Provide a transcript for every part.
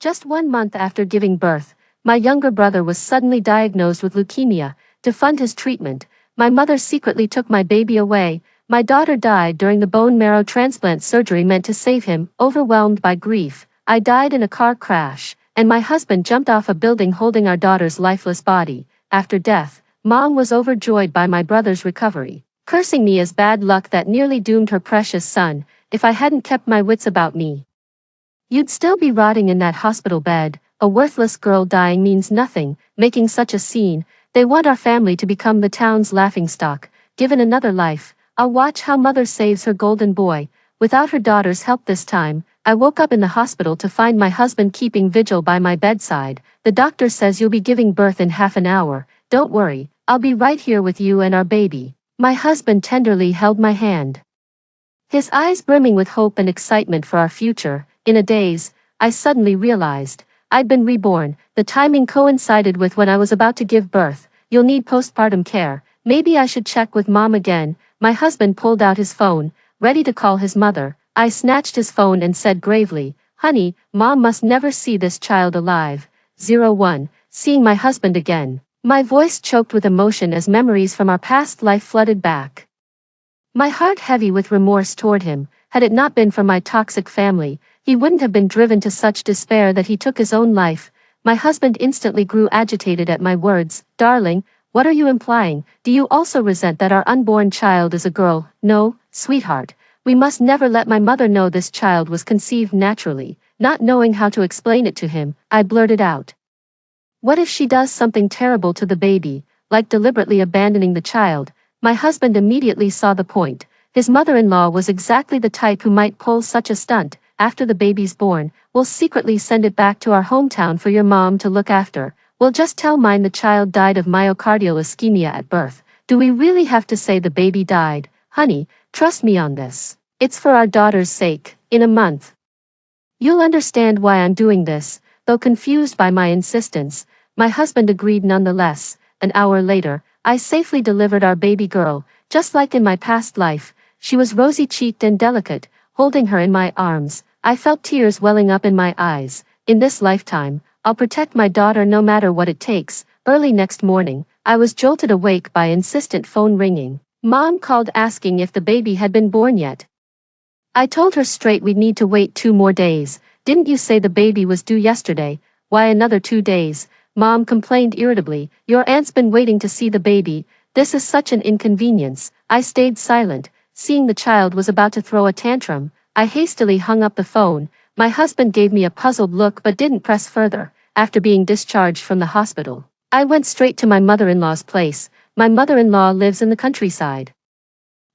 Just 1 month after giving birth, my younger brother was suddenly diagnosed with leukemia. To fund his treatment, my mother secretly took my baby away. My daughter died during the bone marrow transplant surgery meant to save him. Overwhelmed by grief, I died in a car crash, and my husband jumped off a building holding our daughter's lifeless body. After death, Mom was overjoyed by my brother's recovery, cursing me as bad luck that nearly doomed her precious son. If I hadn't kept my wits about me, you'd still be rotting in that hospital bed. A worthless girl dying means nothing, making such a scene. They want our family to become the town's laughingstock. Given another life, I'll watch how mother saves her golden boy. Without her daughter's help this time, I woke up in the hospital to find my husband keeping vigil by my bedside. The doctor says you'll be giving birth in half an hour. Don't worry, I'll be right here with you and our baby. My husband tenderly held my hand, his eyes brimming with hope and excitement for our future. In a daze, I suddenly realized I'd been reborn. The timing coincided with when I was about to give birth. You'll need postpartum care. Maybe I should check with Mom again. My husband pulled out his phone, ready to call his mother. I snatched his phone and said gravely, "Honey, Mom must never see this child alive." 01. Seeing my husband again. My voice choked with emotion as memories from our past life flooded back. My heart heavy with remorse toward him. Had it not been for my toxic family, he wouldn't have been driven to such despair that he took his own life. My husband instantly grew agitated at my words. "Darling, what are you implying? Do you also resent that our unborn child is a girl?" "No, sweetheart. We must never let my mother know this child was conceived naturally." Not knowing how to explain it to him, I blurted out, "What if she does something terrible to the baby, like deliberately abandoning the child?" My husband immediately saw the point. His mother-in-law was exactly the type who might pull such a stunt. "After the baby's born, we'll secretly send it back to our hometown for your mom to look after. We'll just tell mine the child died of myocardial ischemia at birth." "Do we really have to say the baby died?" "Honey, trust me on this. It's for our daughter's sake. In a month, you'll understand why I'm doing this." Though confused by my insistence, my husband agreed nonetheless. An hour later, I safely delivered our baby girl. Just like in my past life, she was rosy-cheeked and delicate. Holding her in my arms, I felt tears welling up in my eyes. In this lifetime, I'll protect my daughter no matter what it takes. Early next morning, I was jolted awake by insistent phone ringing. Mom called asking if the baby had been born yet. I told her straight we'd need to wait 2 more days. "Didn't you say the baby was due yesterday?" "Why another 2 days? Mom complained irritably. "Your aunt's been waiting to see the baby. This is such an inconvenience." I stayed silent, seeing the child was about to throw a tantrum. I hastily hung up the phone. My husband gave me a puzzled look but didn't press further. After being discharged from the hospital, I went straight to my mother-in-law's place. My mother-in-law lives in the countryside.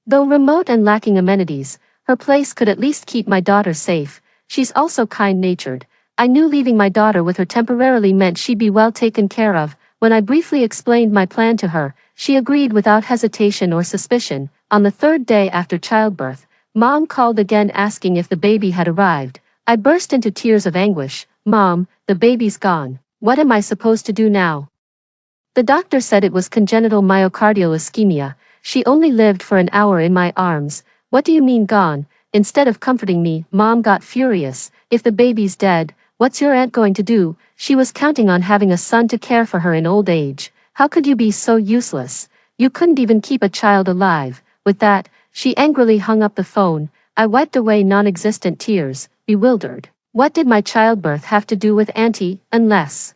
Though remote and lacking amenities, her place could at least keep my daughter safe. She's also kind-natured. I knew leaving my daughter with her temporarily meant she'd be well taken care of. When I briefly explained my plan to her, she agreed without hesitation or suspicion. On the 3rd day after childbirth, Mom called again asking if the baby had arrived. I burst into tears of anguish. "Mom, the baby's gone. What am I supposed to do now?" The doctor said it was congenital myocardial ischemia. She only lived for an hour in my arms. "What do you mean gone?" Instead of comforting me, Mom got furious. "If the baby's dead, what's your aunt going to do? She was counting on having a son to care for her in old age. How could you be so useless? You couldn't even keep a child alive." With that, she angrily hung up the phone. I wiped away non-existent tears, bewildered. What did my childbirth have to do with Auntie, unless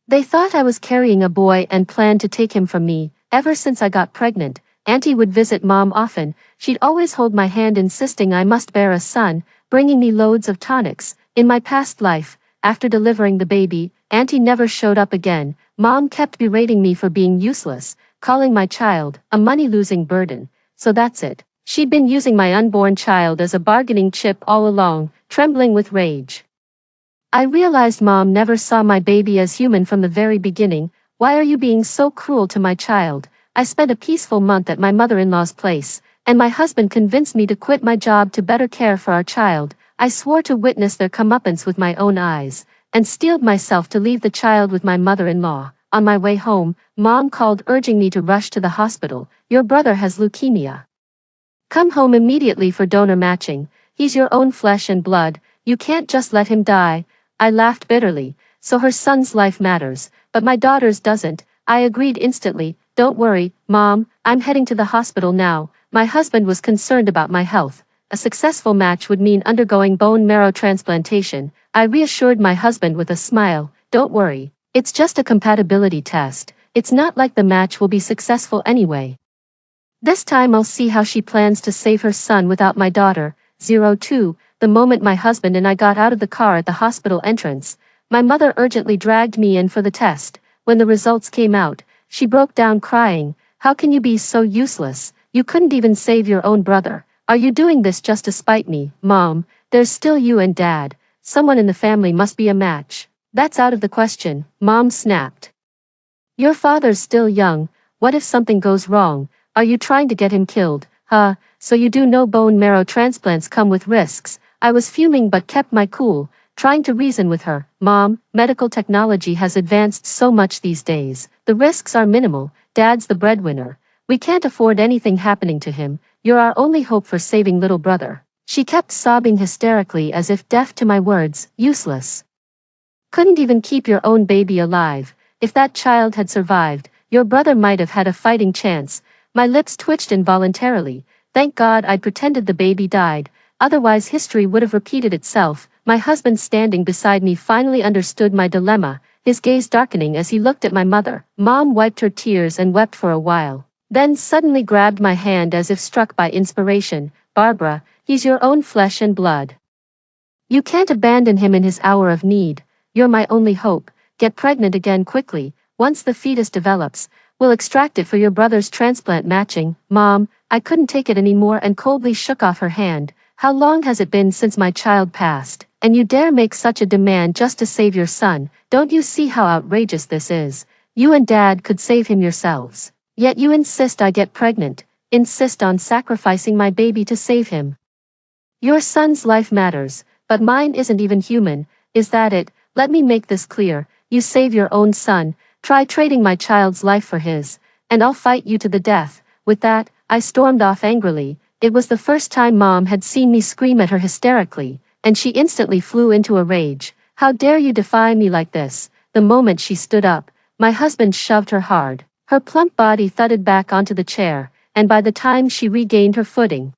they thought I was carrying a boy and planned to take him from me? Ever since I got pregnant, Auntie would visit Mom often. She'd always hold my hand insisting I must bear a son, bringing me loads of tonics. In my past life, after delivering the baby, Auntie never showed up again. Mom kept berating me for being useless, calling my child a money-losing burden. So that's it. She'd been using my unborn child as a bargaining chip all along. Trembling with rage, I realized Mom never saw my baby as human from the very beginning. "Why are you being so cruel to my child?" I spent a peaceful month at my mother-in-law's place, and my husband convinced me to quit my job to better care for our child. I swore to witness their comeuppance with my own eyes, and steeled myself to leave the child with my mother-in-law. On my way home, Mom called urging me to rush to the hospital. "Your brother has leukemia. Come home immediately for donor matching. He's your own flesh and blood. You can't just let him die." I laughed bitterly. So her son's life matters, but my daughter's doesn't. I agreed instantly. Don't worry, Mom, I'm heading to the hospital now. My husband was concerned about my health. A successful match would mean undergoing bone marrow transplantation. I reassured my husband with a smile. Don't worry. It's just a compatibility test. It's not like the match will be successful anyway. This time I'll see how she plans to save her son without my daughter. 02. The moment my husband and I got out of the car at the hospital entrance, my mother urgently dragged me in for the test. When the results came out, she broke down crying. How can you be so useless? You couldn't even save your own brother. Are you doing this just to spite me, Mom? There's still you and Dad. Someone in the family must be a match. That's out of the question, Mom snapped. Your father's still young. What if something goes wrong? Are you trying to get him killed? So you do know bone marrow transplants come with risks. I was fuming but kept my cool, trying to reason with her. Mom, medical technology has advanced so much these days. The risks are minimal. Dad's the breadwinner. We can't afford anything happening to him. You're our only hope for saving little brother. She kept sobbing hysterically as if deaf to my words. Useless. Couldn't even keep your own baby alive. If that child had survived, your brother might have had a fighting chance. My lips twitched involuntarily. Thank God I'd pretended the baby died, otherwise history would have repeated itself. My husband standing beside me finally understood my dilemma, his gaze darkening as he looked at my mother. Mom wiped her tears and wept for a while, then suddenly grabbed my hand as if struck by inspiration. Barbara, he's your own flesh and blood. You can't abandon him in his hour of need. You're my only hope. Get pregnant again quickly. Once the fetus develops, we'll extract it for your brother's transplant matching. Mom, I couldn't take it anymore and coldly shook off her hand. How long has it been since my child passed? And you dare make such a demand just to save your son? Don't you see how outrageous this is? You and Dad could save him yourselves. Yet you insist I get pregnant, insist on sacrificing my baby to save him. Your son's life matters, but mine isn't even human. Is that it? Let me make this clear. You save your own son, try trading my child's life for his, and I'll fight you to the death. With that, I stormed off angrily. It was the first time Mom had seen me scream at her hysterically, and she instantly flew into a rage. How dare you defy me like this? The moment she stood up, my husband shoved her hard. Her plump body thudded back onto the chair, and by the time she regained her footing,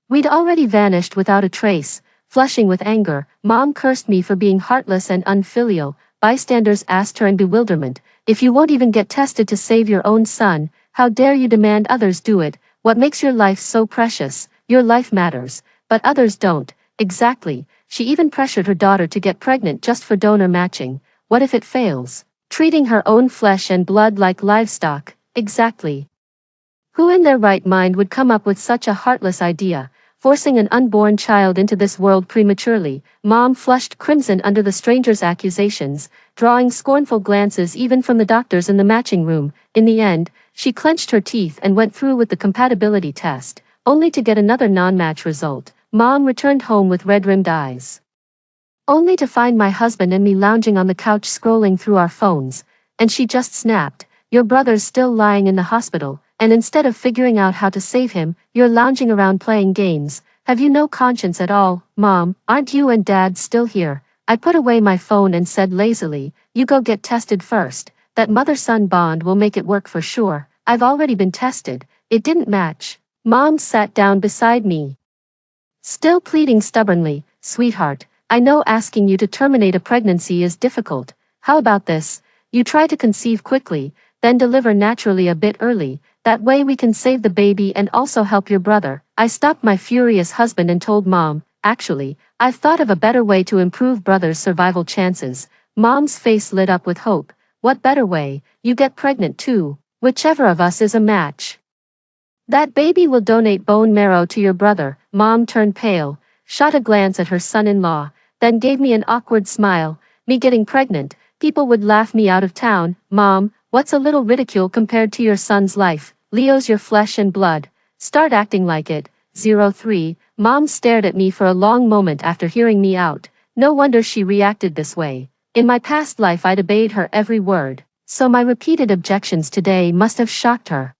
we'd already vanished without a trace. Flushing with anger, Mom cursed me for being heartless and unfilial. Bystanders asked her in bewilderment, if you won't even get tested to save your own son, how dare you demand others do it? What makes your life so precious? Your life matters, but others don't. Exactly. She even pressured her daughter to get pregnant just for donor matching. What if it fails? Treating her own flesh and blood like livestock. Exactly. Who in their right mind would come up with such a heartless idea? Forcing an unborn child into this world prematurely. Mom flushed crimson under the stranger's accusations, drawing scornful glances even from the doctors in the matching room. In the end, she clenched her teeth and went through with the compatibility test, only to get another non-match result. Mom returned home with red-rimmed eyes, only to find my husband and me lounging on the couch scrolling through our phones, and she just snapped, your brother's still lying in the hospital, and instead of figuring out how to save him, you're lounging around playing games. Have you no conscience at all? Mom, aren't you and Dad still here? I put away my phone and said lazily, you go get tested first. That mother-son bond will make it work for sure. I've already been tested. It didn't match. Mom sat down beside me, still pleading stubbornly, sweetheart, I know asking you to terminate a pregnancy is difficult. How about this? You try to conceive quickly, then deliver naturally a bit early. That way we can save the baby and also help your brother. I stopped my furious husband and told Mom, actually, I've thought of a better way to improve brother's survival chances. Mom's face lit up with hope. What better way? You get pregnant too. Whichever of us is a match. That baby will donate bone marrow to your brother. Mom turned pale, shot a glance at her son-in-law, then gave me an awkward smile. Me getting pregnant, people would laugh me out of town. Mom, what's a little ridicule compared to your son's life? Leo's your flesh and blood. Start acting like it. 03. Mom stared at me for a long moment after hearing me out. No wonder she reacted this way. In my past life I'd obeyed her every word, so my repeated objections today must have shocked her.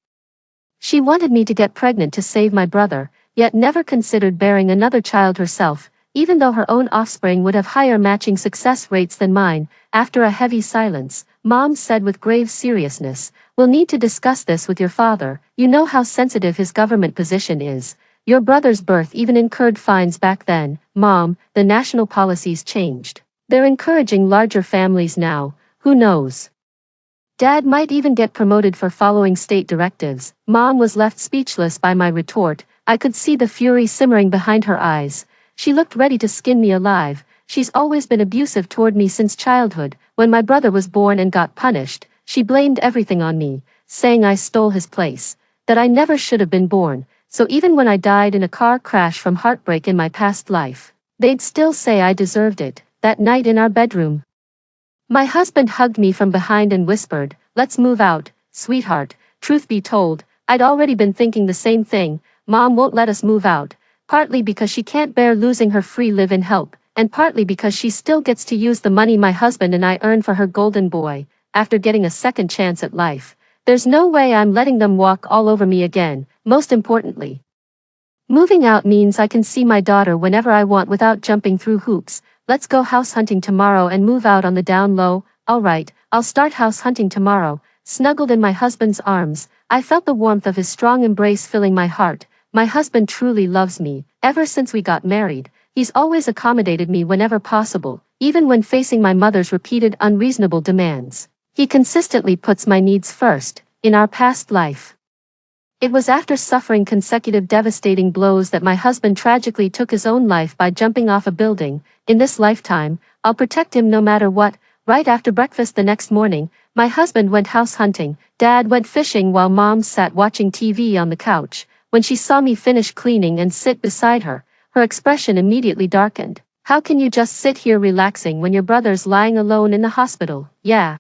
She wanted me to get pregnant to save my brother, yet never considered bearing another child herself. even though her own offspring would have higher matching success rates than mine. After a heavy silence, Mom said with grave seriousness, "We'll need to discuss this with your father. You know how sensitive his government position is. Your brother's birth even incurred fines back then. Mom, the national policies changed. They're encouraging larger families now. Who knows? Dad might even get promoted for following state directives." Mom was left speechless by my retort. I could see the fury simmering behind her eyes. She looked ready to skin me alive. She's always been abusive toward me since childhood. When my brother was born and got punished, she blamed everything on me, saying I stole his place, that I never should have been born. So even when I died in a car crash from heartbreak in my past life, they'd still say I deserved it. That night in our bedroom, my husband hugged me from behind and whispered, "Let's move out, sweetheart." Truth be told, I'd already been thinking the same thing. Mom won't let us move out, partly because she can't bear losing her free live-in help, and partly because she still gets to use the money my husband and I earn for her golden boy, after getting a second chance at life. There's no way I'm letting them walk all over me again. Most importantly, moving out means I can see my daughter whenever I want without jumping through hoops. Let's go house hunting tomorrow and move out on the down low. Alright, I'll start house hunting tomorrow. Snuggled in my husband's arms, I felt the warmth of his strong embrace filling my heart. My husband truly loves me. Ever since we got married, he's always accommodated me whenever possible, even when facing my mother's repeated unreasonable demands. He consistently puts my needs first. In our past life, it was after suffering consecutive devastating blows that my husband tragically took his own life by jumping off a building. In this lifetime, I'll protect him no matter what. Right after breakfast the next morning, my husband went house hunting. Dad went fishing while Mom sat watching TV on the couch. When she saw me finish cleaning and sit beside her, her expression immediately darkened. "How can you just sit here relaxing when your brother's lying alone in the hospital?" "Yeah.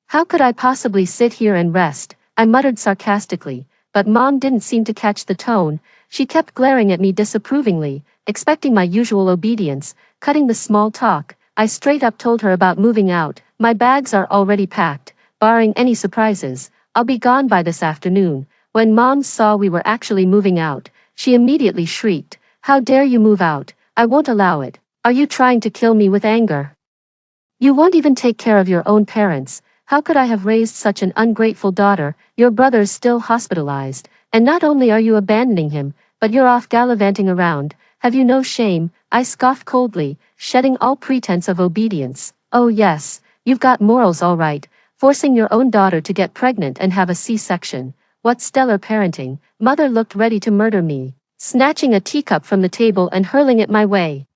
How could I possibly sit here and rest?" I muttered sarcastically. But Mom didn't seem to catch the tone. She kept glaring at me disapprovingly, expecting my usual obedience. Cutting the small talk, I straight up told her about moving out. "My bags are already packed, barring any surprises. I'll be gone by this afternoon." When Mom saw we were actually moving out, she immediately shrieked, "How dare you move out? I won't allow it. Are you trying to kill me with anger? You won't even take care of your own parents. How could I have raised such an ungrateful daughter? Your brother's still hospitalized, and not only are you abandoning him, but you're off gallivanting around. Have you no shame?" I scoffed coldly, shedding all pretense of obedience. "Oh yes, you've got morals all right, forcing your own daughter to get pregnant and have a C-section. What stellar parenting." Mother looked ready to murder me, snatching a teacup from the table and hurling it my way.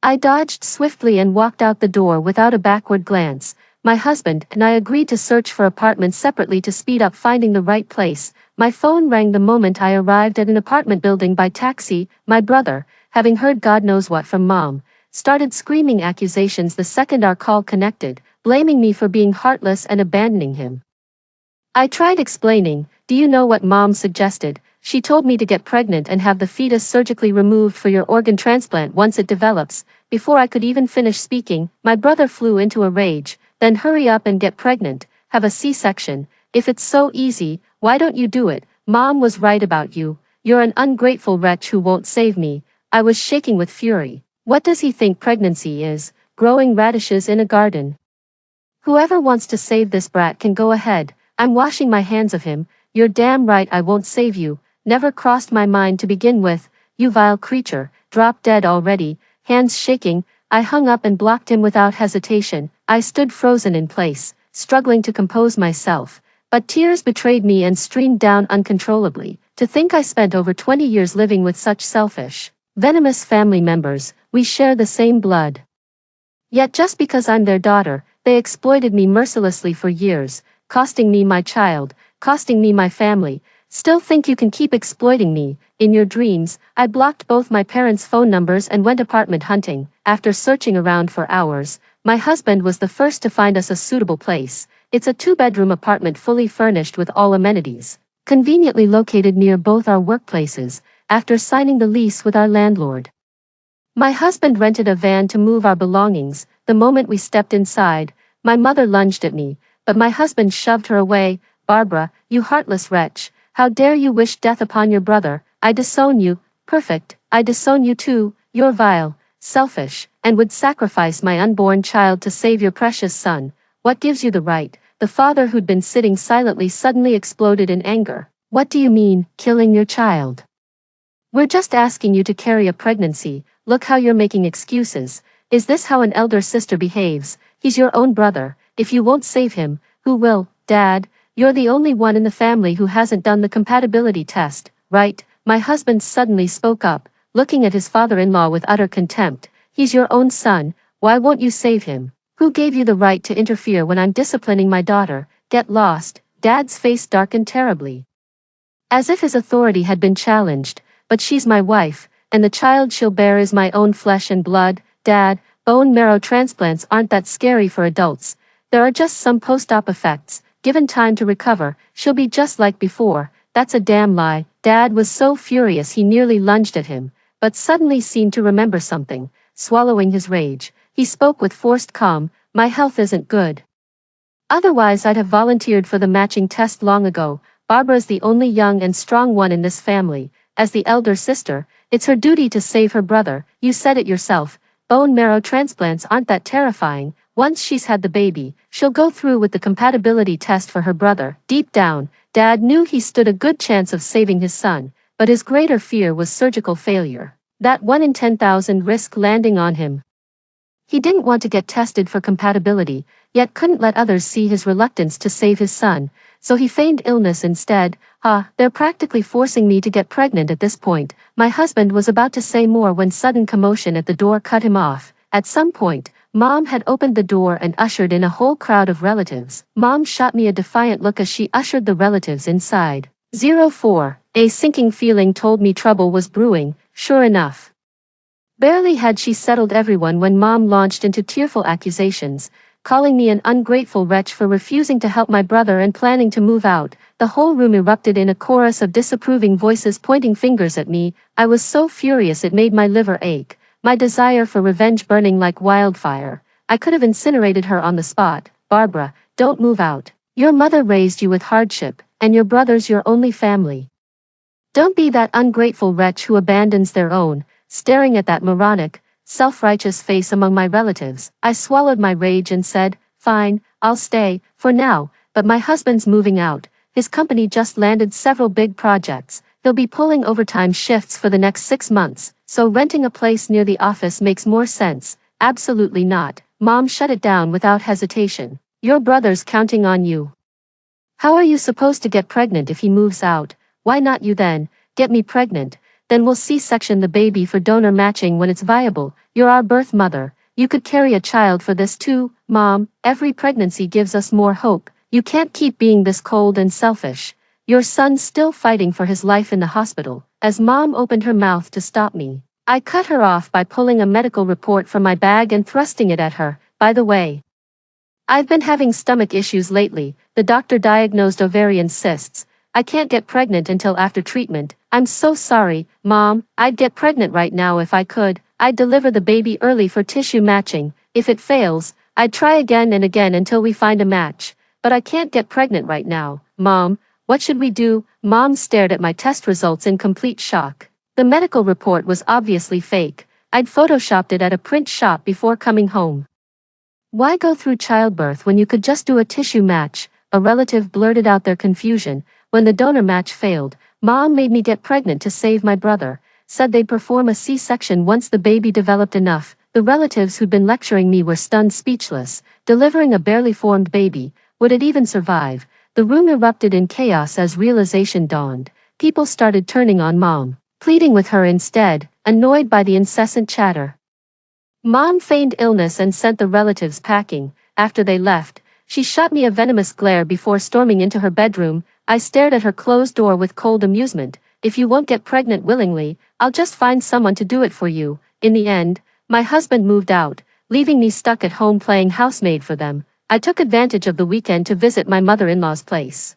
I dodged swiftly and walked out the door without a backward glance. My husband and I agreed to search for apartments separately to speed up finding the right place. My phone rang the moment I arrived at an apartment building by taxi. My brother, having heard God knows what from Mom, started screaming accusations the second our call connected, blaming me for being heartless and abandoning him. I tried explaining. "Do you know what Mom suggested? She told me to get pregnant and have the fetus surgically removed for your organ transplant once it develops." Before I could even finish speaking, my brother flew into a rage. "Then hurry up and get pregnant, have a C-section. If it's so easy, why don't you do it? Mom was right about you. You're an ungrateful wretch who won't save me." I was shaking with fury. What does he think pregnancy is? Growing radishes in a garden? Whoever wants to save this brat can go ahead. I'm washing my hands of him. "You're damn right I won't save you. Never crossed my mind to begin with. You vile creature." Drop dead already, hands shaking, I hung up and blocked him without hesitation. I stood frozen in place, struggling to compose myself, but tears betrayed me and streamed down uncontrollably. To think I spent over 20 years living with such selfish, venomous family members. We share the same blood. Yet just because I'm their daughter, they exploited me mercilessly for years, costing me my child, costing me my family. Still think you can keep exploiting me. In your dreams, I blocked both my parents' phone numbers and went apartment hunting. After searching around for hours, my husband was the first to find us a suitable place. It's a 2-bedroom apartment fully furnished with all amenities, conveniently located near both our workplaces. After signing the lease with our landlord, my husband rented a van to move our belongings. The moment we stepped inside, my mother lunged at me, but my husband shoved her away. "Barbara, you heartless wretch. How dare you wish death upon your brother? I disown you." "Perfect, I disown you too. You're vile. selfish, and would sacrifice my unborn child to save your precious son. What gives you the right? The father who'd been sitting silently suddenly exploded in anger. What do you mean, killing your child? We're just asking you to carry a pregnancy. Look how you're making excuses. Is this how an elder sister behaves? He's your own brother. If you won't save him, who will? Dad, you're the only one in the family who hasn't done the compatibility test, right? My husband suddenly spoke up, looking at his father-in-law with utter contempt. He's your own son. Why won't you save him? Who gave you the right to interfere when I'm disciplining my daughter? Get lost. Dad's face darkened terribly, as if his authority had been challenged. But she's my wife, and the child she'll bear is my own flesh and blood. Dad, bone marrow transplants aren't that scary for adults. There are just some post-op effects. Given time to recover, she'll be just like before. That's a damn lie. Dad was so furious he nearly lunged at him, but suddenly seemed to remember something. Swallowing his rage, he spoke with forced calm. My health isn't good. Otherwise I'd have volunteered for the matching test long ago. Barbara's the only young and strong one in this family. As the elder sister, it's her duty to save her brother. You said it yourself. Bone marrow transplants aren't that terrifying. Once she's had the baby, she'll go through with the compatibility test for her brother. Deep down, Dad knew he stood a good chance of saving his son, but his greater fear was surgical failure. That 1 in 10,000 risk landing on him. He didn't want to get tested for compatibility, yet couldn't let others see his reluctance to save his son, so he feigned illness instead. They're practically forcing me to get pregnant at this point. My husband was about to say more when sudden commotion at the door cut him off. At some point, Mom had opened the door and ushered in a whole crowd of relatives. Mom shot me a defiant look as she ushered the relatives inside. 04. A sinking feeling told me trouble was brewing, sure enough. Barely had she settled everyone when Mom launched into tearful accusations, calling me an ungrateful wretch for refusing to help my brother and planning to move out. The whole room erupted in a chorus of disapproving voices pointing fingers at me. I was so furious it made my liver ache, my desire for revenge burning like wildfire. I could have incinerated her on the spot. Barbara, don't move out. Your mother raised you with hardship, and your brother's your only family. Don't be that ungrateful wretch who abandons their own. Staring at that moronic, self-righteous face among my relatives, I swallowed my rage and said, fine, I'll stay, for now, but my husband's moving out. His company just landed several big projects. He'll be pulling overtime shifts for the next 6 months, so renting a place near the office makes more sense. Absolutely not. Mom shut it down without hesitation. Your brother's counting on you. How are you supposed to get pregnant if he moves out? Why not you then? Get me pregnant. Then we'll C-section the baby for donor matching when it's viable. You're our birth mother. You could carry a child for this too, Mom. Every pregnancy gives us more hope. You can't keep being this cold and selfish. Your son's still fighting for his life in the hospital. As Mom opened her mouth to stop me, I cut her off by pulling a medical report from my bag and thrusting it at her. By the way, I've been having stomach issues lately. The doctor diagnosed ovarian cysts. I can't get pregnant until after treatment. I'm so sorry, Mom. I'd get pregnant right now if I could. I'd deliver the baby early for tissue matching. If it fails, I'd try again and again until we find a match. But I can't get pregnant right now. Mom, what should we do? Mom stared at my test results in complete shock. The medical report was obviously fake. I'd photoshopped it at a print shop before coming home. Why go through childbirth when you could just do a tissue match? A relative blurted out their confusion. When the donor match failed, Mom made me get pregnant to save my brother, said they'd perform a C-section once the baby developed enough. The relatives who'd been lecturing me were stunned speechless. Delivering a barely formed baby, would it even survive? The room erupted in chaos as realization dawned. People started turning on Mom, pleading with her instead, annoyed by the incessant chatter. Mom feigned illness and sent the relatives packing. After they left, she shot me a venomous glare before storming into her bedroom. I stared at her closed door with cold amusement. If you won't get pregnant willingly, I'll just find someone to do it for you. In the end, my husband moved out, leaving me stuck at home playing housemaid for them. I took advantage of the weekend to visit my mother-in-law's place.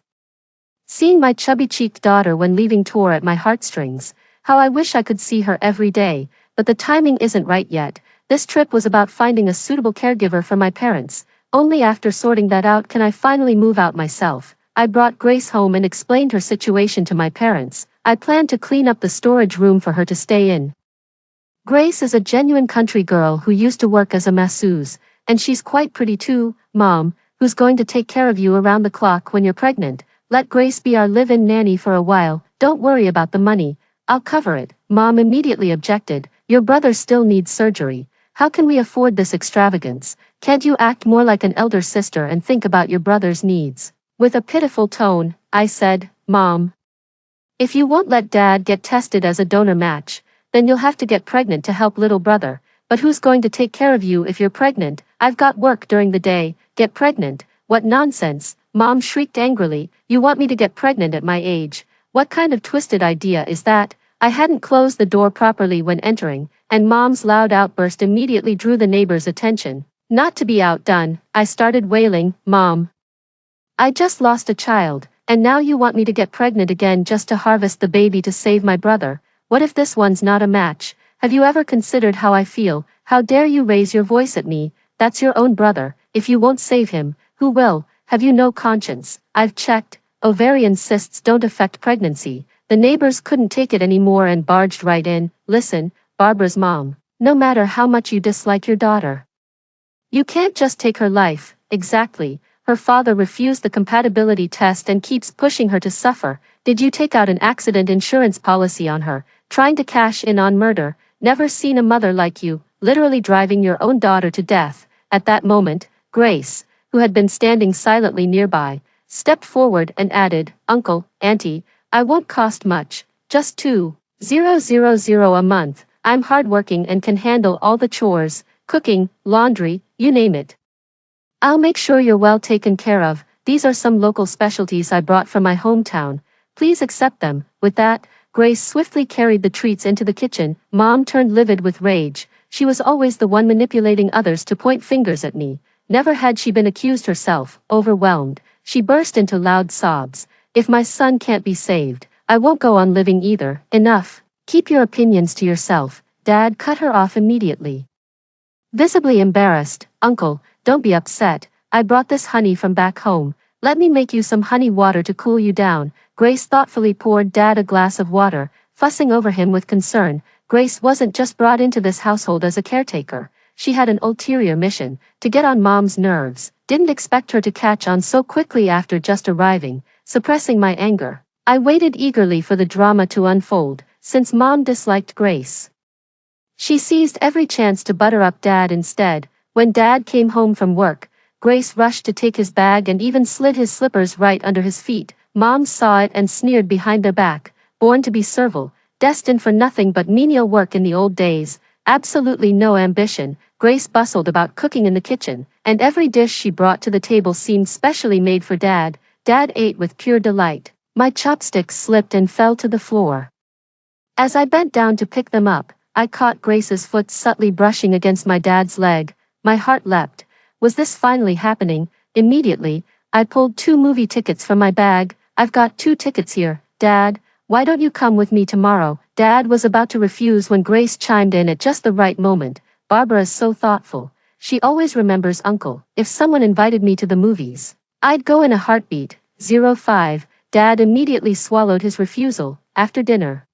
Seeing my chubby-cheeked daughter when leaving tore at my heartstrings. How I wish I could see her every day, but the timing isn't right yet. This trip was about finding a suitable caregiver for my parents. Only after sorting that out can I finally move out myself. I brought Grace home and explained her situation to my parents. I planned to clean up the storage room for her to stay in. Grace is a genuine country girl who used to work as a masseuse, and she's quite pretty too, Mom. Who's going to take care of you around the clock when you're pregnant? Let Grace be our live-in nanny for a while. Don't worry about the money. I'll cover it. Mom immediately objected. Your brother still needs surgery. How can we afford this extravagance? Can't you act more like an elder sister and think about your brother's needs? With a pitiful tone, I said, Mom, if you won't let Dad get tested as a donor match, then you'll have to get pregnant to help little brother. But who's going to take care of you if you're pregnant? I've got work during the day. Get pregnant? What nonsense, Mom shrieked angrily. You want me to get pregnant at my age? What kind of twisted idea is that? I hadn't closed the door properly when entering, and Mom's loud outburst immediately drew the neighbors' attention. Not to be outdone, I started wailing, Mom, I just lost a child, and now you want me to get pregnant again just to harvest the baby to save my brother. What if this one's not a match? Have you ever considered how I feel? How dare you raise your voice at me? That's your own brother. If you won't save him, who will? Have you no conscience? I've checked. Ovarian cysts don't affect pregnancy. The neighbors couldn't take it anymore and barged right in. Listen, Barbara's mom. No matter how much you dislike your daughter, you can't just take her life. Exactly. Her father refused the compatibility test and keeps pushing her to suffer. Did you take out an accident insurance policy on her, trying to cash in on murder? Never seen a mother like you, literally driving your own daughter to death. At that moment, Grace, who had been standing silently nearby, stepped forward and added, Uncle, Auntie, I won't cost much, just $2,000 a month. I'm hardworking and can handle all the chores, cooking, laundry, you name it. I'll make sure you're well taken care of. These are some local specialties I brought from my hometown. Please accept them. With that, Grace swiftly carried the treats into the kitchen. Mom turned livid with rage. She was always the one manipulating others to point fingers at me. Never had she been accused herself. Overwhelmed, she burst into loud sobs. If my son can't be saved, I won't go on living either. Enough. Keep your opinions to yourself. Dad cut her off immediately. Visibly embarrassed, Uncle, don't be upset. I brought this honey from back home. Let me make you some honey water to cool you down. Grace thoughtfully poured Dad a glass of water, fussing over him with concern. Grace wasn't just brought into this household as a caretaker. She had an ulterior mission, to get on Mom's nerves. Didn't expect her to catch on so quickly after just arriving. Suppressing my anger, I waited eagerly for the drama to unfold, since Mom disliked Grace. She seized every chance to butter up Dad instead. When Dad came home from work, Grace rushed to take his bag and even slid his slippers right under his feet. Mom saw it and sneered behind their back. Born to be servile, destined for nothing but menial work in the old days, absolutely no ambition. Grace bustled about cooking in the kitchen, and every dish she brought to the table seemed specially made for Dad. Dad ate with pure delight. My chopsticks slipped and fell to the floor. As I bent down to pick them up, I caught Grace's foot subtly brushing against my dad's leg. My heart leapt. Was this finally happening? Immediately, I pulled 2 movie tickets from my bag. I've got 2 tickets here. Dad, why don't you come with me tomorrow? Dad was about to refuse when Grace chimed in at just the right moment. Barbara is so thoughtful. She always remembers Uncle. If someone invited me to the movies, I'd go in a heartbeat. 05. Dad immediately swallowed his refusal. After dinner,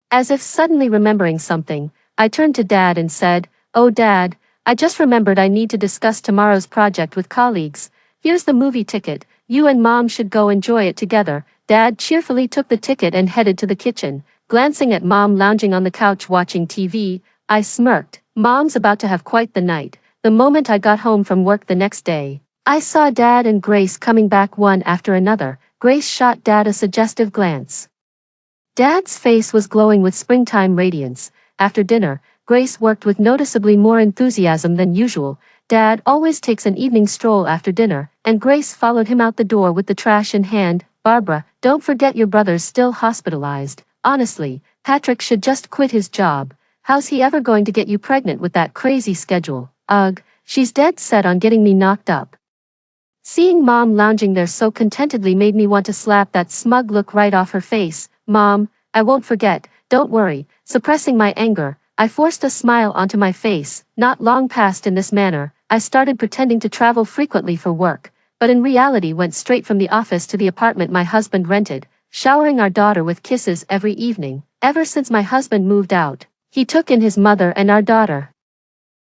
as if suddenly remembering something, I turned to Dad and said, Oh Dad, I just remembered I need to discuss tomorrow's project with colleagues. Here's the movie ticket. You and Mom should go enjoy it together. Dad cheerfully took the ticket and headed to the kitchen. Glancing at Mom lounging on the couch watching TV, I smirked. Mom's about to have quite the night. The moment I got home from work the next day, I saw Dad and Grace coming back one after another. Grace shot Dad a suggestive glance. Dad's face was glowing with springtime radiance. After dinner, Grace worked with noticeably more enthusiasm than usual. Dad always takes an evening stroll after dinner, and Grace followed him out the door with the trash in hand. Barbara, don't forget your brother's still hospitalized. Honestly, Patrick should just quit his job. How's he ever going to get you pregnant with that crazy schedule? Ugh, she's dead set on getting me knocked up. Seeing Mom lounging there so contentedly made me want to slap that smug look right off her face. Mom, I won't forget, don't worry. Suppressing my anger, I forced a smile onto my face. Not long past in this manner, I started pretending to travel frequently for work, but in reality went straight from the office to the apartment my husband rented, showering our daughter with kisses every evening. Ever since my husband moved out, he took in his mother and our daughter,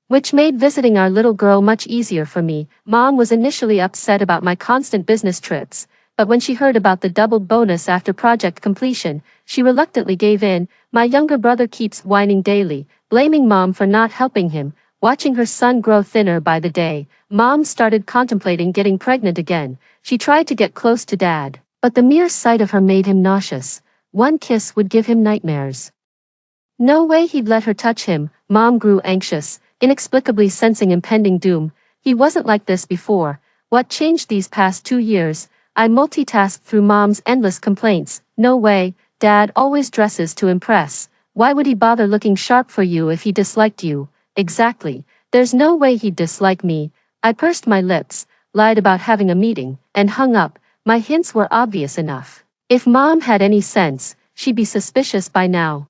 which made visiting our little girl much easier for me. Mom was initially upset about my constant business trips, but when she heard about the doubled bonus after project completion, she reluctantly gave in. My younger brother keeps whining daily, blaming Mom for not helping him. Watching her son grow thinner by the day, Mom started contemplating getting pregnant again. She tried to get close to Dad, but the mere sight of her made him nauseous. One kiss would give him nightmares. No way he'd let her touch him. Mom grew anxious, inexplicably sensing impending doom. He wasn't like this before. What changed these past 2 years? I multitasked through Mom's endless complaints. No way, Dad always dresses to impress. Why would he bother looking sharp for you if he disliked you? Exactly. There's no way he'd dislike me. I pursed my lips, lied about having a meeting, and hung up. My hints were obvious enough. If Mom had any sense, she'd be suspicious by now.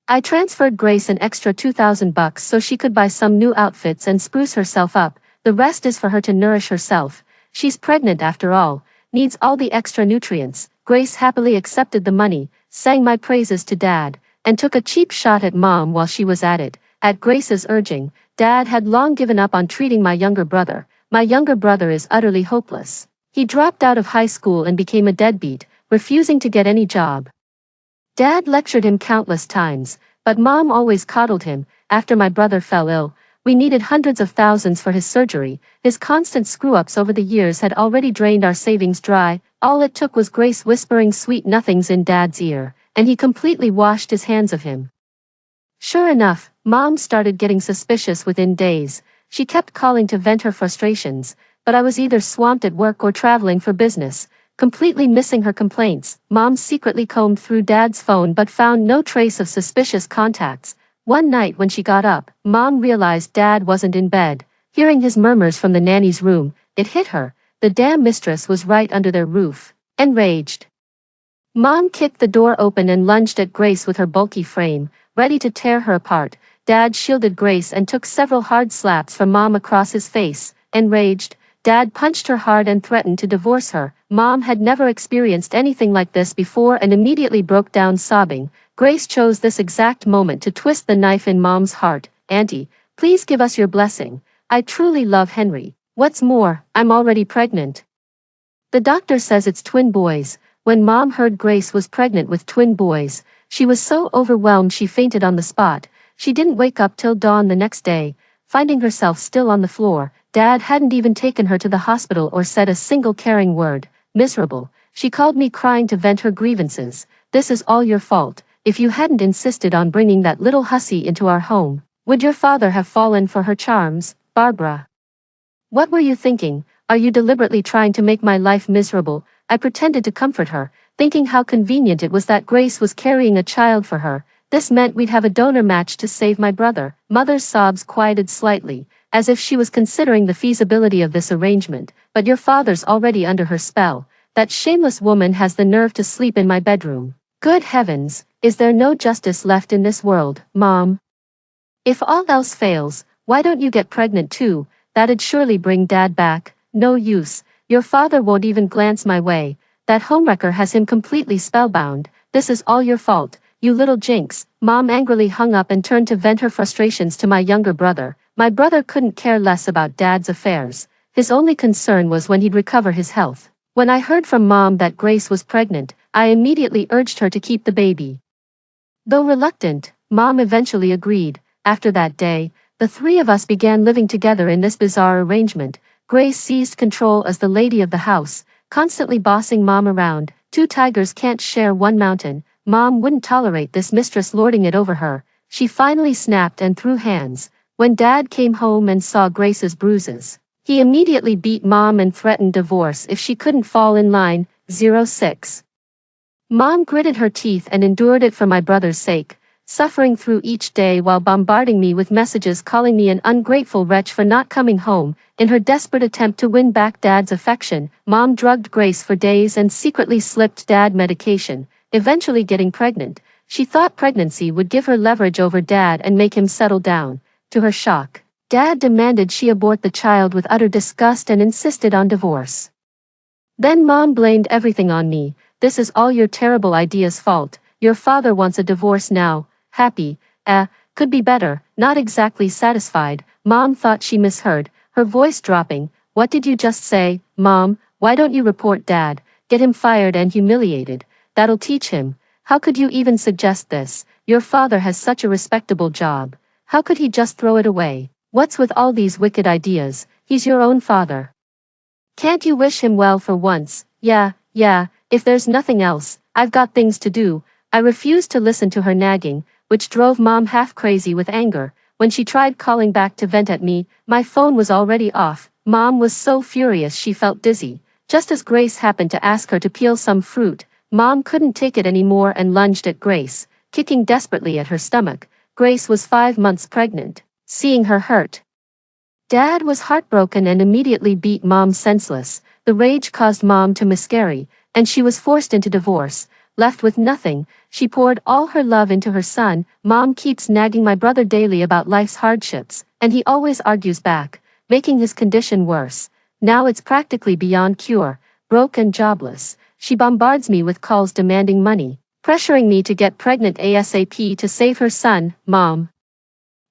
I transferred Grace an extra $2,000 so she could buy some new outfits and spruce herself up. The rest is for her to nourish herself. She's pregnant after all, needs all the extra nutrients. Grace happily accepted the money, sang my praises to Dad, and took a cheap shot at Mom while she was at it. At Grace's urging, Dad had long given up on treating my younger brother. My younger brother is utterly hopeless. He dropped out of high school and became a deadbeat, refusing to get any job. Dad lectured him countless times, but Mom always coddled him. After my brother fell ill, we needed hundreds of thousands for his surgery. His constant screw-ups over the years had already drained our savings dry. All it took was Grace whispering sweet nothings in Dad's ear, and he completely washed his hands of him. Sure enough, Mom started getting suspicious within days. She kept calling to vent her frustrations, but I was either swamped at work or traveling for business, completely missing her complaints. Mom secretly combed through Dad's phone but found no trace of suspicious contacts. One night when she got up, Mom realized Dad wasn't in bed. Hearing his murmurs from the nanny's room, it hit her. The damn mistress was right under their roof. Enraged, Mom kicked the door open and lunged at Grace with her bulky frame, ready to tear her apart. Dad shielded Grace and took several hard slaps from Mom across his face. Enraged, Dad punched her hard and threatened to divorce her. Mom had never experienced anything like this before and immediately broke down sobbing. Grace chose this exact moment to twist the knife in Mom's heart. Auntie, please give us your blessing. I truly love Henry. What's more, I'm already pregnant. The doctor says it's twin boys. When Mom heard Grace was pregnant with twin boys, she was so overwhelmed she fainted on the spot. She didn't wake up till dawn the next day, finding herself still on the floor. Dad hadn't even taken her to the hospital or said a single caring word. Miserable, she called me crying to vent her grievances. This is all your fault. If you hadn't insisted on bringing that little hussy into our home, would your father have fallen for her charms, Barbara? What were you thinking? Are you deliberately trying to make my life miserable? I pretended to comfort her, thinking how convenient it was that Grace was carrying a child for her. This meant we'd have a donor match to save my brother. Mother's sobs quieted slightly, as if she was considering the feasibility of this arrangement. But your father's already under her spell. That shameless woman has the nerve to sleep in my bedroom. Good heavens, is there no justice left in this world, Mom? If all else fails, why don't you get pregnant too? That'd surely bring Dad back. No use. Your father won't even glance my way. That homewrecker has him completely spellbound. This is all your fault, you little jinx. Mom angrily hung up and turned to vent her frustrations to my younger brother. My brother couldn't care less about Dad's affairs. His only concern was when he'd recover his health. When I heard from Mom that Grace was pregnant, I immediately urged her to keep the baby. Though reluctant, Mom eventually agreed. After that day, the three of us began living together in this bizarre arrangement. Grace seized control as the lady of the house, constantly bossing Mom around. Two tigers can't share one mountain. Mom wouldn't tolerate this mistress lording it over her. She finally snapped and threw hands. When Dad came home and saw Grace's bruises, he immediately beat Mom and threatened divorce if she couldn't fall in line. 06. Mom gritted her teeth and endured it for my brother's sake, suffering through each day while bombarding me with messages calling me an ungrateful wretch for not coming home. In her desperate attempt to win back Dad's affection, Mom drugged Grace for days and secretly slipped Dad medication, eventually getting pregnant. She thought pregnancy would give her leverage over Dad and make him settle down. To her shock, Dad demanded she abort the child with utter disgust and insisted on divorce. Then Mom blamed everything on me. This is all your terrible ideas' fault. Your father wants a divorce now. Happy, Could be better, not exactly satisfied. Mom thought she misheard, her voice dropping. What did you just say, Mom? Why don't you report Dad? Get him fired and humiliated. That'll teach him. How could you even suggest this? Your father has such a respectable job. How could he just throw it away? What's with all these wicked ideas? He's your own father. Can't you wish him well for once? Yeah, if there's nothing else, I've got things to do. I refused to listen to her nagging, which drove Mom half crazy with anger. When she tried calling back to vent at me, my phone was already off. Mom was so furious she felt dizzy. Just as Grace happened to ask her to peel some fruit, Mom couldn't take it anymore and lunged at Grace, kicking desperately at her stomach. Grace was 5 months pregnant. Seeing her hurt, Dad was heartbroken and immediately beat Mom senseless. The rage caused Mom to miscarry, and she was forced into divorce. Left with nothing, she poured all her love into her son. Mom keeps nagging my brother daily about life's hardships, and he always argues back, making his condition worse. Now it's practically beyond cure. Broke and jobless, she bombards me with calls demanding money, pressuring me to get pregnant ASAP to save her son. Mom,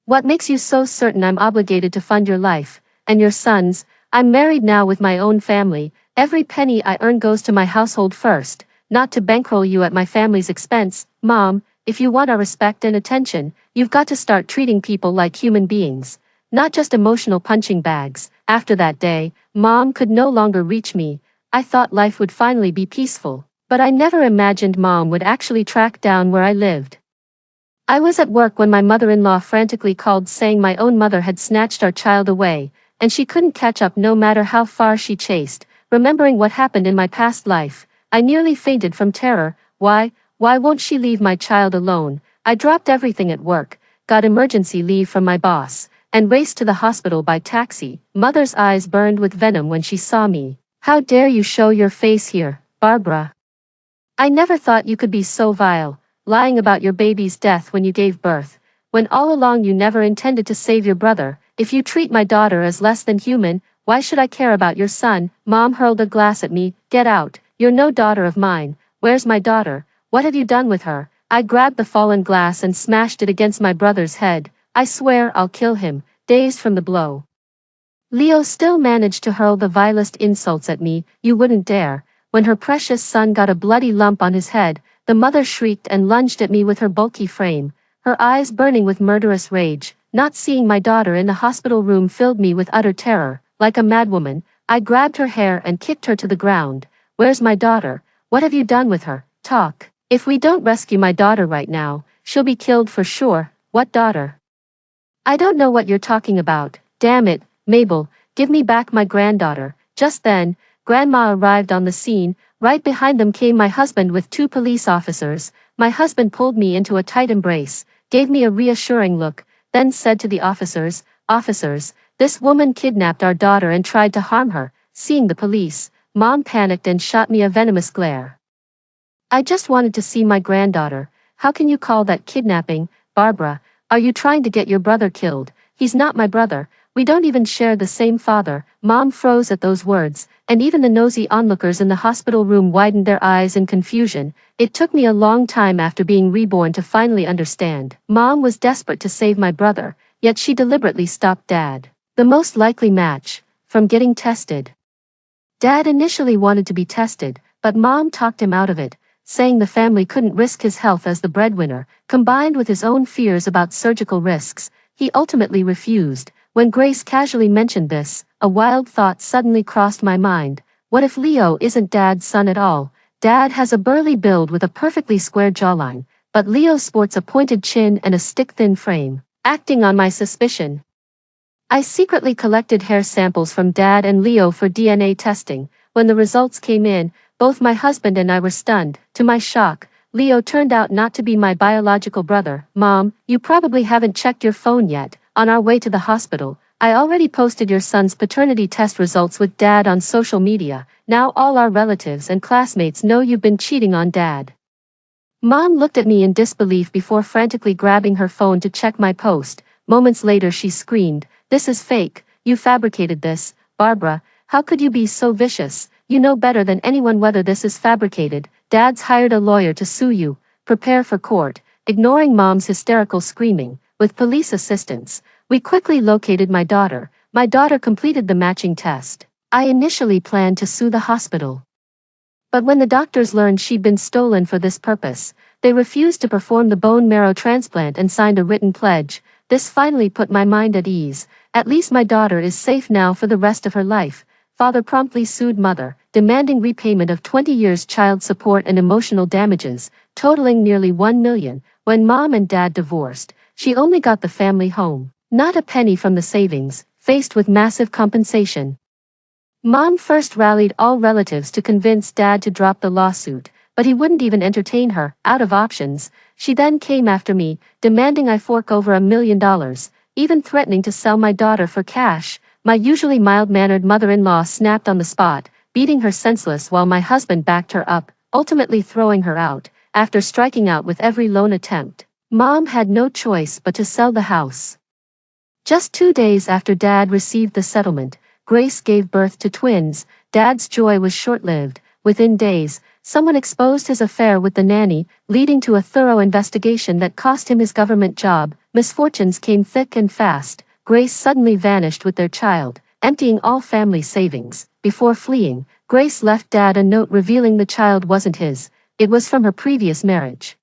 what makes you so certain I'm obligated to fund your life, and your son's? I'm married now with my own family. Every penny I earn goes to my household first, not to bankroll you at my family's expense. Mom, if you want our respect and attention, you've got to start treating people like human beings, not just emotional punching bags. After that day, Mom could no longer reach me. I thought life would finally be peaceful, but I never imagined Mom would actually track down where I lived. I was at work when my mother-in-law frantically called saying my own mother had snatched our child away, and she couldn't catch up no matter how far she chased. Remembering what happened in my past life, I nearly fainted from terror. Why won't she leave my child alone? I dropped everything at work, got emergency leave from my boss, and raced to the hospital by taxi. Mother's eyes burned with venom when she saw me. How dare you show your face here, Barbara? I never thought you could be so vile, lying about your baby's death when you gave birth, when all along you never intended to save your brother. If you treat my daughter as less than human, why should I care about your son? Mom hurled a glass at me. Get out, you're no daughter of mine. Where's my daughter? What have you done with her? I grabbed the fallen glass and smashed it against my brother's head. I swear I'll kill him. Dazed from the blow, Leo still managed to hurl the vilest insults at me. You wouldn't dare. When her precious son got a bloody lump on his head, the mother shrieked and lunged at me with her bulky frame, her eyes burning with murderous rage. Not seeing my daughter in the hospital room filled me with utter terror. Like a madwoman, I grabbed her hair and kicked her to the ground. Where's my daughter? What have you done with her? Talk. If we don't rescue my daughter right now, she'll be killed for sure. What daughter? I don't know what you're talking about. Damn it, Mabel, give me back my granddaughter. Just then, Grandma arrived on the scene. Right behind them came my husband with 2 police officers. My husband pulled me into a tight embrace, gave me a reassuring look, then said to the officers, "Officers, this woman kidnapped our daughter and tried to harm her." Seeing the police, Mom panicked and shot me a venomous glare. I just wanted to see my granddaughter. How can you call that kidnapping, Barbara? Are you trying to get your brother killed? He's not my brother. We don't even share the same father. Mom froze at those words, and even the nosy onlookers in the hospital room widened their eyes in confusion. It took me a long time after being reborn to finally understand. Mom was desperate to save my brother, yet she deliberately stopped Dad, the most likely match, from getting tested. Dad initially wanted to be tested, but Mom talked him out of it, saying the family couldn't risk his health as the breadwinner. Combined with his own fears about surgical risks, he ultimately refused. When Grace casually mentioned this, a wild thought suddenly crossed my mind. What if Leo isn't Dad's son at all? Dad has a burly build with a perfectly square jawline, but Leo sports a pointed chin and a stick-thin frame. Acting on my suspicion, I secretly collected hair samples from Dad and Leo for DNA testing. When the results came in, both my husband and I were stunned. To my shock, Leo turned out not to be my biological brother. Mom, you probably haven't checked your phone yet. On our way to the hospital, I already posted your son's paternity test results with Dad on social media. Now all our relatives and classmates know you've been cheating on Dad. Mom looked at me in disbelief before frantically grabbing her phone to check my post. Moments later she screamed, "This is fake. You fabricated this. Barbara, how could you be so vicious? You know better than anyone whether this is fabricated. Dad's hired a lawyer to sue you. Prepare for court." ignoring mom's hysterical screaming. With police assistance, we quickly located my daughter. My daughter completed the matching test. I initially planned to sue the hospital. But when the doctors learned she'd been stolen for this purpose, they refused to perform the bone marrow transplant and signed a written pledge. This finally put my mind at ease. At least my daughter is safe now for the rest of her life. Father promptly sued mother, demanding repayment of 20 years child support and emotional damages, totaling nearly $1 million. When mom and dad divorced, she only got the family home, not a penny from the savings, faced with massive compensation. Mom first rallied all relatives to convince dad to drop the lawsuit, but he wouldn't even entertain her. Out of options, she then came after me, demanding I fork over $1 million, even threatening to sell my daughter for cash. My usually mild-mannered mother-in-law snapped on the spot, beating her senseless while my husband backed her up, ultimately throwing her out. After striking out with every loan attempt, mom had no choice but to sell the house. Just 2 days after dad received the settlement, Grace gave birth to twins. Dad's joy was short-lived. Within days, someone exposed his affair with the nanny, leading to a thorough investigation that cost him his government job. Misfortunes came thick and fast. Grace suddenly vanished with their child, emptying all family savings. Before fleeing, Grace left dad a note revealing the child wasn't his. It was from her previous marriage.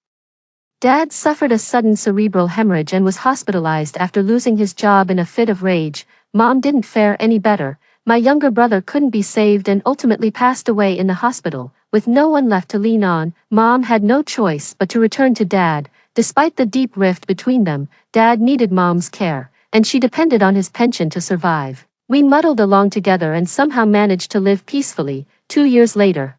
Dad suffered a sudden cerebral hemorrhage and was hospitalized after losing his job in a fit of rage. Mom didn't fare any better. My younger brother couldn't be saved and ultimately passed away in the hospital. With no one left to lean on, mom had no choice but to return to dad. Despite the deep rift between them, dad needed mom's care, and she depended on his pension to survive. We muddled along together and somehow managed to live peacefully. 2 years later,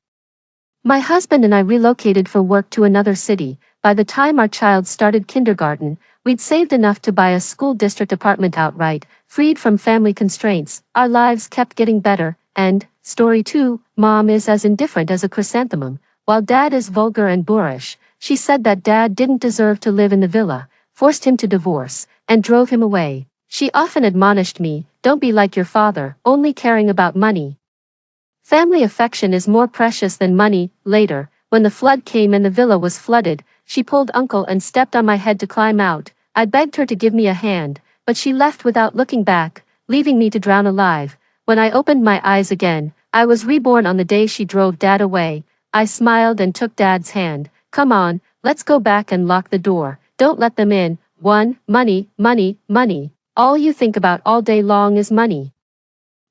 my husband and I relocated for work to another city. By the time our child started kindergarten, we'd saved enough to buy a school district apartment outright. Freed from family constraints, our lives kept getting better. And, story 2, mom is as indifferent as a chrysanthemum, while dad is vulgar and boorish. She said that dad didn't deserve to live in the villa, forced him to divorce, and drove him away. She often admonished me, "Don't be like your father, only caring about money. Family affection is more precious than money." Later, when the flood came and the villa was flooded, she pulled uncle and stepped on my head to climb out. I begged her to give me a hand, but she left without looking back, leaving me to drown alive. When I opened my eyes again, I was reborn on the day she drove dad away. I smiled and took dad's hand. "Come on, let's go back and lock the door. Don't let them in." Money, money, money. All you think about all day long is money.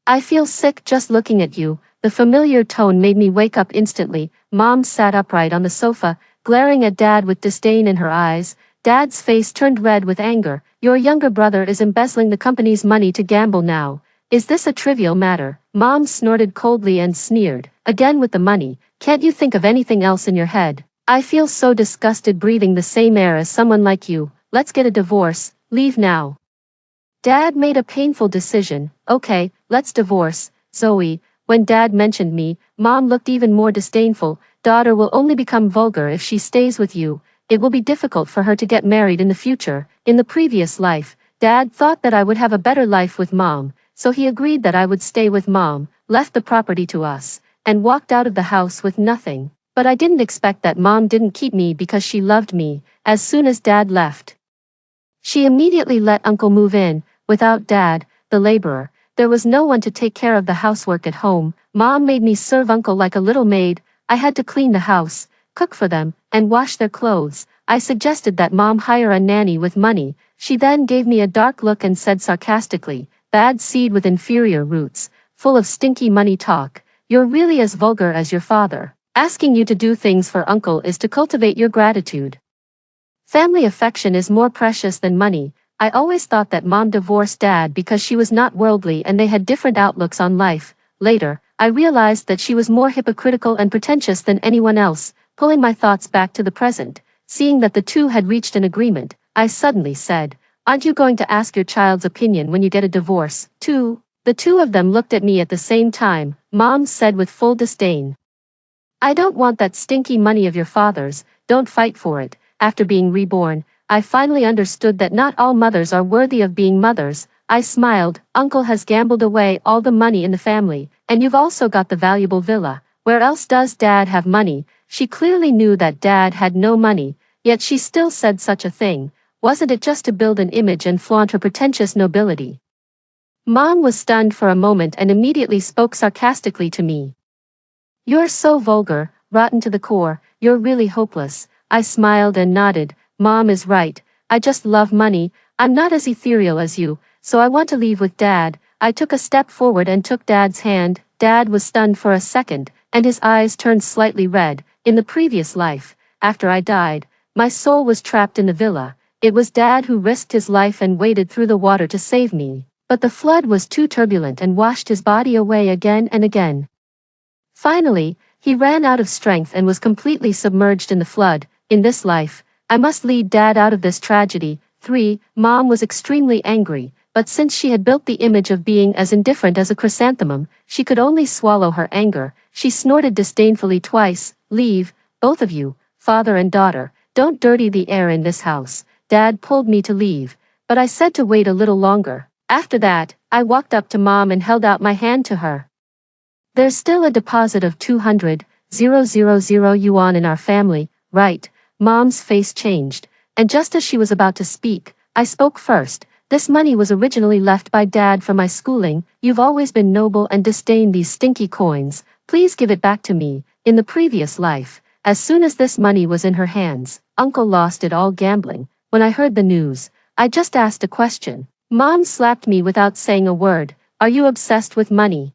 I feel sick just looking at you. The familiar tone made me wake up instantly. Mom sat upright on the sofa, glaring at dad with disdain in her eyes. Dad's face turned red with anger. "Your younger brother is embezzling the company's money to gamble now. Is this a trivial matter?" Mom snorted coldly and sneered. "Again with the money. Can't you think of anything else in your head? I feel so disgusted breathing the same air as someone like you. Let's get a divorce. Leave now." Dad made a painful decision. "Okay, let's divorce, Zoe." When dad mentioned me, mom looked even more disdainful. "Daughter will only become vulgar if she stays with you. It will be difficult for her to get married in the future." In the previous life, dad thought that I would have a better life with mom, so he agreed that I would stay with mom, left the property to us, and walked out of the house with nothing. But I didn't expect that mom didn't keep me because she loved me. As soon as dad left, she immediately let uncle move in. Without dad, the laborer, there was no one to take care of the housework at home. Mom made me serve uncle like a little maid. I had to clean the house, cook for them, and wash their clothes. I suggested that mom hire a nanny with money. She then gave me a dark look and said sarcastically, "Bad seed with inferior roots, full of stinky money talk. You're really as vulgar as your father. Asking you to do things for uncle is to cultivate your gratitude. Family affection is more precious than money." I always thought that mom divorced dad because she was not worldly and they had different outlooks on life. Later, I realized that she was more hypocritical and pretentious than anyone else. Pulling my thoughts back to the present, seeing that the two had reached an agreement, I suddenly said, "Aren't you going to ask your child's opinion when you get a divorce, too?" The two of them looked at me at the same time. Mom said with full disdain, "I don't want that stinky money of your father's. Don't fight for it." After being reborn, I finally understood that not all mothers are worthy of being mothers. I smiled. "Uncle has gambled away all the money in the family, and you've also got the valuable villa. Where else does dad have money?" She clearly knew that dad had no money. yet she still said such a thing. Wasn't it just to build an image and flaunt her pretentious nobility? Mom was stunned for a moment and immediately spoke sarcastically to me. You're so vulgar, rotten to the core, you're really hopeless. I smiled and nodded. Mom is right. I just love money. I'm not as ethereal as you, so I want to leave with Dad. I took a step forward and took Dad's hand. Dad was stunned for a second, and his eyes turned slightly red. In the previous life, after I died, my soul was trapped in the villa. It was Dad who risked his life and waded through the water to save me. But the flood was too turbulent and washed his body away again and again. Finally, he ran out of strength and was completely submerged in the flood. In this life, I must lead Dad out of this tragedy. 3. Mom was extremely angry, but since she had built the image of being as indifferent as a chrysanthemum, she could only swallow her anger. She snorted disdainfully twice. Leave, both of you, father and daughter. Don't dirty the air in this house. Dad pulled me to leave, but I said to wait a little longer. After that, I walked up to Mom and held out my hand to her. There's still a deposit of 200,000 yuan in our family, right? Mom's face changed, and just as she was about to speak, I spoke first. This money was originally left by Dad for my schooling. You've always been noble and disdained these stinky coins. Please give it back to me. In the previous life, as soon as this money was in her hands, Uncle lost it all gambling. When I heard the news, I just asked a question. Mom slapped me without saying a word. Are you obsessed with money?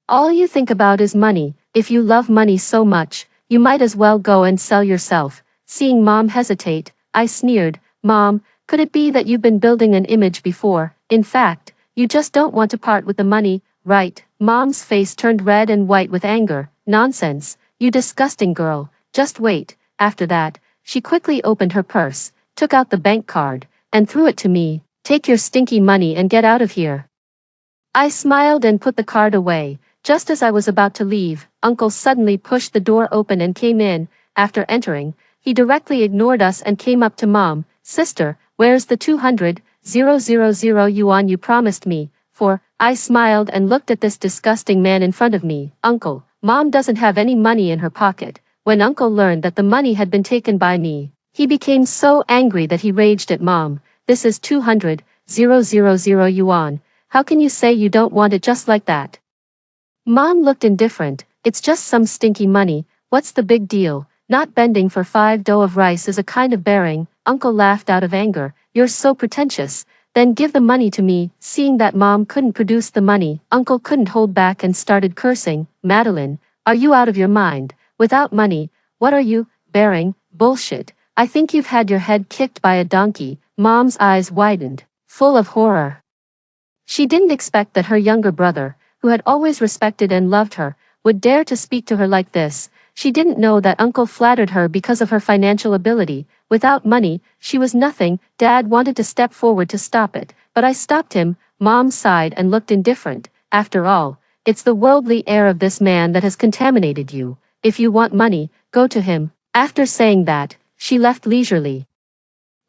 All you think about is money. If you love money so much, you might as well go and sell yourself. Seeing Mom hesitate, I sneered. Mom, could it be that you've been building an image before? In fact, you just don't want to part with the money, right? Mom's face turned red and white with anger. Nonsense, you disgusting girl. Just wait. After that, she quickly opened her purse, took out the bank card, and threw it to me. Take your stinky money and get out of here. I smiled and put the card away. Just as I was about to leave, Uncle suddenly pushed the door open and came in. After entering, he directly ignored us and came up to Mom. Sister, where's the 200,000 yuan you promised me? I smiled and looked at this disgusting man in front of me. Uncle, Mom doesn't have any money in her pocket. When Uncle learned that the money had been taken by me, he became so angry that he raged at Mom. This is 200,000 yuan. How can you say you don't want it just like that? Mom looked indifferent. It's just some stinky money. What's the big deal? Not bending for 5 dough of rice is a kind of bearing. Uncle laughed out of anger. You're so pretentious. Then give the money to me. Seeing that Mom couldn't produce the money, Uncle couldn't hold back and started cursing. Madeline, are you out of your mind? Without money, what are you bearing? Bullshit. I think you've had your head kicked by a donkey. Mom's eyes widened, full of horror. She didn't expect that her younger brother, who had always respected and loved her, would dare to speak to her like this. She didn't know that Uncle flattered her because of her financial ability. Without money, she was nothing. Dad wanted to step forward to stop it, but I stopped him. Mom sighed and looked indifferent. After all, it's the worldly air of this man that has contaminated you. If you want money, go to him. After saying that, she left leisurely,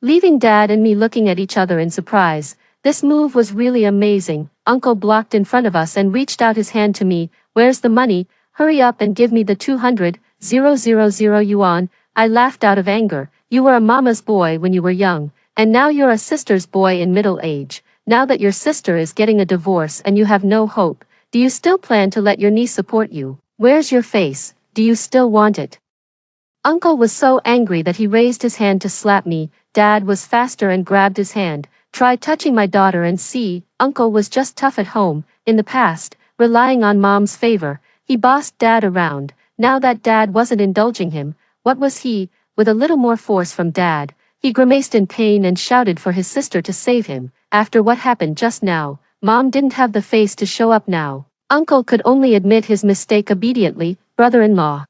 leaving Dad and me looking at each other in surprise. This move was really amazing. Uncle blocked in front of us and reached out his hand to me. Where's the money? Hurry up and give me the 200,000 yuan. I laughed out of anger. You were a mama's boy when you were young, and now you're a sister's boy in middle age. Now that your sister is getting a divorce and you have no hope, do you still plan to let your niece support you? Where's your face? Do you still want it? Uncle was so angry that he raised his hand to slap me. Dad was faster and grabbed his hand. Try touching my daughter and see. Uncle was just tough at home. In the past, relying on Mom's favor, he bossed Dad around. Now that Dad wasn't indulging him, what was he? With a little more force from Dad, he grimaced in pain and shouted for his sister to save him. After what happened just now, Mom didn't have the face to show up now. Uncle could only admit his mistake obediently. Brother-in-law,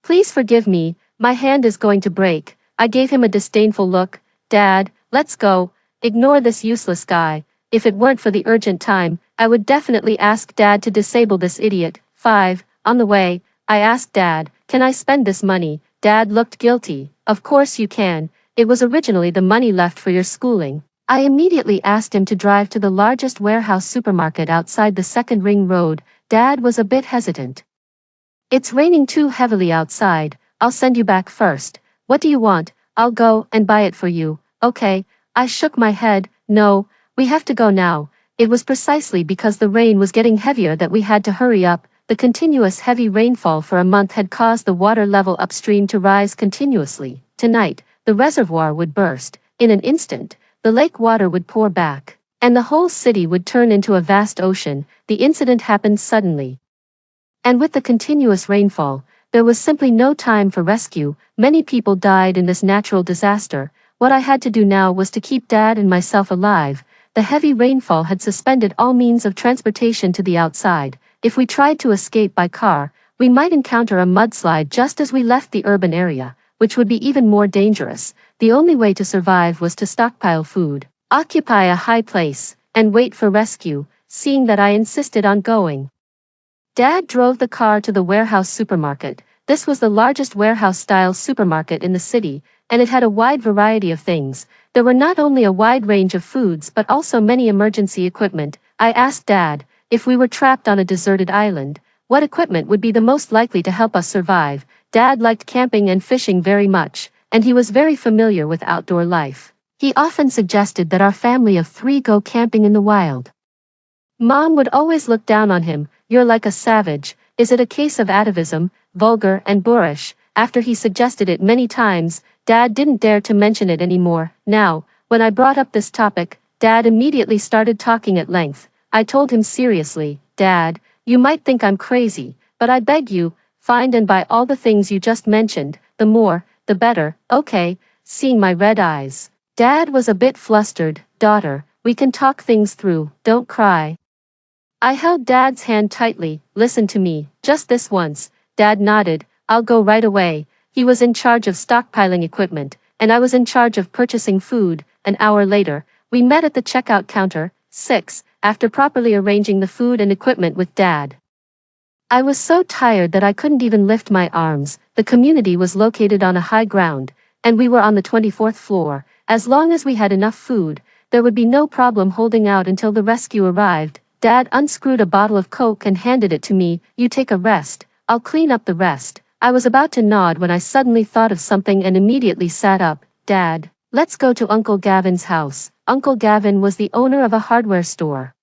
please forgive me, my hand is going to break. I gave him a disdainful look. Dad, let's go. Ignore this useless guy. If it weren't for the urgent time, I would definitely ask Dad to disable this idiot. 5. On the way, I asked Dad, can I spend this money? Dad looked guilty. Of course you can. It was originally the money left for your schooling. I immediately asked him to drive to the largest warehouse supermarket outside the second ring road. Dad was a bit hesitant. It's raining too heavily outside. I'll send you back first. What do you want? I'll go and buy it for you, okay? I shook my head. No, we have to go now. It was precisely because the rain was getting heavier that we had to hurry up. The continuous heavy rainfall for a month had caused the water level upstream to rise continuously. Tonight, the reservoir would burst. In an instant, the lake water would pour back, and the whole city would turn into a vast ocean. The incident happened suddenly. And with the continuous rainfall, there was simply no time for rescue. Many people died in this natural disaster. What I had to do now was to keep Dad and myself alive. The heavy rainfall had suspended all means of transportation to the outside. If we tried to escape by car, we might encounter a mudslide just as we left the urban area, which would be even more dangerous. The only way to survive was to stockpile food, occupy a high place, and wait for rescue. Seeing that I insisted on going, Dad drove the car to the warehouse supermarket. This was the largest warehouse-style supermarket in the city, and it had a wide variety of things. There were not only a wide range of foods but also many emergency equipment. I asked Dad, if we were trapped on a deserted island, what equipment would be the most likely to help us survive? Dad liked camping and fishing very much, and he was very familiar with outdoor life. He often suggested that our family of 3 go camping in the wild. Mom would always look down on him. You're like a savage. Is it a case of atavism, vulgar and boorish? After he suggested it many times, Dad didn't dare to mention it anymore. Now, when I brought up this topic, Dad immediately started talking at length. I told him seriously, Dad, you might think I'm crazy, but I beg you, find and buy all the things you just mentioned. The more, the better, okay? Seeing my red eyes, Dad was a bit flustered. Daughter, we can talk things through, don't cry. I held Dad's hand tightly. Listen to me, just this once. Dad nodded. I'll go right away. He was in charge of stockpiling equipment, and I was in charge of purchasing food. An hour later, we met at the checkout counter. 6, after properly arranging the food and equipment with Dad. I was so tired that I couldn't even lift my arms. The community was located on a high ground, and we were on the 24th floor. As long as we had enough food, there would be no problem holding out until the rescue arrived. Dad unscrewed a bottle of Coke and handed it to me. You take a rest, I'll clean up the rest. I was about to nod when I suddenly thought of something and immediately sat up. Dad, let's go to Uncle Gavin's house. Uncle Gavin was the owner of a hardware store,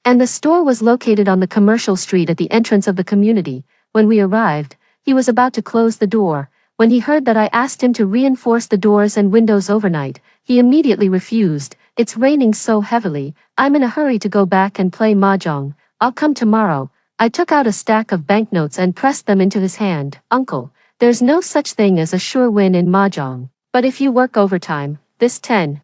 and the store was located on the commercial street at the entrance of the community. When we arrived, he was about to close the door. When he heard that I asked him to reinforce the doors and windows overnight, he immediately refused. It's raining so heavily, I'm in a hurry to go back and play mahjong. I'll come tomorrow. I took out a stack of banknotes and pressed them into his hand. Uncle, there's no such thing as a sure win in mahjong. But if you work overtime, this 10,000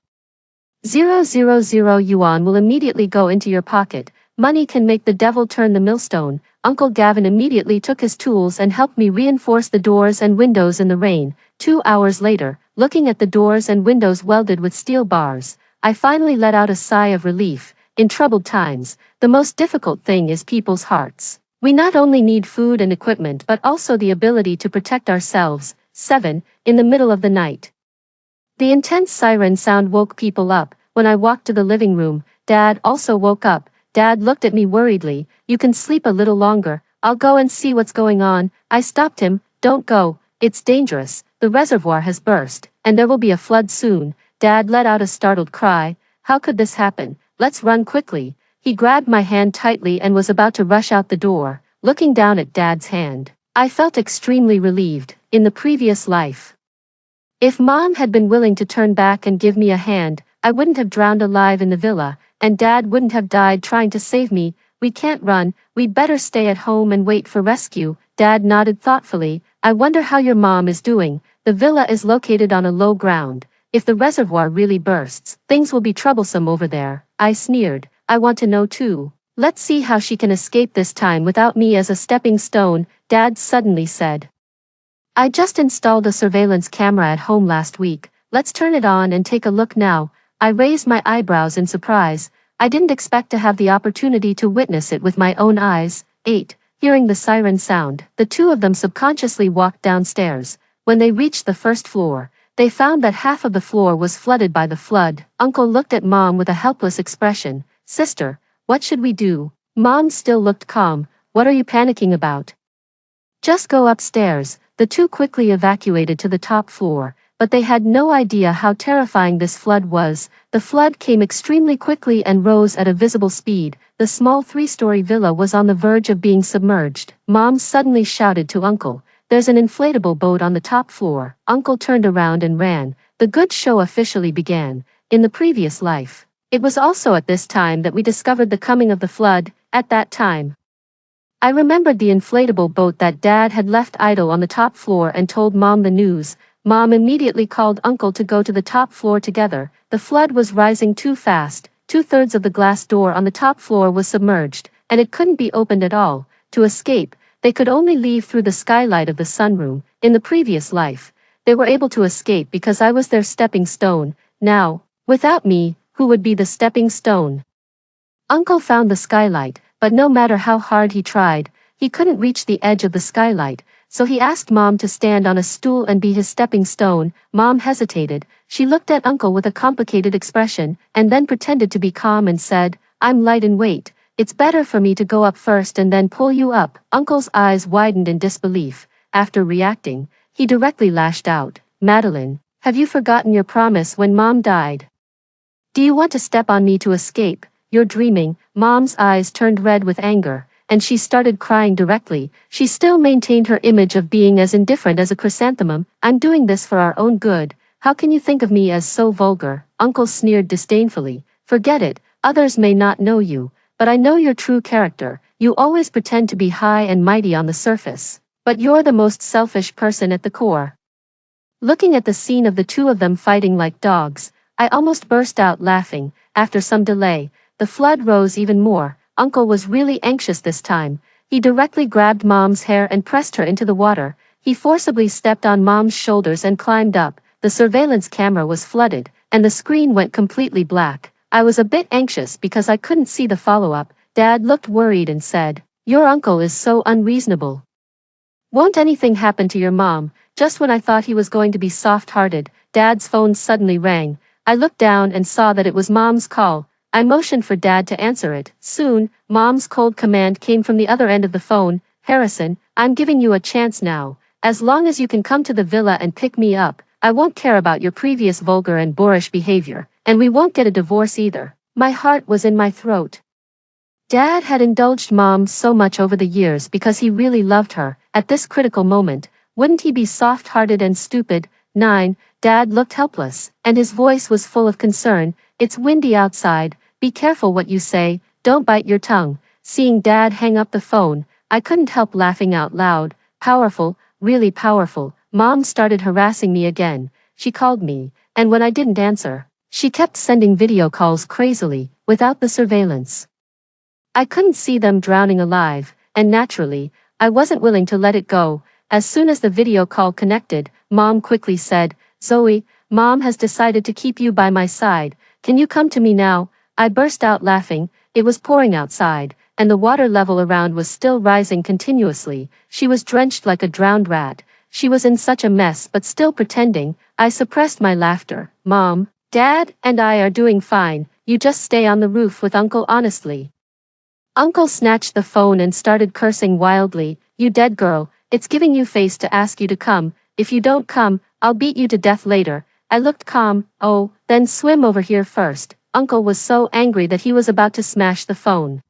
yuan will immediately go into your pocket. Money can make the devil turn the millstone. Uncle Gavin immediately took his tools and helped me reinforce the doors and windows in the rain. 2 hours later, looking at the doors and windows welded with steel bars, I finally let out a sigh of relief. In troubled times, the most difficult thing is people's hearts. We not only need food and equipment but also the ability to protect ourselves. 7, in the middle of the night, the intense siren sound woke people up. When I walked to the living room, Dad also woke up. Dad looked at me worriedly. You can sleep a little longer. I'll go and see what's going on. I stopped him. Don't go. It's dangerous. The reservoir has burst, and there will be a flood soon. Dad let out a startled cry. How could this happen? Let's run quickly. He grabbed my hand tightly and was about to rush out the door. Looking down at Dad's hand, I felt extremely relieved. In the previous life, if Mom had been willing to turn back and give me a hand, I wouldn't have drowned alive in the villa, and Dad wouldn't have died trying to save me. We can't run. We'd better stay at home and wait for rescue. Dad nodded thoughtfully. I wonder how your mom is doing. The villa is located on a low ground. If the reservoir really bursts, things will be troublesome over there. I sneered. I want to know too. Let's see how she can escape this time without me as a stepping stone, Dad suddenly said. I just installed a surveillance camera at home last week. Let's turn it on and take a look now. I raised my eyebrows in surprise. I didn't expect to have the opportunity to witness it with my own eyes. 8. Hearing the siren sound, the two of them subconsciously walked downstairs. When they reached the first floor, they found that half of the floor was flooded by the flood. Uncle looked at Mom with a helpless expression. Sister, what should we do? Mom still looked calm. What are you panicking about? Just go upstairs. The two quickly evacuated to the top floor, but they had no idea how terrifying this flood was. The flood came extremely quickly and rose at a visible speed. The small three-story villa was on the verge of being submerged. Mom suddenly shouted to Uncle, "There's an inflatable boat on the top floor." Uncle turned around and ran. The good show officially began. In the previous life, it was also at this time that we discovered the coming of the flood. At that time, I remembered the inflatable boat that Dad had left idle on the top floor and told Mom the news. Mom immediately called Uncle to go to the top floor together. The flood was rising too fast. 2/3 of the glass door on the top floor was submerged, and it couldn't be opened at all. To escape, they could only leave through the skylight of the sunroom. In the previous life, they were able to escape because I was their stepping stone. Now, without me, who would be the stepping stone? Uncle found the skylight, but no matter how hard he tried, he couldn't reach the edge of the skylight, so he asked Mom to stand on a stool and be his stepping stone. Mom hesitated. She looked at Uncle with a complicated expression, and then pretended to be calm and said, "I'm light in weight. It's better for me to go up first and then pull you up." Uncle's eyes widened in disbelief. After reacting, he directly lashed out, "Madeline, have you forgotten your promise when Mom died? Do you want to step on me to escape? You're dreaming." Mom's eyes turned red with anger, and she started crying directly. She still maintained her image of being as indifferent as a chrysanthemum. "I'm doing this for our own good. How can you think of me as so vulgar?" Uncle sneered disdainfully. "Forget it, others may not know you, but I know your true character. You always pretend to be high and mighty on the surface, but you're the most selfish person at the core." Looking at the scene of the two of them fighting like dogs, I almost burst out laughing. After some delay, the flood rose even more. Uncle was really anxious this time. He directly grabbed Mom's hair and pressed her into the water. He forcibly stepped on Mom's shoulders and climbed up. The surveillance camera was flooded, and the screen went completely black. I was a bit anxious because I couldn't see the follow-up. Dad looked worried and said, "Your uncle is so unreasonable. Won't anything happen to your mom?" Just when I thought he was going to be soft-hearted, Dad's phone suddenly rang. I looked down and saw that it was Mom's call. I motioned for Dad to answer it. Soon, Mom's cold command came from the other end of the phone. "Harrison, I'm giving you a chance now. As long as you can come to the villa and pick me up, I won't care about your previous vulgar and boorish behavior, and we won't get a divorce either." My heart was in my throat. Dad had indulged Mom so much over the years because he really loved her. At this critical moment, wouldn't he be soft-hearted and stupid? 9. Dad looked helpless, and his voice was full of concern. "It's windy outside. Be careful what you say, don't bite your tongue." Seeing Dad hang up the phone, I couldn't help laughing out loud. Powerful, really powerful. Mom started harassing me again. She called me, and when I didn't answer, she kept sending video calls crazily, without the surveillance. I couldn't see them drowning alive, and naturally, I wasn't willing to let it go. As soon as the video call connected, Mom quickly said, "Zoe, Mom has decided to keep you by my side. Can you come to me now?" I burst out laughing. It was pouring outside, and the water level around was still rising continuously. She was drenched like a drowned rat. She was in such a mess but still pretending. I suppressed my laughter. "Mom, Dad, and I are doing fine. You just stay on the roof with Uncle honestly." Uncle snatched the phone and started cursing wildly. "You dead girl, it's giving you face to ask you to come. If you don't come, I'll beat you to death later." I looked calm. "Oh, then swim over here first." Uncle was so angry that he was about to smash the phone.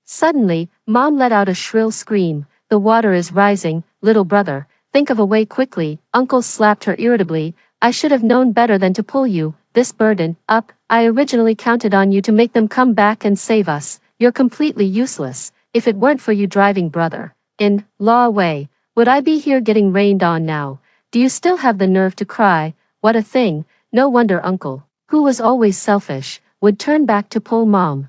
Suddenly, Mom let out a shrill scream. "The water is rising, little brother. Think of a way quickly." Uncle slapped her irritably. "I should have known better than to pull you, this burden, up. I originally counted on you to make them come back and save us. You're completely useless. If it weren't for you driving brother in law away, would I be here getting rained on now? Do you still have the nerve to cry? What a thing. No wonder Uncle, who was always selfish, would turn back to pull Mom."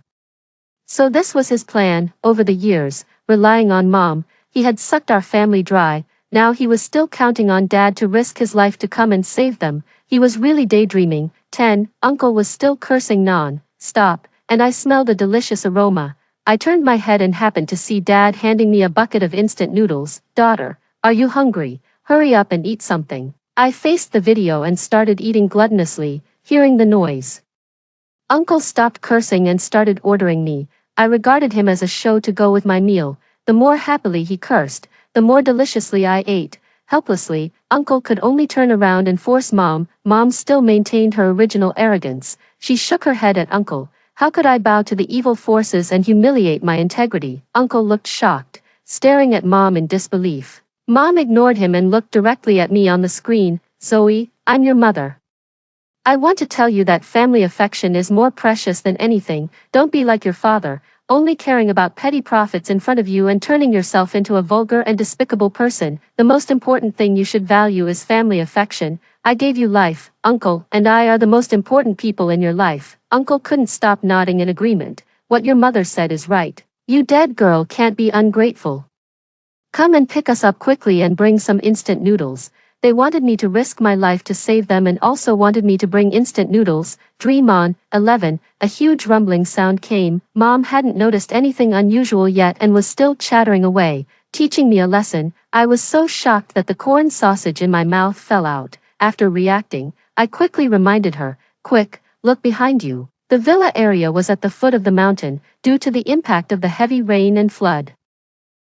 So this was his plan. Over the years, relying on Mom, he had sucked our family dry. Now he was still counting on Dad to risk his life to come and save them. He was really daydreaming. 10. Uncle was still cursing non-stop, and I smelled a delicious aroma. I turned my head and happened to see Dad handing me a bucket of instant noodles. "Daughter, are you hungry? Hurry up and eat something." I faced the video and started eating gluttonously, hearing the noise. Uncle stopped cursing and started ordering me. I regarded him as a show to go with my meal. The more happily he cursed, the more deliciously I ate. Helplessly, Uncle could only turn around and force Mom. Mom still maintained her original arrogance. She shook her head at Uncle. How could I bow to the evil forces and humiliate my integrity? Uncle looked shocked, staring at Mom in disbelief. Mom ignored him and looked directly at me on the screen. Zoe, I'm your mother. I want to tell you that family affection is more precious than anything. Don't be like your father, only caring about petty profits in front of you and turning yourself into a vulgar and despicable person. The most important thing you should value is family affection. I gave you life, Uncle, and I are the most important people in your life. Uncle couldn't stop nodding in agreement. What your mother said is right. You dead girl can't be ungrateful. Come and pick us up quickly and bring some instant noodles. They wanted me to risk my life to save them and also wanted me to bring instant noodles. Dream on. 11. A huge rumbling sound came. Mom hadn't noticed anything unusual yet and was still chattering away, teaching me a lesson. I was so shocked that the corn sausage in my mouth fell out. After reacting, I quickly reminded her, quick, look behind you. The villa area was at the foot of the mountain, due to the impact of the heavy rain and flood.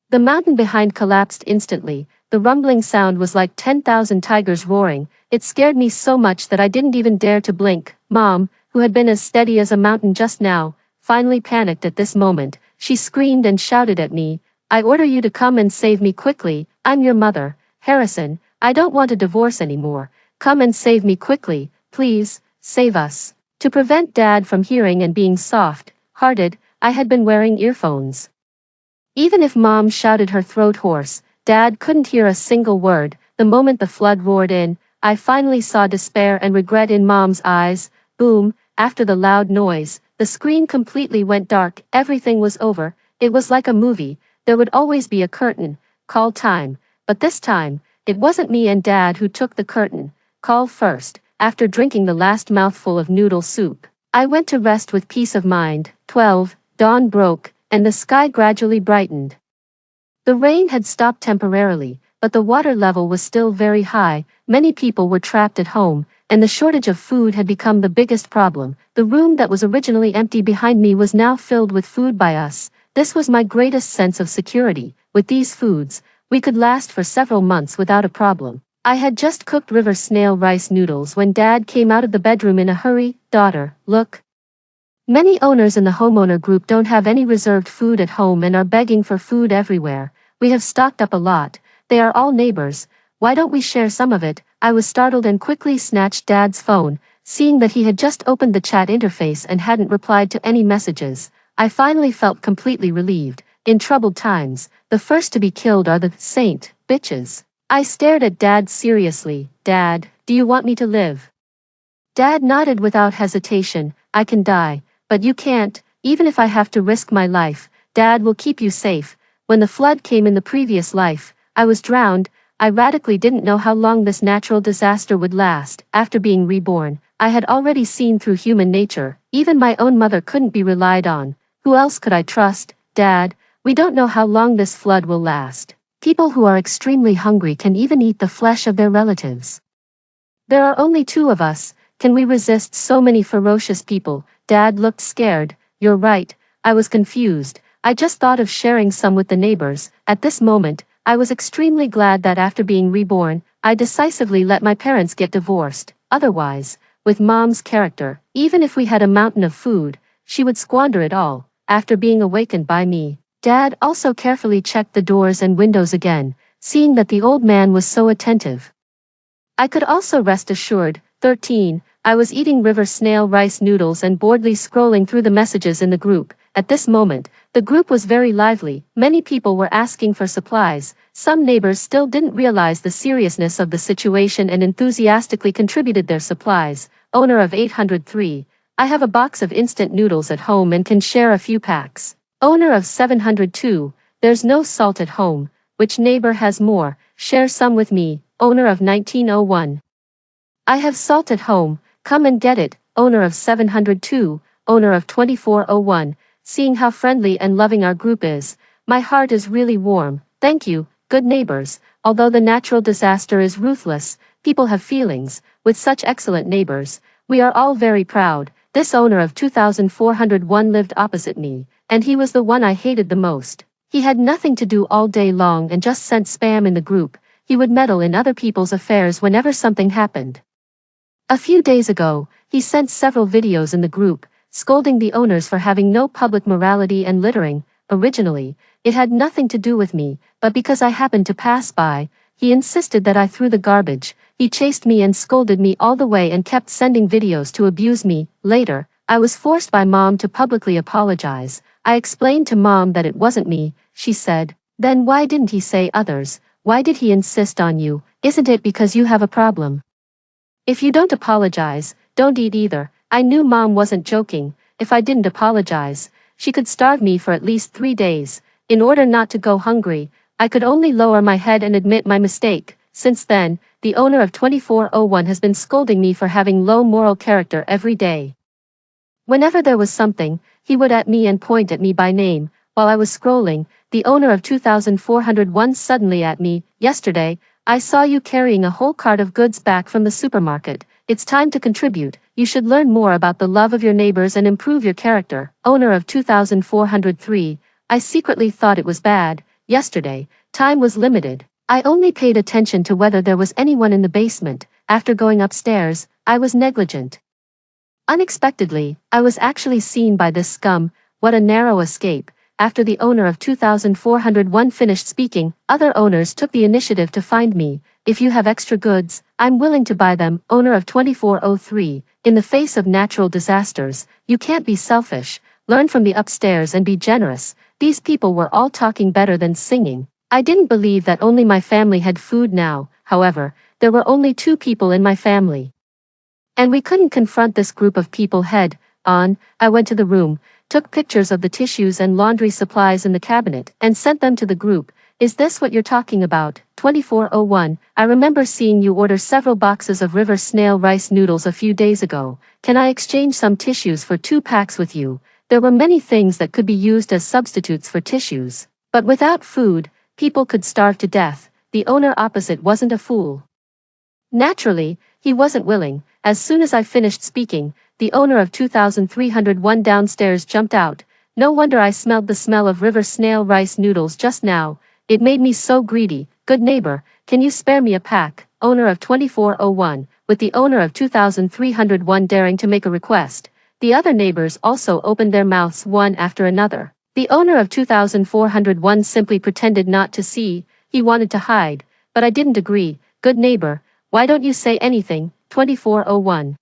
The mountain behind collapsed instantly. The rumbling sound was like 10,000 tigers roaring. It scared me so much that I didn't even dare to blink. Mom, who had been as steady as a mountain just now, finally panicked at this moment. She screamed and shouted at me, I order you to come and save me quickly. I'm your mother, Harrison. I don't want a divorce anymore. Come and save me quickly, please, save us. To prevent Dad from hearing and being soft-hearted, I had been wearing earphones. Even if Mom shouted her throat hoarse, Dad couldn't hear a single word. The moment the flood roared in, I finally saw despair and regret in Mom's eyes. Boom, after the loud noise, the screen completely went dark. Everything was over. It was like a movie. There would always be a curtain call time, but this time, it wasn't me and Dad who took the curtain call first. After drinking the last mouthful of noodle soup, I went to rest with peace of mind. 12. Dawn broke, and the sky gradually brightened. The rain had stopped temporarily, but the water level was still very high. Many people were trapped at home, and the shortage of food had become the biggest problem. The room that was originally empty behind me was now filled with food by us. This was my greatest sense of security. With these foods, we could last for several months without a problem. I had just cooked river snail rice noodles when Dad came out of the bedroom in a hurry. Daughter, look. Many owners in the homeowner group don't have any reserved food at home and are begging for food everywhere. We have stocked up a lot. They are all neighbors. Why don't we share some of it? I was startled and quickly snatched Dad's phone, seeing that he had just opened the chat interface and hadn't replied to any messages. I finally felt completely relieved. In troubled times, the first to be killed are the saint bitches. I stared at Dad seriously. Dad, do you want me to live? Dad nodded without hesitation. I can die, but you can't. Even if I have to risk my life, Dad will keep you safe. When the flood came in the previous life, I was drowned. I radically didn't know how long this natural disaster would last. After being reborn, I had already seen through human nature. Even my own mother couldn't be relied on. Who else could I trust? Dad, we don't know how long this flood will last. People who are extremely hungry can even eat the flesh of their relatives. There are only two of us. Can we resist so many ferocious people? Dad looked scared. You're right. I was confused. I just thought of sharing some with the neighbors. At this moment, I was extremely glad that after being reborn, I decisively let my parents get divorced. Otherwise, with Mom's character, even if we had a mountain of food, she would squander it all. After being awakened by me, Dad also carefully checked the doors and windows again, seeing that the old man was so attentive. I could also rest assured. 13. I was eating river snail rice noodles and boredly scrolling through the messages in the group. At this moment, the group was very lively. Many people were asking for supplies. Some neighbors still didn't realize the seriousness of the situation and enthusiastically contributed their supplies. Owner of 803. I have a box of instant noodles at home and can share a few packs. Owner of 702. There's no salt at home. Which neighbor has more? Share some with me. Owner of 1901. I have salt at home. Come and get it. Owner of 702. Owner of 2401. Seeing how friendly and loving our group is, my heart is really warm. Thank you, good neighbors. Although the natural disaster is ruthless, people have feelings. With such excellent neighbors, we are all very proud. This owner of 2401 lived opposite me, and he was the one I hated the most. He had nothing to do all day long and just sent spam in the group, he would meddle in other people's affairs whenever something happened. A few days ago, he sent several videos in the group, scolding the owners for having no public morality and littering. Originally, it had nothing to do with me, but because I happened to pass by, he insisted that I threw the garbage. He chased me and scolded me all the way and kept sending videos to abuse me. Later, I was forced by Mom to publicly apologize. I explained to Mom that it wasn't me. She said, "Then why didn't he say others? Why did he insist on you? Isn't it because you have a problem? If you don't apologize, don't eat either." I knew Mom wasn't joking. If I didn't apologize, she could starve me for at least 3 days. In order not to go hungry, I could only lower my head and admit my mistake. Since then, the owner of 2401 has been scolding me for having low moral character every day. Whenever there was something, he would at me and point at me by name. While I was scrolling, the owner of 2401 suddenly at me, "Yesterday, I saw you carrying a whole cart of goods back from the supermarket. It's time to contribute. You should learn more about the love of your neighbors and improve your character." Owner of 2403, I secretly thought it was bad. Yesterday, time was limited. I only paid attention to whether there was anyone in the basement. After going upstairs, I was negligent. Unexpectedly, I was actually seen by this scum. What a narrow escape. After the owner of 2401 finished speaking, other owners took the initiative to find me. "If you have extra goods, I'm willing to buy them." Owner of 2403, in the face of natural disasters, you can't be selfish. Learn from the upstairs and be generous. These people were all talking better than singing. I didn't believe that only my family had food now. However, there were only 2 people in my family, and we couldn't confront this group of people head on. I went to the room, took pictures of the tissues and laundry supplies in the cabinet, and sent them to the group. "Is this what you're talking about?" 2401, I remember seeing you order several boxes of river snail rice noodles a few days ago. Can I exchange some tissues for 2 packs with you? There were many things that could be used as substitutes for tissues. But without food, people could starve to death. The owner opposite wasn't a fool. Naturally, he wasn't willing. As soon as I finished speaking, the owner of 2301 downstairs jumped out. No wonder I smelled the smell of river snail rice noodles just now. It made me so greedy. "Good neighbor, can you spare me a pack?" Owner of 2401, with the owner of 2301 daring to make a request. The other neighbors also opened their mouths one after another. The owner of 2401 simply pretended not to see. He wanted to hide, but I didn't agree. "Good neighbor, why don't you say anything?" 2401.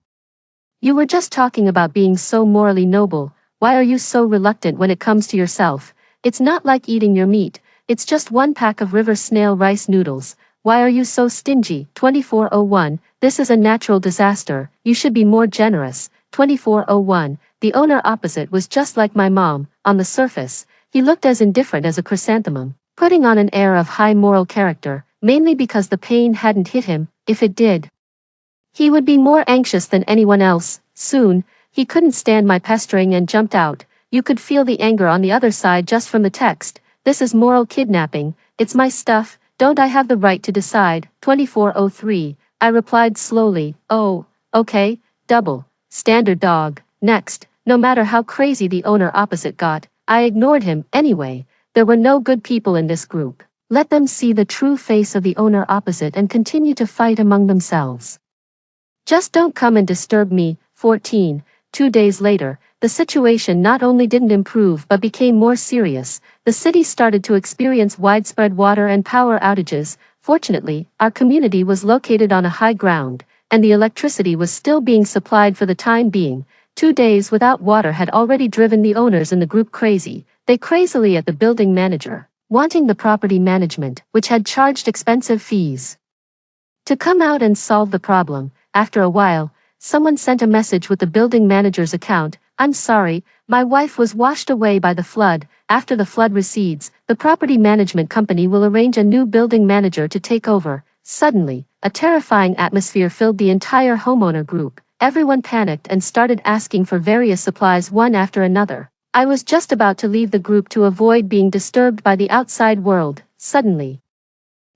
You were just talking about being so morally noble. Why are you so reluctant when it comes to yourself? It's not like eating your meat. It's just 1 pack of river snail rice noodles. Why are you so stingy? 2401. This is a natural disaster. You should be more generous. 2401. The owner opposite was just like my mom. On the surface, he looked as indifferent as a chrysanthemum, putting on an air of high moral character, mainly because the pain hadn't hit him. If it did, he would be more anxious than anyone else. Soon, he couldn't stand my pestering and jumped out. You could feel the anger on the other side just from the text. "This is moral kidnapping. It's my stuff. Don't I have the right to decide?" 2403. I replied slowly, "Oh, okay, double standard dog." Next, no matter how crazy the owner opposite got, I ignored him anyway. There were no good people in this group. Let them see the true face of the owner opposite and continue to fight among themselves. Just don't come and disturb me. 14. 2 days later, the situation not only didn't improve but became more serious. The city started to experience widespread water and power outages. Fortunately, our community was located on a high ground, and the electricity was still being supplied for the time being. 2 days without water had already driven the owners in the group crazy. They crazily at the building manager, wanting the property management, which had charged expensive fees, to come out and solve the problem. After a while, someone sent a message with the building manager's account. "I'm sorry, my wife was washed away by the flood. After the flood recedes, the property management company will arrange a new building manager to take over." Suddenly, a terrifying atmosphere filled the entire homeowner group. Everyone panicked and started asking for various supplies one after another. I was just about to leave the group to avoid being disturbed by the outside world. Suddenly,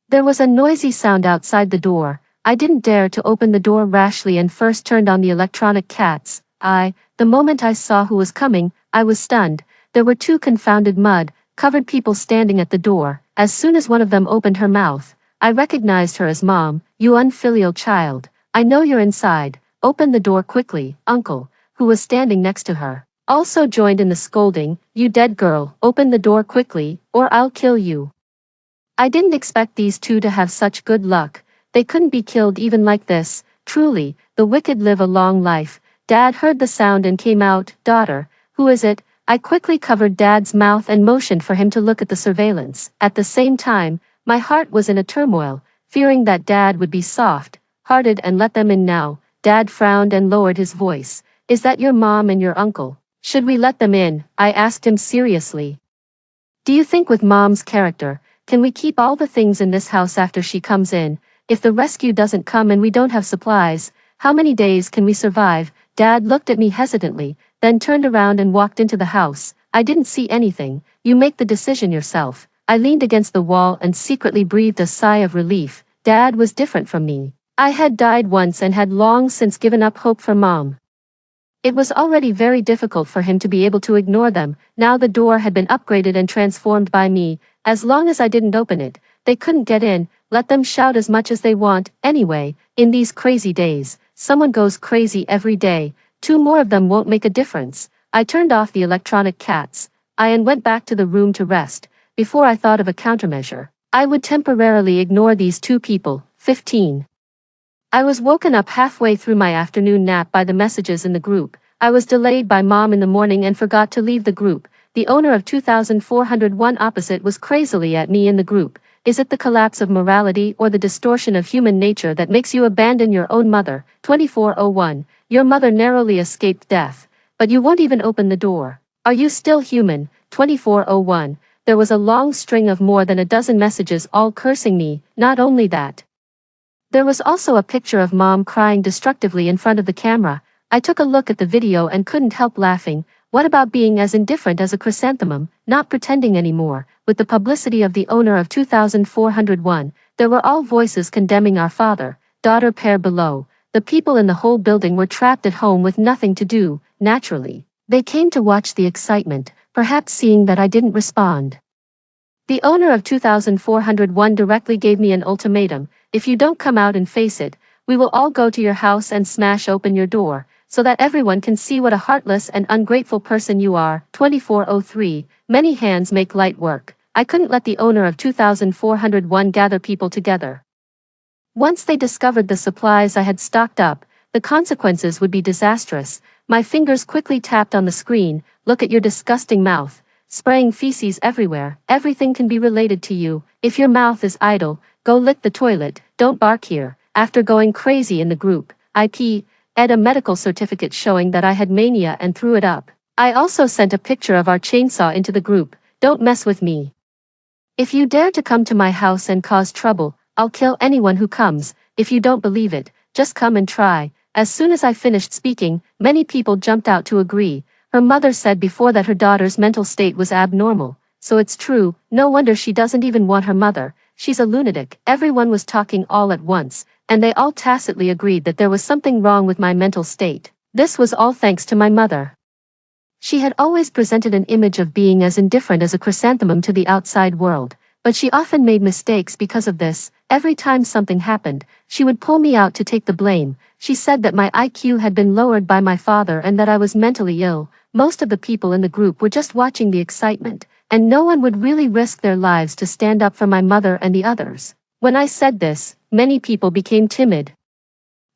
there was a noisy sound outside the door. I didn't dare to open the door rashly and first turned on the electronic cats. The moment I saw who was coming, I was stunned. There were 2 confounded mud-covered people standing at the door. As soon as one of them opened her mouth, I recognized her as Mom. You unfilial child. I know you're inside. Open the door quickly, Uncle, who was standing next to her. Also joined in the scolding. You dead girl, open the door quickly, or I'll kill you. I didn't expect these two to have such good luck. They couldn't be killed even like this. Truly, the wicked live a long life. Dad heard the sound and came out. Daughter, who is it? I quickly covered Dad's mouth and motioned for him to look at the surveillance. At the same time, my heart was in a turmoil, fearing that Dad would be soft-hearted and let them in now. Dad frowned and lowered his voice. Is that your mom and your uncle? Should we let them in? I asked him seriously. Do you think with Mom's character, can we keep all the things in this house after she comes in? If the rescue doesn't come and we don't have supplies, how many days can we survive? Dad looked at me hesitantly, then turned around and walked into the house. I didn't see anything. You make the decision yourself. I leaned against the wall and secretly breathed a sigh of relief. Dad was different from me. I had died once and had long since given up hope for Mom. It was already very difficult for him to be able to ignore them. Now the door had been upgraded and transformed by me. As long as I didn't open it, they couldn't get in. Let them shout as much as they want. Anyway, in these crazy days, someone goes crazy every day. 2 more of them won't make a difference. I turned off the electronic cats. And went back to the room to rest. Before I thought of a countermeasure, I would temporarily ignore these 2 people. 15. I was woken up halfway through my afternoon nap by the messages in the group. I was delayed by Mom in the morning and forgot to leave the group. The owner of 2401 opposite was crazily at me in the group. Is it the collapse of morality or the distortion of human nature that makes you abandon your own mother? 2401. Your mother narrowly escaped death, but you won't even open the door. Are you still human? 2401. There was a long string of more than a dozen messages all cursing me. Not only that, there was also a picture of Mom crying destructively in front of the camera. I took a look at the video and couldn't help laughing. What about being as indifferent as a chrysanthemum, not pretending anymore? With the publicity of the owner of 2401, there were all voices condemning our father-daughter pair below. The people in the whole building were trapped at home with nothing to do. Naturally, they came to watch the excitement, perhaps seeing that I didn't respond. The owner of 2401 directly gave me an ultimatum. If you don't come out and face it, we will all go to your house and smash open your door, so that everyone can see what a heartless and ungrateful person you are. 2403. Many hands make light work. I couldn't let the owner of 2401 gather people together. Once they discovered the supplies I had stocked up, the consequences would be disastrous. My fingers quickly tapped on the screen. Look at your disgusting mouth. Spraying feces everywhere. Everything can be related to you. If your mouth is idle, go lick the toilet. Don't bark here. After going crazy in the group, I ed a medical certificate showing that I had mania and threw it up. I also sent a picture of our chainsaw into the group. Don't mess with me. If you dare to come to my house and cause trouble, I'll kill anyone who comes. If you don't believe it, just come and try. As soon as I finished speaking, many people jumped out to agree. Her mother said before that her daughter's mental state was abnormal. So it's true, no wonder she doesn't even want her mother. She's a lunatic. Everyone was talking all at once, and they all tacitly agreed that there was something wrong with my mental state. This was all thanks to my mother. She had always presented an image of being as indifferent as a chrysanthemum to the outside world, but she often made mistakes because of this. Every time something happened, she would pull me out to take the blame. She said that my IQ had been lowered by my father and that I was mentally ill. Most of the people in the group were just watching the excitement, and no one would really risk their lives to stand up for my mother and the others. When I said this, many people became timid.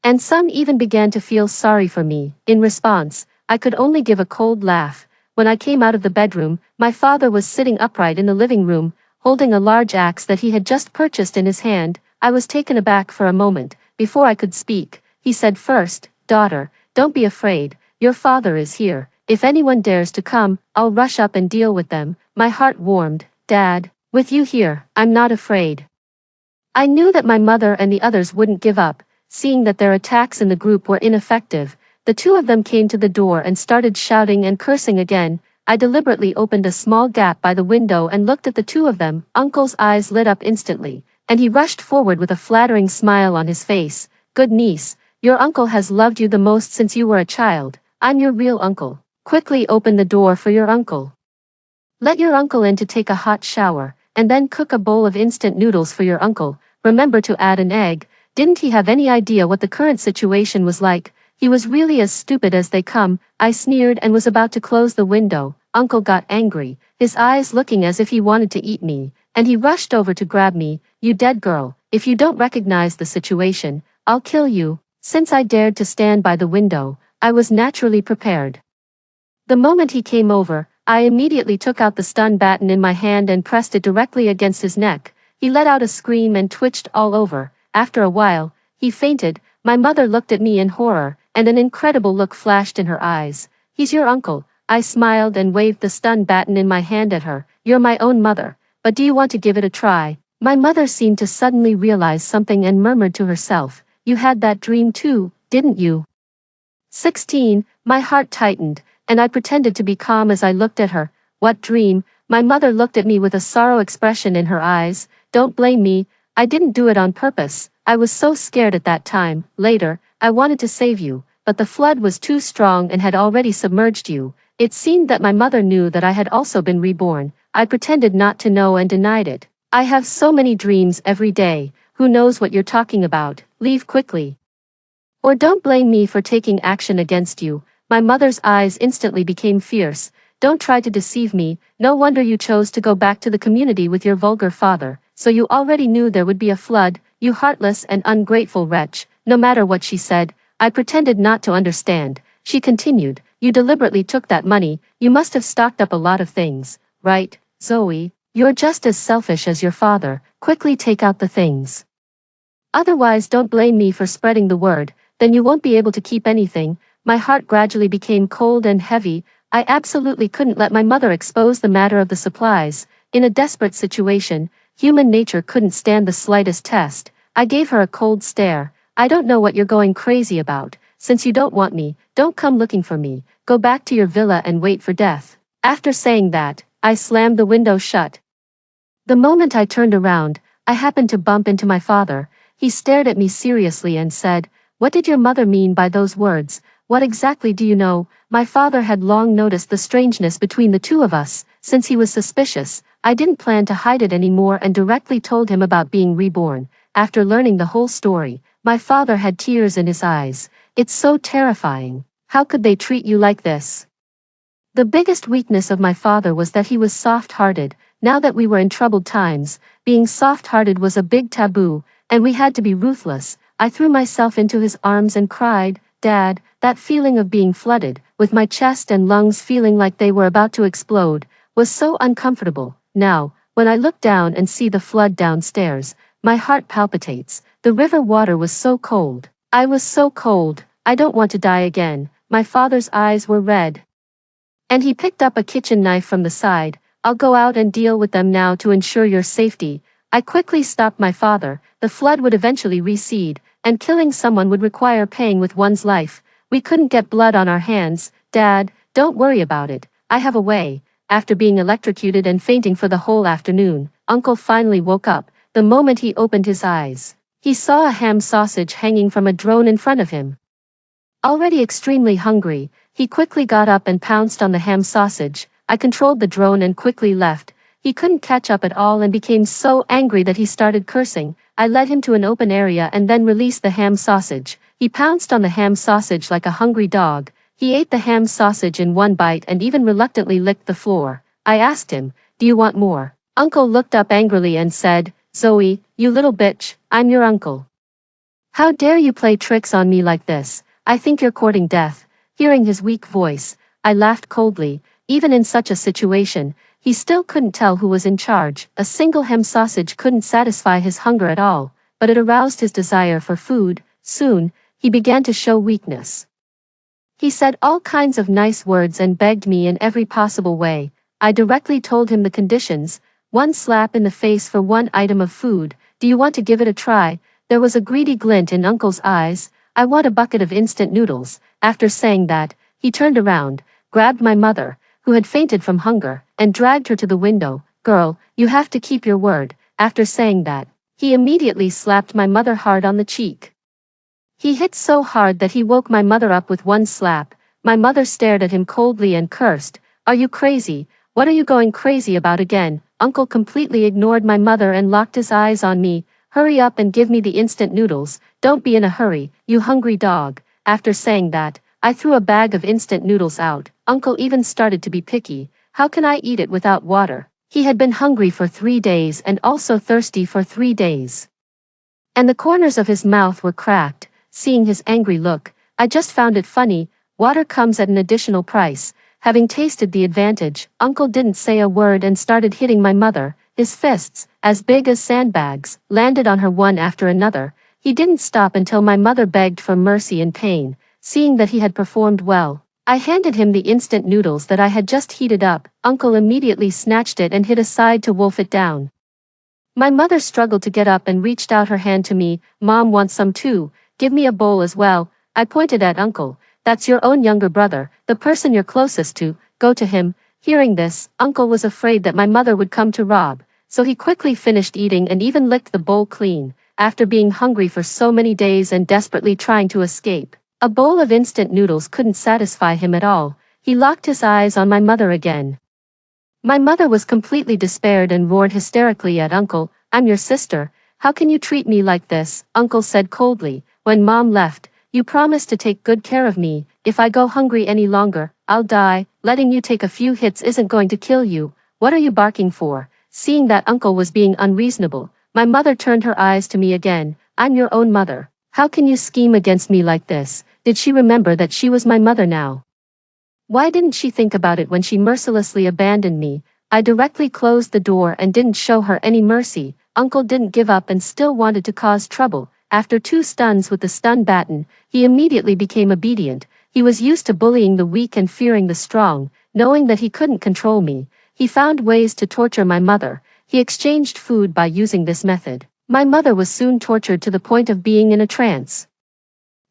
And some even began to feel sorry for me. In response, I could only give a cold laugh. When I came out of the bedroom, my father was sitting upright in the living room, holding a large axe that he had just purchased in his hand. I was taken aback for a moment. Before I could speak, he said, "First, daughter, don't be afraid. Your father is here. If anyone dares to come, I'll rush up and deal with them." My heart warmed. "Dad, with you here, I'm not afraid." I knew that my mother and the others wouldn't give up. Seeing that their attacks in the group were ineffective, the 2 of them came to the door and started shouting and cursing again. I deliberately opened a small gap by the window and looked at the 2 of them. Uncle's eyes lit up instantly, and he rushed forward with a flattering smile on his face. "Good niece, your uncle has loved you the most since you were a child. I'm your real uncle. Quickly open the door for your uncle. Let your uncle in to take a hot shower, and then cook a bowl of instant noodles for your uncle. remember to add an egg. Didn't he have any idea what the current situation was like? He was really as stupid as they come. I sneered and was about to close the window. Uncle got angry, his eyes looking as if he wanted to eat me, and he rushed over to grab me. You dead girl, if you don't recognize the situation, I'll kill you. Since I dared to stand by the window, I was naturally prepared. The moment he came over, I immediately took out the stun baton in my hand and pressed it directly against his neck. He let out a scream and twitched all over. After a while, he fainted. My mother looked at me in horror, and an incredible look flashed in her eyes. He's your uncle. I smiled and waved the stun baton in my hand at her. You're my own mother, but do you want to give it a try? My mother seemed to suddenly realize something and murmured to herself, you had that dream too, didn't you? 16, my heart tightened, and I pretended to be calm as I looked at her. What dream? My mother looked at me with a sorrow expression in her eyes. Don't blame me, I didn't do it on purpose. I was so scared at that time. Later, I wanted to save you, but the flood was too strong and had already submerged you. It seemed that my mother knew that I had also been reborn. I pretended not to know and denied it. I have so many dreams every day. Who knows what you're talking about? Leave quickly. Or don't blame me for taking action against you. My mother's eyes instantly became fierce. Don't try to deceive me. No wonder you chose to go back to the community with your vulgar father. So you already knew there would be a flood, you heartless and ungrateful wretch. No matter what she said, I pretended not to understand. She continued, you deliberately took that money. You must have stocked up a lot of things, right, Zoe? You're just as selfish as your father. Quickly take out the things. Otherwise don't blame me for spreading the word. Then you won't be able to keep anything. My heart gradually became cold and heavy. I absolutely couldn't let my mother expose the matter of the supplies. In a desperate situation, human nature couldn't stand the slightest test. I gave her a cold stare. I don't know what you're going crazy about. Since you don't want me, don't come looking for me. Go back to your villa and wait for death. After saying that, I slammed the window shut. The moment I turned around, I happened to bump into my father. He stared at me seriously and said, what did your mother mean by those words? What exactly do you know? My father had long noticed the strangeness between the two of us. Since he was suspicious, I didn't plan to hide it anymore and directly told him about being reborn. After learning the whole story, my father had tears in his eyes. It's so terrifying. How could they treat you like this? The biggest weakness of my father was that he was soft-hearted. Now that we were in troubled times, being soft-hearted was a big taboo, and we had to be ruthless. I threw myself into his arms and cried, Dad, that feeling of being flooded, with my chest and lungs feeling like they were about to explode, was so uncomfortable. Now, when I look down and see the flood downstairs, my heart palpitates. The river water was so cold. I was so cold. I don't want to die again. My father's eyes were red. And he picked up a kitchen knife from the side. I'll go out and deal with them now to ensure your safety. I quickly stopped my father. The flood would eventually recede, and killing someone would require paying with one's life. We couldn't get blood on our hands. Dad, don't worry about it. I have a way. After being electrocuted and fainting for the whole afternoon, Uncle finally woke up. The moment he opened his eyes, he saw a ham sausage hanging from a drone in front of him. Already extremely hungry, he quickly got up and pounced on the ham sausage. I controlled the drone and quickly left. He couldn't catch up at all and became so angry that he started cursing. I led him to an open area and then released the ham sausage. He pounced on the ham sausage like a hungry dog. He ate the ham sausage in one bite and even reluctantly licked the floor. I asked him, do you want more? Uncle looked up angrily and said, Zoe, you little bitch, I'm your uncle. How dare you play tricks on me like this? I think you're courting death. Hearing his weak voice, I laughed coldly. Even in such a situation, he still couldn't tell who was in charge. A single ham sausage couldn't satisfy his hunger at all, but it aroused his desire for food. Soon, he began to show weakness. He said all kinds of nice words and begged me in every possible way. I directly told him the conditions. 1 slap in the face for 1 item of food. Do you want to give it a try? There was a greedy glint in Uncle's eyes. I want a bucket of instant noodles. After saying that, he turned around, grabbed my mother, who had fainted from hunger, and dragged her to the window. Girl, you have to keep your word. After saying that, he immediately slapped my mother hard on the cheek. He hit so hard that he woke my mother up with 1 slap. My mother stared at him coldly and cursed. Are you crazy? What are you going crazy about again? Uncle completely ignored my mother and locked his eyes on me. Hurry up and give me the instant noodles, don't be in a hurry, you hungry dog. After saying that, I threw a bag of instant noodles out. Uncle even started to be picky. How can I eat it without water? He had been hungry for 3 days and also thirsty for 3 days. And the corners of his mouth were cracked. Seeing his angry look, I just found it funny. Water comes at an additional price. Having tasted the advantage, Uncle didn't say a word and started hitting my mother. His fists, as big as sandbags, landed on her one after another. He didn't stop until my mother begged for mercy in pain. Seeing that he had performed well, I handed him the instant noodles that I had just heated up. Uncle immediately snatched it and hid aside to wolf it down. My mother struggled to get up and reached out her hand to me. Mom wants some too, give me a bowl as well. I pointed at Uncle. That's your own younger brother, the person you're closest to, go to him. Hearing this, Uncle was afraid that my mother would come to rob, so he quickly finished eating and even licked the bowl clean. After being hungry for so many days and desperately trying to escape, a bowl of instant noodles couldn't satisfy him at all. He locked his eyes on my mother again. My mother was completely despaired and roared hysterically at Uncle. I'm your sister, how can you treat me like this? Uncle said coldly. When Mom left, you promised to take good care of me. If I go hungry any longer, I'll die. Letting you take a few hits isn't going to kill you. What are you barking for? Seeing that Uncle was being unreasonable, my mother turned her eyes to me again. I'm your own mother. How can you scheme against me like this? Did she remember that she was my mother now? Why didn't she think about it when she mercilessly abandoned me? I directly closed the door and didn't show her any mercy. Uncle didn't give up and still wanted to cause trouble. After 2 stuns with the stun baton, he immediately became obedient. He was used to bullying the weak and fearing the strong. Knowing that he couldn't control me, he found ways to torture my mother. He exchanged food by using this method. My mother was soon tortured to the point of being in a trance.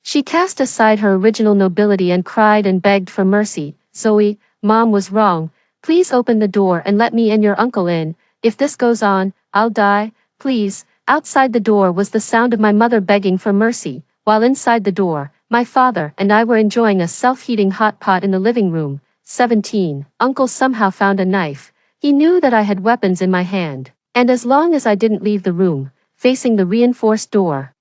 She cast aside her original nobility and cried and begged for mercy. Zoe, Mom was wrong. Please open the door and let me and your uncle in. If this goes on, I'll die. Please. Outside the door was the sound of my mother begging for mercy, while inside the door, my father and I were enjoying a self-heating hot pot in the living room. 17. Uncle somehow found a knife. He knew that I had weapons in my hand, and as long as I didn't leave the room, facing the reinforced door,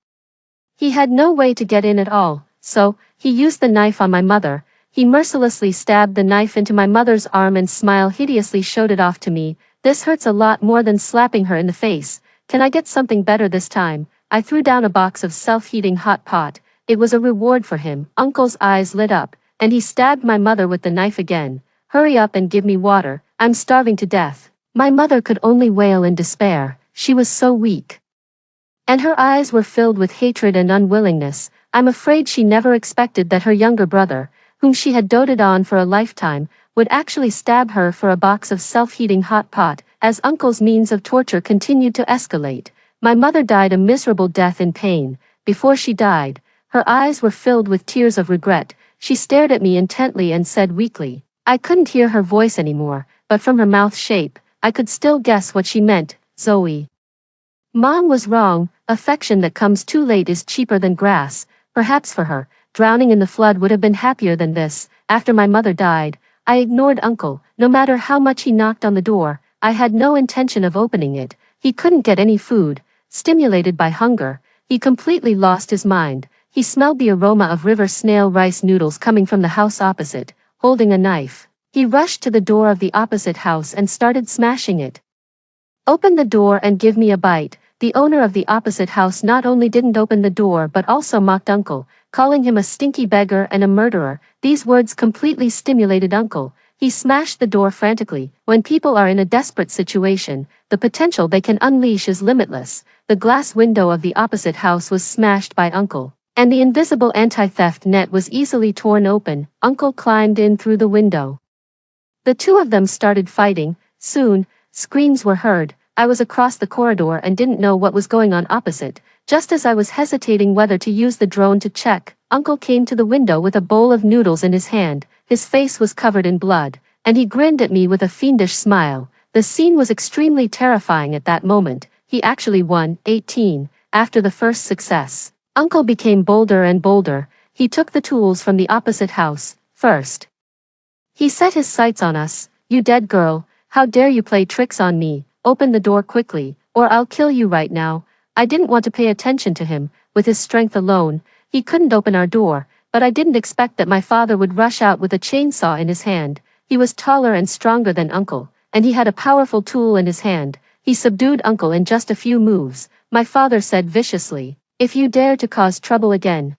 he had no way to get in at all, so he used the knife on my mother. He mercilessly stabbed the knife into my mother's arm and smile hideously showed it off to me. This hurts a lot more than slapping her in the face. Can I get something better this time? I threw down a box of self-heating hot pot. It was a reward for him. Uncle's eyes lit up, and he stabbed my mother with the knife again. Hurry up and give me water, I'm starving to death. My mother could only wail in despair. She was so weak, and her eyes were filled with hatred and unwillingness. I'm afraid she never expected that her younger brother, whom she had doted on for a lifetime, would actually stab her for a box of self-heating hot pot. As Uncle's means of torture continued to escalate, my mother died a miserable death in pain. Before she died, her eyes were filled with tears of regret. She stared at me intently and said weakly. I couldn't hear her voice anymore, but from her mouth shape, I could still guess what she meant. Zoe, Mom was wrong. Affection that comes too late is cheaper than grass. Perhaps for her, drowning in the flood would have been happier than this. After my mother died, I ignored Uncle. No matter how much he knocked on the door, I had no intention of opening it. He couldn't get any food. Stimulated by hunger, he completely lost his mind. He smelled the aroma of river snail rice noodles coming from the house opposite. Holding a knife, he rushed to the door of the opposite house and started smashing it. Open the door and give me a bite. The owner of the opposite house not only didn't open the door but also mocked Uncle, calling him a stinky beggar and a murderer. These words completely stimulated Uncle. He smashed the door frantically. When people are in a desperate situation, the potential they can unleash is limitless. The glass window of the opposite house was smashed by Uncle, and the invisible anti-theft net was easily torn open. Uncle climbed in through the window. The two of them started fighting. Soon, screams were heard. I was across the corridor and didn't know what was going on opposite. Just as I was hesitating whether to use the drone to check, Uncle came to the window with a bowl of noodles in his hand. His face was covered in blood, and he grinned at me with a fiendish smile. The scene was extremely terrifying at that moment. He actually won. 18. After the first success, Uncle became bolder and bolder. He took the tools from the opposite house. First, he set his sights on us. You dead girl, how dare you play tricks on me? Open the door quickly, or I'll kill you right now. I didn't want to pay attention to him. With his strength alone, he couldn't open our door, but I didn't expect that my father would rush out with a chainsaw in his hand. He was taller and stronger than Uncle, and he had a powerful tool in his hand. He subdued Uncle in just a few moves. My father said viciously, "If you dare to cause trouble again,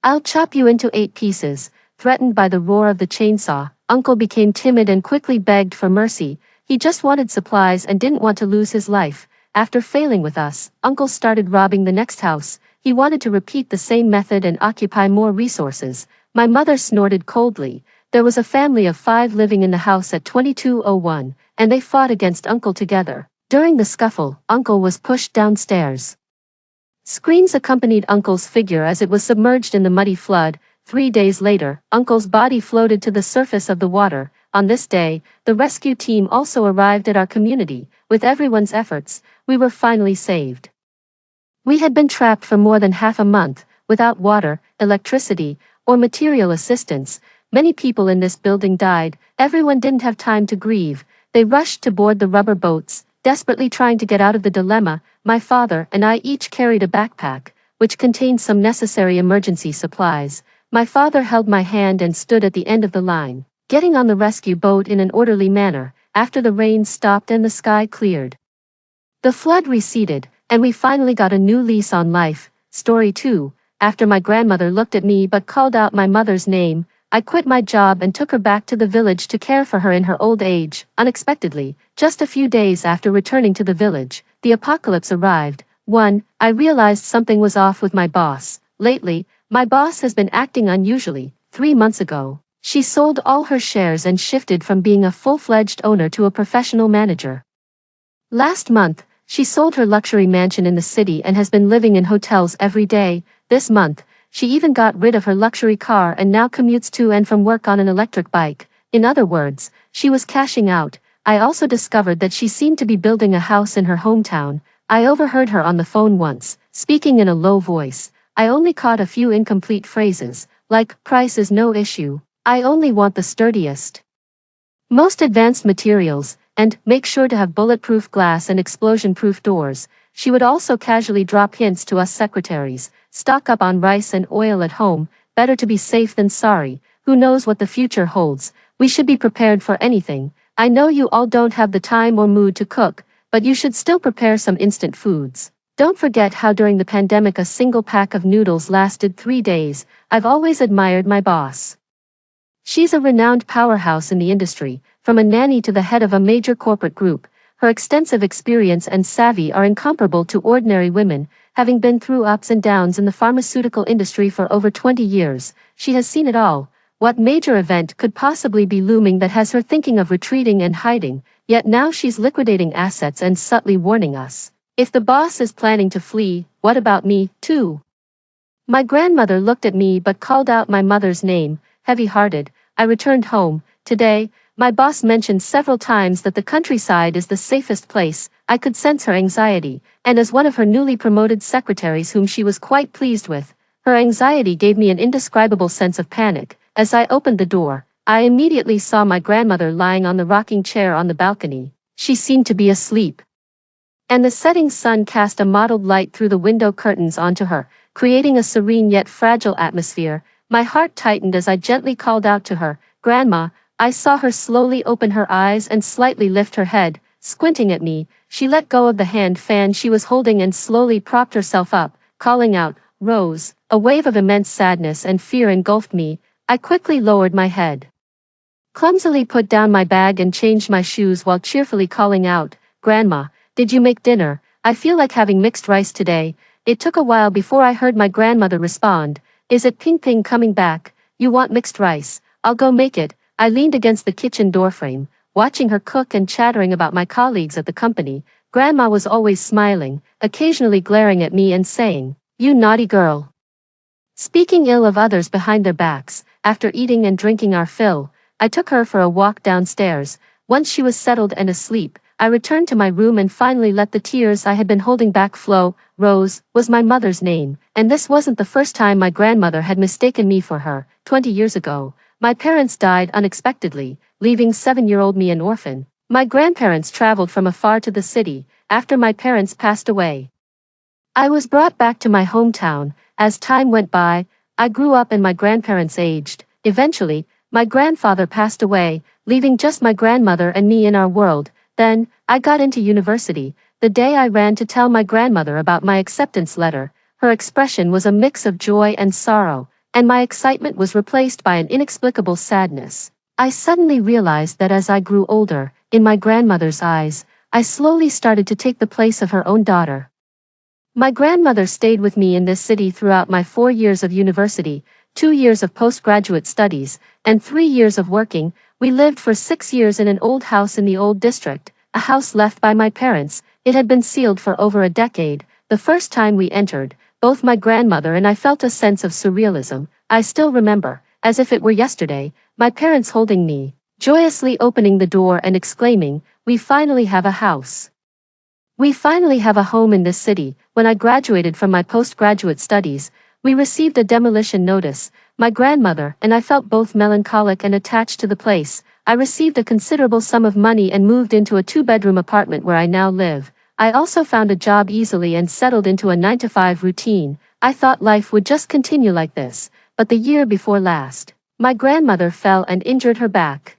I'll chop you into 8 pieces." Threatened by the roar of the chainsaw, Uncle became timid and quickly begged for mercy. He just wanted supplies and didn't want to lose his life. After failing with us, Uncle started robbing the next house. He wanted to repeat the same method and occupy more resources. My mother snorted coldly. There was a family of 5 living in the house at 2201, and they fought against Uncle together. During the scuffle, Uncle was pushed downstairs. Screams accompanied Uncle's figure as it was submerged in the muddy flood. 3 days later, Uncle's body floated to the surface of the water. On this day, the rescue team also arrived at our community. With everyone's efforts, we were finally saved. We had been trapped for more than half a month, without water, electricity, or material assistance. Many people in this building died. Everyone didn't have time to grieve. They rushed to board the rubber boats, desperately trying to get out of the dilemma. My father and I each carried a backpack, which contained some necessary emergency supplies. My father held my hand and stood at the end of the line, getting on the rescue boat in an orderly manner. After the rain stopped and the sky cleared, the flood receded, and we finally got a new lease on life. Story 2. After my grandmother looked at me but called out my mother's name, I quit my job and took her back to the village to care for her in her old age. Unexpectedly, just a few days after returning to the village, the apocalypse arrived. 1. I realized something was off with my boss. Lately, my boss has been acting unusually. 3 months ago, she sold all her shares and shifted from being a full-fledged owner to a professional manager. Last month, she sold her luxury mansion in the city and has been living in hotels every day. This month, she even got rid of her luxury car and now commutes to and from work on an electric bike. In other words, she was cashing out. I also discovered that she seemed to be building a house in her hometown. I overheard her on the phone once, speaking in a low voice. I only caught a few incomplete phrases, like, "Price is no issue. I only want the sturdiest, most advanced materials, and make sure to have bulletproof glass and explosion-proof doors." She would also casually drop hints to us secretaries. "Stock up on rice and oil at home. Better to be safe than sorry. Who knows what the future holds? We should be prepared for anything. I know you all don't have the time or mood to cook, but you should still prepare some instant foods. Don't forget how during the pandemic a single pack of noodles lasted 3 days. I've always admired my boss. She's a renowned powerhouse in the industry, from a nanny to the head of a major corporate group. Her extensive experience and savvy are incomparable to ordinary women. Having been through ups and downs in the pharmaceutical industry for over 20 years, she has seen it all. What major event could possibly be looming that has her thinking of retreating and hiding? Yet now she's liquidating assets and subtly warning us. If the boss is planning to flee, what about me, too? My grandmother looked at me but called out my mother's name. Heavy-hearted, I returned home. Today, my boss mentioned several times that the countryside is the safest place. I could sense her anxiety, and as one of her newly promoted secretaries whom she was quite pleased with, her anxiety gave me an indescribable sense of panic. As I opened the door, I immediately saw my grandmother lying on the rocking chair on the balcony. She seemed to be asleep, and the setting sun cast a mottled light through the window curtains onto her, creating a serene yet fragile atmosphere. My heart tightened as I gently called out to her, "Grandma." I saw her slowly open her eyes and slightly lift her head. Squinting at me, she let go of the hand fan she was holding and slowly propped herself up, calling out, "Rose." A wave of immense sadness and fear engulfed me. I quickly lowered my head, clumsily put down my bag and changed my shoes while cheerfully calling out, "Grandma, did you make dinner? I feel like having mixed rice today." It took a while before I heard my grandmother respond, "Is it Ping Ping coming back? You want mixed rice? I'll go make it." I leaned against the kitchen doorframe, watching her cook and chattering about my colleagues at the company. Grandma was always smiling, occasionally glaring at me and saying, "You naughty girl," speaking ill of others behind their backs. After eating and drinking our fill, I took her for a walk downstairs. Once she was settled and asleep, I returned to my room and finally let the tears I had been holding back flow. Rose was my mother's name, and this wasn't the first time my grandmother had mistaken me for her. 20 years ago, my parents died unexpectedly, leaving 7-year-old me an orphan. My grandparents traveled from afar to the city after my parents passed away. I was brought back to my hometown. As time went by, I grew up and my grandparents aged. Eventually, my grandfather passed away, leaving just my grandmother and me in our world. Then, I got into university. The day I ran to tell my grandmother about my acceptance letter, her expression was a mix of joy and sorrow, and my excitement was replaced by an inexplicable sadness. I suddenly realized that as I grew older, in my grandmother's eyes, I slowly started to take the place of her own daughter. My grandmother stayed with me in this city throughout my 4 years of university, 2 years of postgraduate studies, and 3 years of working. We lived for 6 years in an old house in the old district, a house left by my parents. It had been sealed for over a decade. The first time we entered, both my grandmother and I felt a sense of surrealism. I still remember, as if it were yesterday, my parents holding me, joyously opening the door and exclaiming, "We finally have a house. We finally have a home in this city." When I graduated from my postgraduate studies, we received a demolition notice. My grandmother and I felt both melancholic and attached to the place. I received a considerable sum of money and moved into a 2-bedroom apartment where I now live. I also found a job easily and settled into a 9-to-5 routine. I thought life would just continue like this, but the year before last, my grandmother fell and injured her back.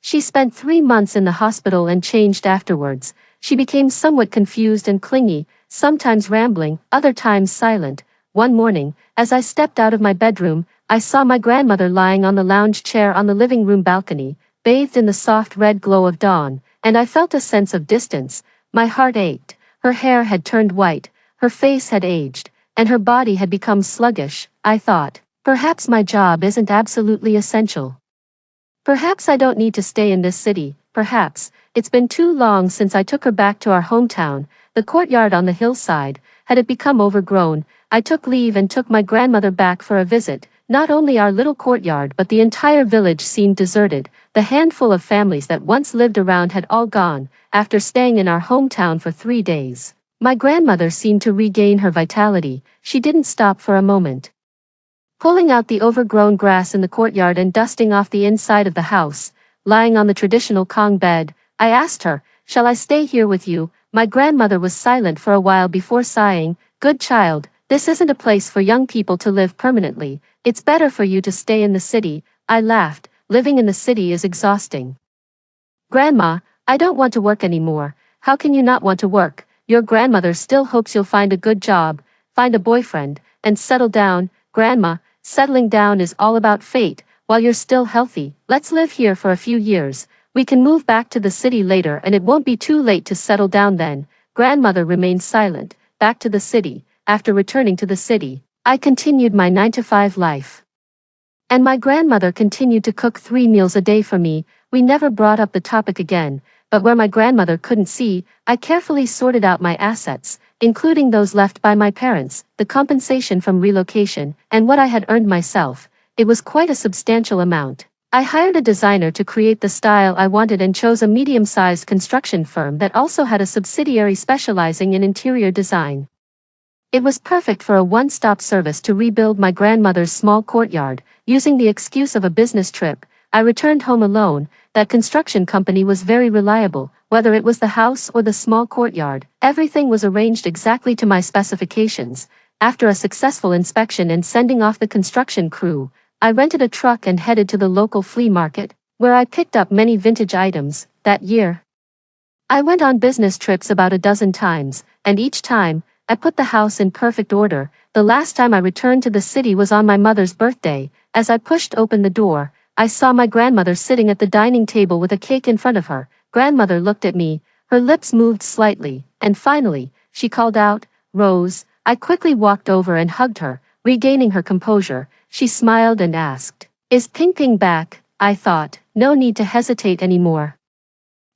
She spent 3 months in the hospital and changed afterwards. She became somewhat confused and clingy, sometimes rambling, other times silent. One morning, as I stepped out of my bedroom, I saw my grandmother lying on the lounge chair on the living room balcony, bathed in the soft red glow of dawn, and I felt a sense of distance. My heart ached. Her hair had turned white, her face had aged, and her body had become sluggish. I thought, perhaps my job isn't absolutely essential. Perhaps I don't need to stay in this city. Perhaps it's been too long since I took her back to our hometown, the courtyard on the hillside. Had it become overgrown? I took leave and took my grandmother back for a visit. Not only our little courtyard but the entire village seemed deserted. The handful of families that once lived around had all gone. After staying in our hometown for 3 days, my grandmother seemed to regain her vitality. She didn't stop for a moment. Pulling out the overgrown grass in the courtyard and dusting off the inside of the house, lying on the traditional Kong bed, I asked her, "Shall I stay here with you?" My grandmother was silent for a while before sighing, "Good child, this isn't a place for young people to live permanently. It's better for you to stay in the city." I laughed. "Living in the city is exhausting." "Grandma, I don't want to work anymore." "How can you not want to work? Your grandmother still hopes you'll find a good job, find a boyfriend, and settle down." "Grandma, settling down is all about fate. While you're still healthy, let's live here for a few years. We can move back to the city later and it won't be too late to settle down then." Grandmother remained silent. Back to the city. After returning to the city, I continued my 9-to-5 life. And my grandmother continued to cook 3 meals a day for me. We never brought up the topic again, but where my grandmother couldn't see, I carefully sorted out my assets, including those left by my parents, the compensation from relocation, and what I had earned myself. It was quite a substantial amount. I hired a designer to create the style I wanted and chose a medium-sized construction firm that also had a subsidiary specializing in interior design. It was perfect for a one-stop service to rebuild my grandmother's small courtyard. Using the excuse of a business trip, I returned home alone. That construction company was very reliable. Whether it was the house or the small courtyard, everything was arranged exactly to my specifications. After a successful inspection and sending off the construction crew, I rented a truck and headed to the local flea market, where I picked up many vintage items. That year, I went on business trips about a dozen times, and each time, I put the house in perfect order. The last time I returned to the city was on my mother's birthday. As I pushed open the door, I saw my grandmother sitting at the dining table with a cake in front of her. Grandmother looked at me, her lips moved slightly, and finally, she called out, "Rose." I quickly walked over and hugged her, regaining her composure. She smiled and asked, "Is Ping Ping back?" I thought, no need to hesitate anymore.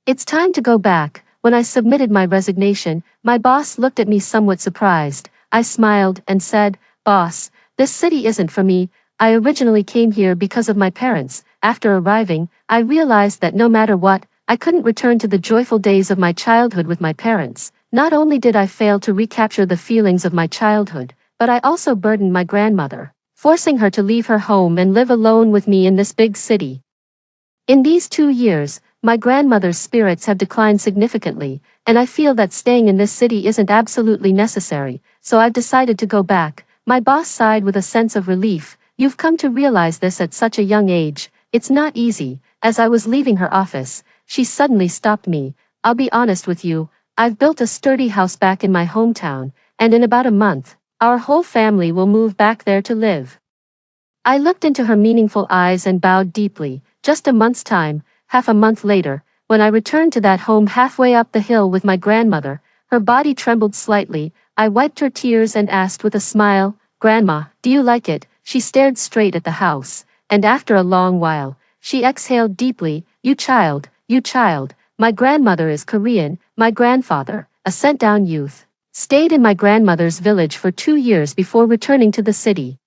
It's time to go back. When I submitted my resignation, my boss looked at me somewhat surprised. I smiled and said, "Boss, this city isn't for me. I originally came here because of my parents." After arriving, I realized that no matter what, I couldn't return to the joyful days of my childhood with my parents. Not only did I fail to recapture the feelings of my childhood, but I also burdened my grandmother, forcing her to leave her home and live alone with me in this big city. In these 2 years, My grandmother's spirits have declined significantly, and I feel that staying in this city isn't absolutely necessary, so I've decided to go back. My boss sighed with a sense of relief. You've come to realize this at such a young age. It's not easy. As I was leaving her office, she suddenly stopped me. I'll be honest with you, I've built a sturdy house back in my hometown, and in about a month, our whole family will move back there to live. I looked into her meaningful eyes and bowed deeply. Just a month's time, half a month later, when I returned to that home halfway up the hill with my grandmother, her body trembled slightly. I wiped her tears and asked with a smile, "Grandma, do you like it?" She stared straight at the house, and after a long while, she exhaled deeply. You child, you child. My grandmother is Korean, my grandfather, a sent-down youth, stayed in my grandmother's village for 2 years before returning to the city.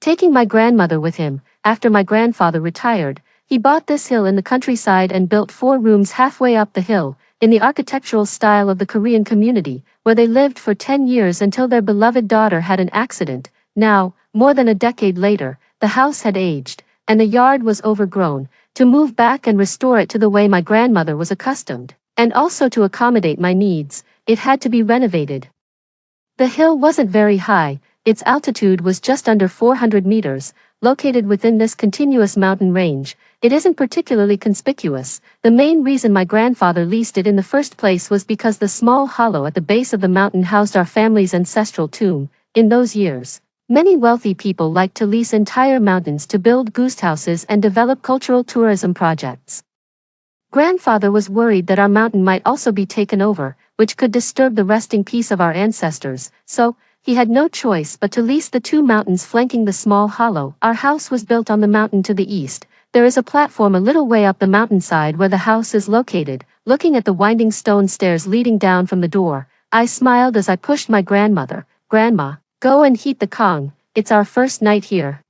Taking my grandmother with him, after my grandfather retired, he bought this hill in the countryside and built 4 rooms halfway up the hill, in the architectural style of the Korean community, where they lived for 10 years until their beloved daughter had an accident. Now, more than a decade later, the house had aged, and the yard was overgrown. To move back and restore it to the way my grandmother was accustomed, and also to accommodate my needs, it had to be renovated. The hill wasn't very high, its altitude was just under 400 meters, located within this continuous mountain range. It isn't particularly conspicuous. The main reason my grandfather leased it in the first place was because the small hollow at the base of the mountain housed our family's ancestral tomb. In those years, many wealthy people liked to lease entire mountains to build ghost houses and develop cultural tourism projects. Grandfather was worried that our mountain might also be taken over, which could disturb the resting peace of our ancestors, so he had no choice but to lease the 2 mountains flanking the small hollow. Our house was built on the mountain to the east. There is a platform a little way up the mountainside where the house is located. Looking at the winding stone stairs leading down from the door, I smiled as I pushed my grandmother. "Grandma, go and heat the Kong, it's our first night here.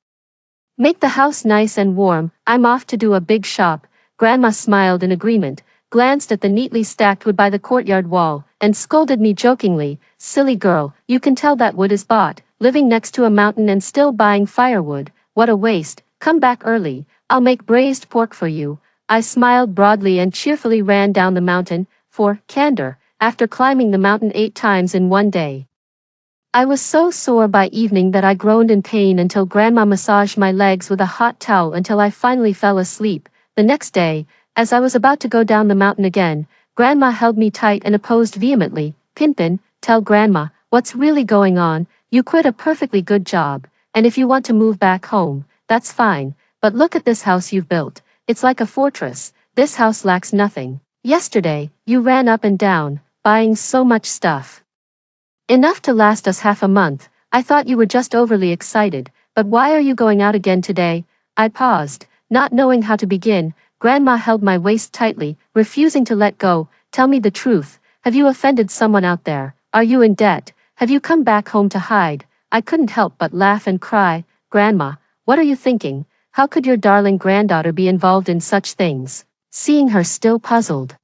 Make the house nice and warm, I'm off to do a big shop." Grandma smiled in agreement, glanced at the neatly stacked wood by the courtyard wall, and scolded me jokingly, "Silly girl, you can tell that wood is bought, living next to a mountain and still buying firewood. What a waste, come back early, I'll make braised pork for you." I smiled broadly and cheerfully ran down the mountain, for candor, after climbing the mountain 8 times in one day. I was so sore by evening that I groaned in pain until Grandma massaged my legs with a hot towel until I finally fell asleep. The next day, as I was about to go down the mountain again, Grandma held me tight and opposed vehemently. "Pinpin, tell Grandma what's really going on. You quit a perfectly good job, and if you want to move back home, that's fine, but look at this house you've built. It's like a fortress. This house lacks nothing. Yesterday, you ran up and down, buying so much stuff. Enough to last us half a month. I thought you were just overly excited, but why are you going out again today?" I paused, not knowing how to begin. Grandma held my waist tightly, refusing to let go. "Tell me the truth. Have you offended someone out there? Are you in debt? Have you come back home to hide?" I couldn't help but laugh and cry. "Grandma, what are you thinking? How could your darling granddaughter be involved in such things?" Seeing her still puzzled,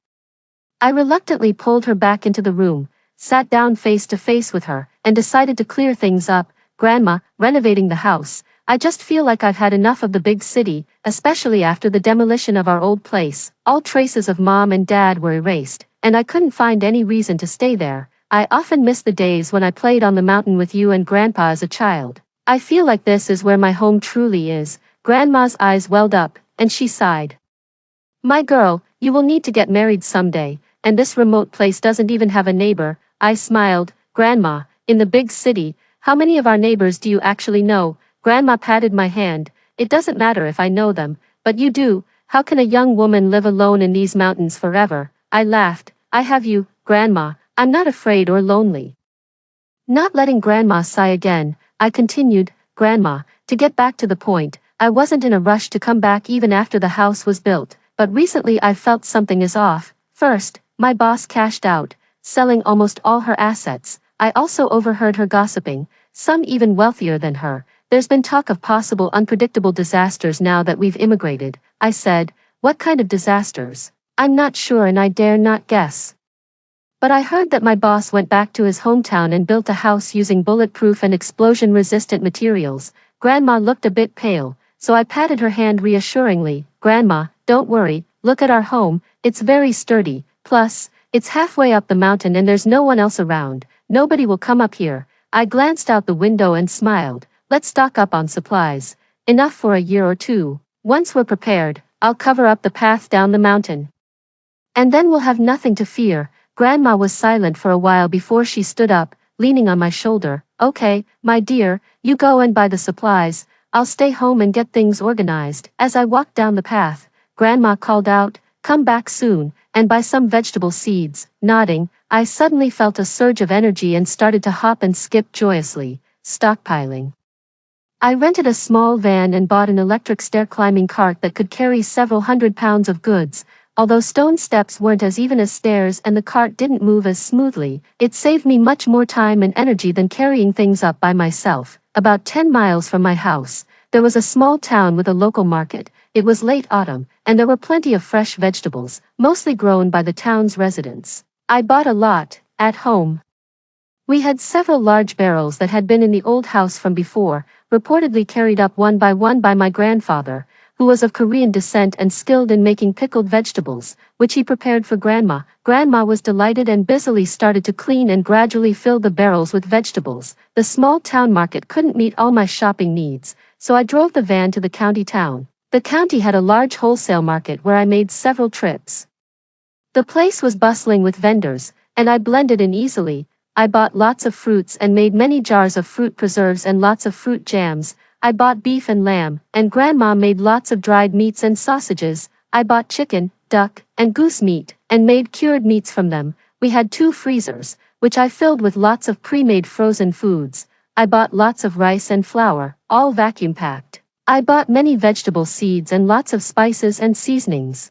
I reluctantly pulled her back into the room, sat down face to face with her, and decided to clear things up. "Grandma, renovating the house. I just feel like I've had enough of the big city, especially after the demolition of our old place. All traces of Mom and Dad were erased, and I couldn't find any reason to stay there. I often miss the days when I played on the mountain with you and Grandpa as a child. I feel like this is where my home truly is." Grandma's eyes welled up, and she sighed. "My girl, you will need to get married someday, and this remote place doesn't even have a neighbor." I smiled. "Grandma, in the big city, how many of our neighbors do you actually know?" Grandma patted my hand. "It doesn't matter if I know them, but you do. How can a young woman live alone in these mountains forever?" I laughed. "I have you, Grandma. I'm not afraid or lonely." Not letting Grandma sigh again, I continued, "Grandma, to get back to the point, I wasn't in a rush to come back even after the house was built, but recently I felt something is off. First, my boss cashed out, selling almost all her assets. I also overheard her gossiping, some even wealthier than her. There's been talk of possible unpredictable disasters now that we've immigrated." I said, "What kind of disasters?" "I'm not sure and I dare not guess. But I heard that my boss went back to his hometown and built a house using bulletproof and explosion-resistant materials." Grandma looked a bit pale, so I patted her hand reassuringly. "Grandma, don't worry, look at our home, it's very sturdy, plus, it's halfway up the mountain and there's no one else around, nobody will come up here. I glanced out the window and smiled. Let's stock up on supplies. Enough for a year or two. Once we're prepared, I'll cover up the path down the mountain. And then we'll have nothing to fear. Grandma was silent for a while before she stood up, leaning on my shoulder. Okay, my dear, you go and buy the supplies. I'll stay home and get things organized. As I walked down the path, Grandma called out, come back soon, and buy some vegetable seeds. Nodding, I suddenly felt a surge of energy and started to hop and skip joyously, stockpiling. I rented a small van and bought an electric stair-climbing cart that could carry several 100 pounds of goods. Although stone steps weren't as even as stairs and the cart didn't move as smoothly, it saved me much more time and energy than carrying things up by myself. About 10 miles from my house, there was a small town with a local market. It was late autumn, and there were plenty of fresh vegetables, mostly grown by the town's residents. I bought a lot, at home. We had several large barrels that had been in the old house from before, reportedly carried up one by my grandfather, who was of Korean descent and skilled in making pickled vegetables, which he prepared for Grandma. Grandma was delighted and busily started to clean and gradually fill the barrels with vegetables. The small town market couldn't meet all my shopping needs, so I drove the van to the county town. The county had a large wholesale market where I made several trips. The place was bustling with vendors, and I blended in easily. I bought lots of fruits and made many jars of fruit preserves and lots of fruit jams. I bought beef and lamb, and Grandma made lots of dried meats and sausages. I bought chicken, duck, and goose meat, and made cured meats from them. We had 2 freezers, which I filled with lots of pre-made frozen foods. I bought lots of rice and flour, all vacuum-packed. I bought many vegetable seeds and lots of spices and seasonings.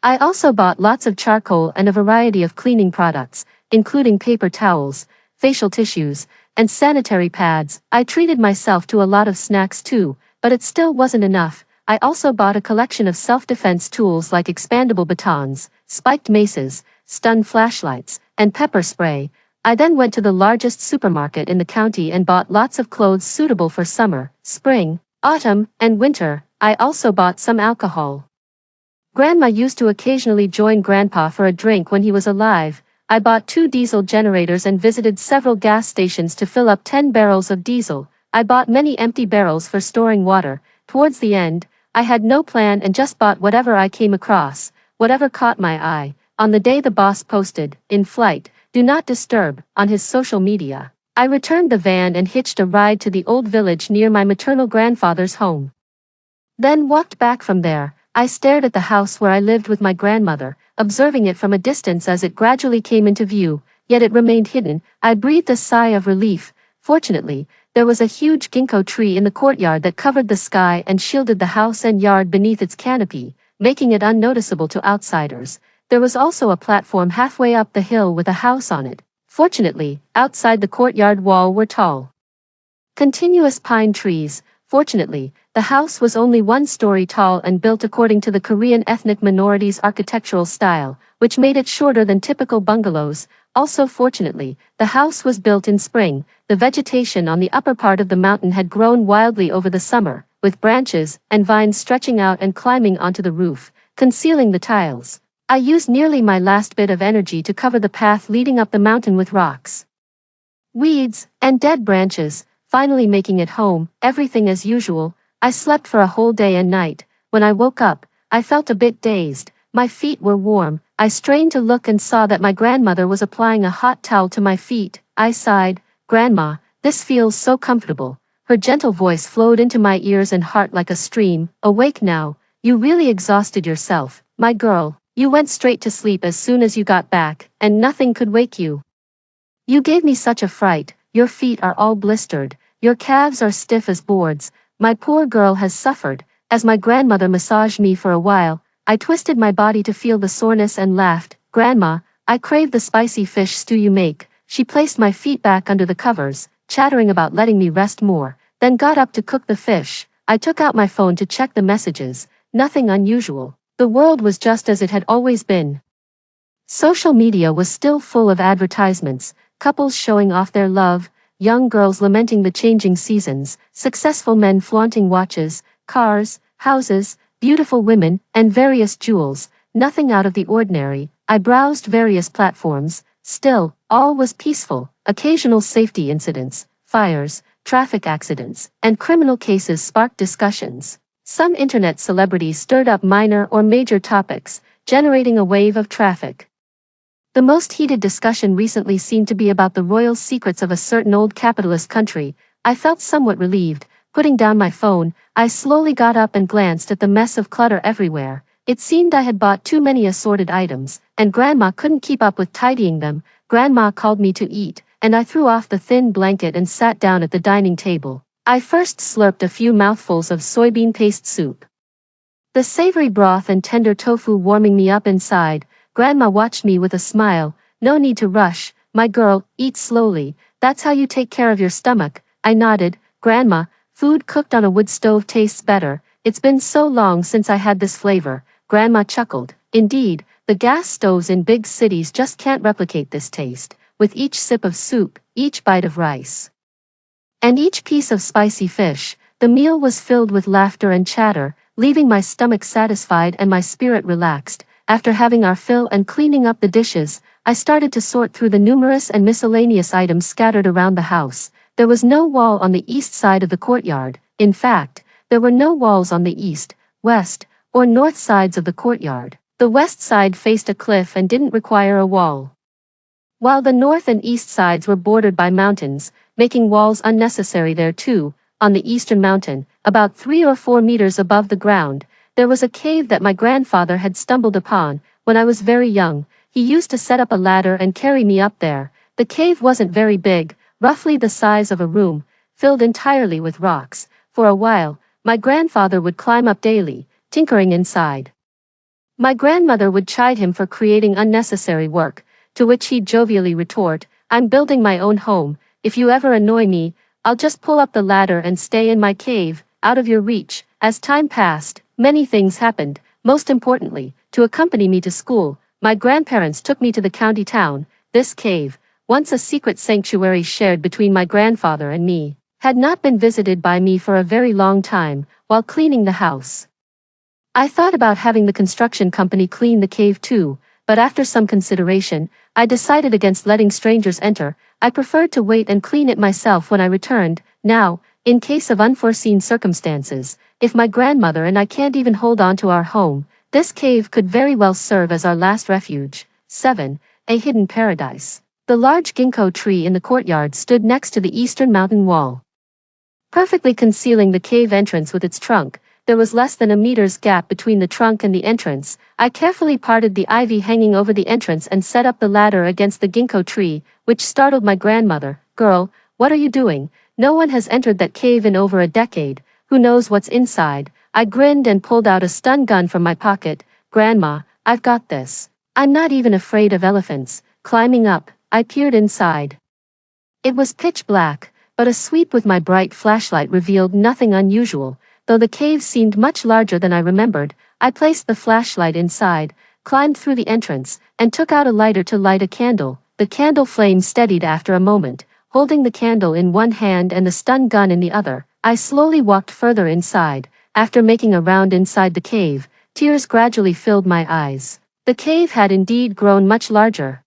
I also bought lots of charcoal and a variety of cleaning products, including paper towels, facial tissues, and sanitary pads. I treated myself to a lot of snacks too, but it still wasn't enough. I also bought a collection of self-defense tools like expandable batons, spiked maces, stun flashlights, and pepper spray. I then went to the largest supermarket in the county and bought lots of clothes suitable for summer, spring, autumn, and winter. I also bought some alcohol. Grandma used to occasionally join Grandpa for a drink when he was alive. I bought 2 diesel generators and visited several gas stations to fill up 10 barrels of diesel. I bought many empty barrels for storing water. Towards the end, I had no plan and just bought whatever I came across, whatever caught my eye. On the day the boss posted, in flight, do not disturb, on his social media, I returned the van and hitched a ride to the old village near my maternal grandfather's home. Then walked back from there. I stared at the house where I lived with my grandmother, observing it from a distance as it gradually came into view, yet it remained hidden. I breathed a sigh of relief. Fortunately, there was a huge ginkgo tree in the courtyard that covered the sky and shielded the house and yard beneath its canopy, making it unnoticeable to outsiders. There was also a platform halfway up the hill with a house on it. Fortunately, outside the courtyard wall were tall, continuous pine trees. Fortunately, the house was only 1 story tall and built according to the Korean ethnic minority's architectural style, which made it shorter than typical bungalows. Also fortunately, the house was built in spring. The vegetation on the upper part of the mountain had grown wildly over the summer, with branches and vines stretching out and climbing onto the roof, concealing the tiles. I used nearly my last bit of energy to cover the path leading up the mountain with rocks, weeds, and dead branches, finally making it home. Everything as usual. I slept for a whole day and night. When I woke up, I felt a bit dazed. My feet were warm. I strained to look and saw that my grandmother was applying a hot towel to my feet. I sighed. Grandma, this feels so comfortable. Her gentle voice flowed into my ears and heart like a stream. Awake now. You really exhausted yourself, my girl. You went straight to sleep as soon as you got back, and nothing could wake you. You gave me such a fright. Your feet are all blistered. Your calves are stiff as boards. My poor girl has suffered. As my grandmother massaged me for a while, I twisted my body to feel the soreness and laughed. Grandma, I crave the spicy fish stew you make. She placed my feet back under the covers, chattering about letting me rest more, then got up to cook the fish. I took out my phone to check the messages. Nothing unusual. The world was just as it had always been. Social media was still full of advertisements, couples showing off their love, young girls lamenting the changing seasons, successful men flaunting watches, cars, houses, beautiful women, and various jewels, nothing out of the ordinary. I browsed various platforms, still, all was peaceful. Occasional safety incidents, fires, traffic accidents, and criminal cases sparked discussions. Some internet celebrities stirred up minor or major topics, generating a wave of traffic. The most heated discussion recently seemed to be about the royal secrets of a certain old capitalist country. I felt somewhat relieved. Putting down my phone, I slowly got up and glanced at the mess of clutter everywhere. It seemed I had bought too many assorted items, and Grandma couldn't keep up with tidying them. Grandma called me to eat, and I threw off the thin blanket and sat down at the dining table. I first slurped a few mouthfuls of soybean paste soup. The savory broth and tender tofu warming me up inside. Grandma watched me with a smile. "No need to rush, my girl, eat slowly, that's how you take care of your stomach." I nodded. "Grandma, food cooked on a wood stove tastes better. It's been so long since I had this flavor." Grandma chuckled. "Indeed, the gas stoves in big cities just can't replicate this taste." With each sip of soup, each bite of rice, and each piece of spicy fish, the meal was filled with laughter and chatter, leaving my stomach satisfied and my spirit relaxed. After having our fill and cleaning up the dishes, I started to sort through the numerous and miscellaneous items scattered around the house. There was no wall on the east side of the courtyard. In fact, there were no walls on the east, west, or north sides of the courtyard. The west side faced a cliff and didn't require a wall, while the north and east sides were bordered by mountains, making walls unnecessary there too. On the eastern mountain, about 3 or 4 meters above the ground, there was a cave that my grandfather had stumbled upon. When I was very young, he used to set up a ladder and carry me up there. The cave wasn't very big, roughly the size of a room, filled entirely with rocks. For a while, my grandfather would climb up daily, tinkering inside. My grandmother would chide him for creating unnecessary work, to which he'd jovially retort, "I'm building my own home. If you ever annoy me, I'll just pull up the ladder and stay in my cave, out of your reach." As time passed, many things happened. Most importantly, to accompany me to school, my grandparents took me to the county town. This cave, once a secret sanctuary shared between my grandfather and me, had not been visited by me for a very long time. While cleaning the house, I thought about having the construction company clean the cave too, but after some consideration, I decided against letting strangers enter. I preferred to wait and clean it myself when I returned. Now, in case of unforeseen circumstances, if my grandmother and I can't even hold on to our home, this cave could very well serve as our last refuge. 7. A hidden paradise. The large ginkgo tree in the courtyard stood next to the eastern mountain wall, perfectly concealing the cave entrance with its trunk. There was less than a meter's gap between the trunk and the entrance. I carefully parted the ivy hanging over the entrance and set up the ladder against the ginkgo tree, which startled my grandmother. "Girl, what are you doing? No one has entered that cave in over a decade. Who knows what's inside?" I grinned and pulled out a stun gun from my pocket. "Grandma, I've got this. I'm not even afraid of elephants." Climbing up, I peered inside. It was pitch black, but a sweep with my bright flashlight revealed nothing unusual. Though the cave seemed much larger than I remembered, I placed the flashlight inside, climbed through the entrance, and took out a lighter to light a candle. The candle flame steadied after a moment. Holding the candle in one hand and the stun gun in the other, I slowly walked further inside. After making a round inside the cave, tears gradually filled my eyes. The cave had indeed grown much larger.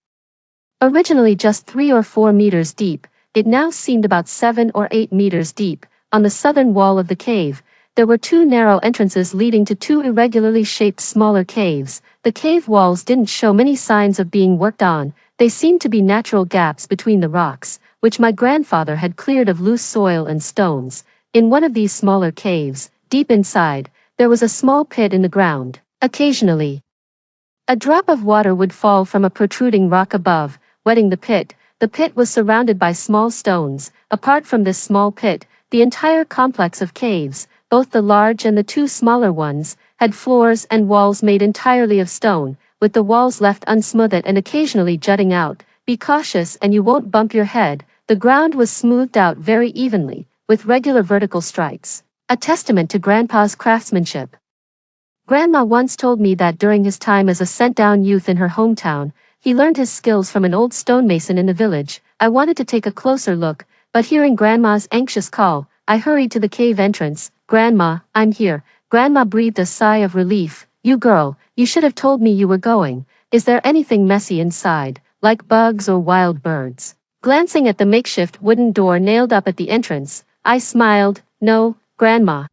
Originally just 3 or 4 meters deep, it now seemed about 7 or 8 meters deep. On the southern wall of the cave, there were 2 narrow entrances leading to 2 irregularly shaped smaller caves. The cave walls didn't show many signs of being worked on. They seemed to be natural gaps between the rocks, which my grandfather had cleared of loose soil and stones. In one of these smaller caves, deep inside, there was a small pit in the ground. Occasionally, a drop of water would fall from a protruding rock above, wetting the pit. The pit was surrounded by small stones. Apart from this small pit, the entire complex of caves, both the large and the 2 smaller ones, had floors and walls made entirely of stone, with the walls left unsmoothed and occasionally jutting out. Be cautious and you won't bump your head. The ground was smoothed out very evenly, with regular vertical strikes, a testament to Grandpa's craftsmanship. Grandma once told me that during his time as a sent-down youth in her hometown, he learned his skills from an old stonemason in the village. I wanted to take a closer look, but hearing Grandma's anxious call, I hurried to the cave entrance. "Grandma, I'm here." Grandma breathed a sigh of relief. You girl, you should have told me you were going. Is there anything messy inside, like bugs or wild birds? Glancing at the makeshift wooden door nailed up at the entrance, I smiled. No, Grandma.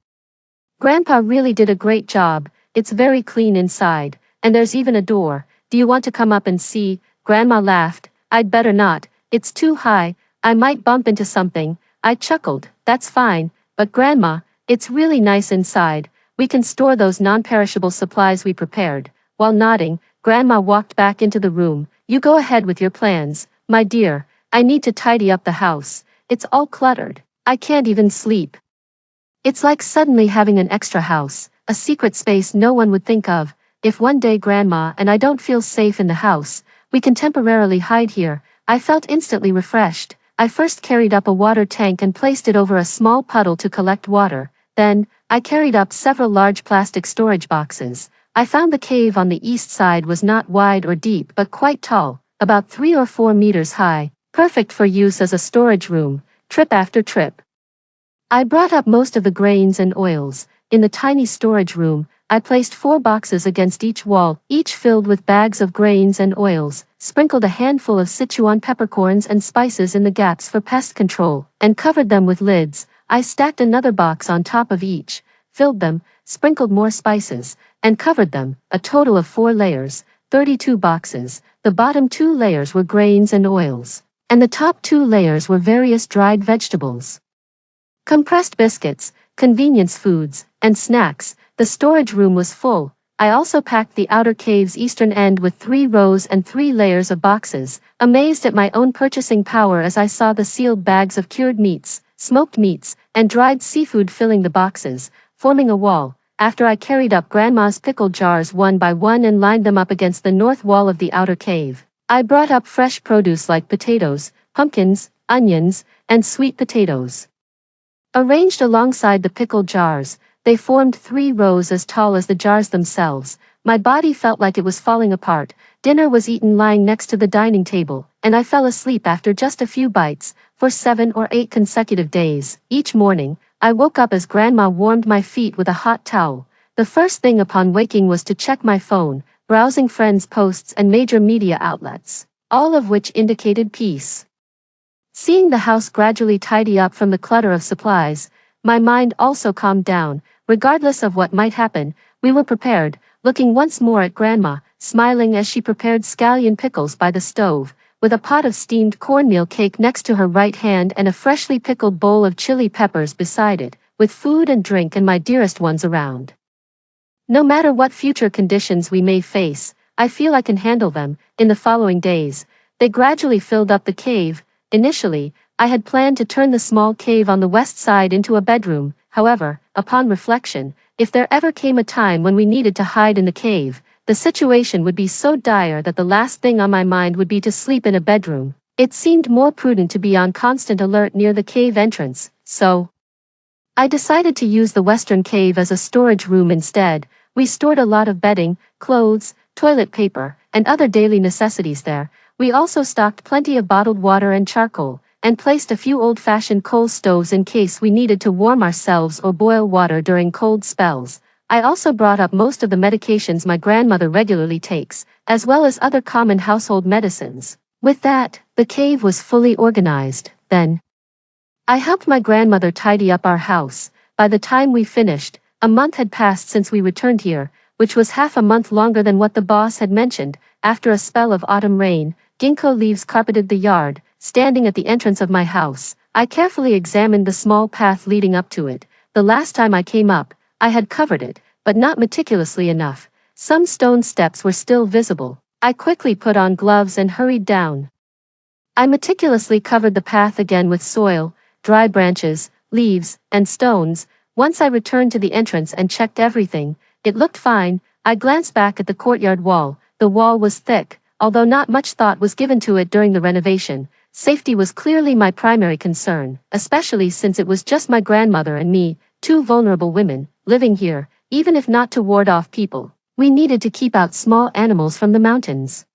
Grandpa really did a great job. It's very clean inside, and there's even a door. Do you want to come up and see? Grandma laughed. I'd better not. It's too high. I might bump into something. I chuckled. That's fine, but Grandma, it's really nice inside. We can store those non-perishable supplies we prepared. While nodding, Grandma walked back into the room. You go ahead with your plans, my dear. I need to tidy up the house. It's all cluttered. I can't even sleep. It's like suddenly having an extra house, a secret space no one would think of. If one day Grandma and I don't feel safe in the house, we can temporarily hide here. I felt instantly refreshed. I first carried up a water tank and placed it over a small puddle to collect water. Then, I carried up several large plastic storage boxes. I found the cave on the east side was not wide or deep but quite tall, about 3 or 4 meters high, perfect for use as a storage room, trip after trip. I brought up most of the grains and oils. In the tiny storage room, I placed 4 boxes against each wall, each filled with bags of grains and oils, sprinkled a handful of Sichuan peppercorns and spices in the gaps for pest control, and covered them with lids. I stacked another box on top of each, filled them, sprinkled more spices, and covered them, a total of 4 layers, 32 boxes. The bottom 2 layers were grains and oils, and the top 2 layers were various dried vegetables, compressed biscuits, convenience foods, and snacks. The storage room was full. I also packed the outer cave's eastern end with 3 rows and 3 layers of boxes, amazed at my own purchasing power as I saw the sealed bags of cured meats, smoked meats, and dried seafood filling the boxes, forming a wall. After I carried up Grandma's pickle jars one by one and lined them up against the north wall of the outer cave, I brought up fresh produce like potatoes, pumpkins, onions, and sweet potatoes. Arranged alongside the pickle jars, they formed 3 rows as tall as the jars themselves. My body felt like it was falling apart. Dinner was eaten lying next to the dining table, and I fell asleep after just a few bites. For 7 or 8 consecutive days, each morning, I woke up as Grandma warmed my feet with a hot towel. The first thing upon waking was to check my phone, browsing friends' posts and major media outlets, all of which indicated peace. Seeing the house gradually tidy up from the clutter of supplies, my mind also calmed down. Regardless of what might happen, we were prepared. Looking once more at Grandma, smiling as she prepared scallion pickles by the stove, with a pot of steamed cornmeal cake next to her right hand and a freshly pickled bowl of chili peppers beside it, with food and drink and my dearest ones around. No matter what future conditions we may face, I feel I can handle them. In the following days, they gradually filled up the cave. Initially, I had planned to turn the small cave on the west side into a bedroom. However, upon reflection, if there ever came a time when we needed to hide in the cave, the situation would be so dire that the last thing on my mind would be to sleep in a bedroom. It seemed more prudent to be on constant alert near the cave entrance, so I decided to use the western cave as a storage room instead. We stored a lot of bedding, clothes, toilet paper, and other daily necessities there. We also stocked plenty of bottled water and charcoal, and placed a few old-fashioned coal stoves in case we needed to warm ourselves or boil water during cold spells. I also brought up most of the medications my grandmother regularly takes, as well as other common household medicines. With that, the cave was fully organized. Then, I helped my grandmother tidy up our house. By the time we finished, a month had passed since we returned here, which was half a month longer than what the boss had mentioned. After a spell of autumn rain, ginkgo leaves carpeted the yard. Standing at the entrance of my house, I carefully examined the small path leading up to it. The last time I came up, I had covered it, but not meticulously enough. Some stone steps were still visible. I quickly put on gloves and hurried down. I meticulously covered the path again with soil, dry branches, leaves, and stones. Once I returned to the entrance and checked everything, it looked fine. I glanced back at the courtyard wall. The wall was thick, although not much thought was given to it during the renovation. Safety was clearly my primary concern, especially since it was just my grandmother and me, 2 vulnerable women, living here. Even if not to ward off people, we needed to keep out small animals from the mountains.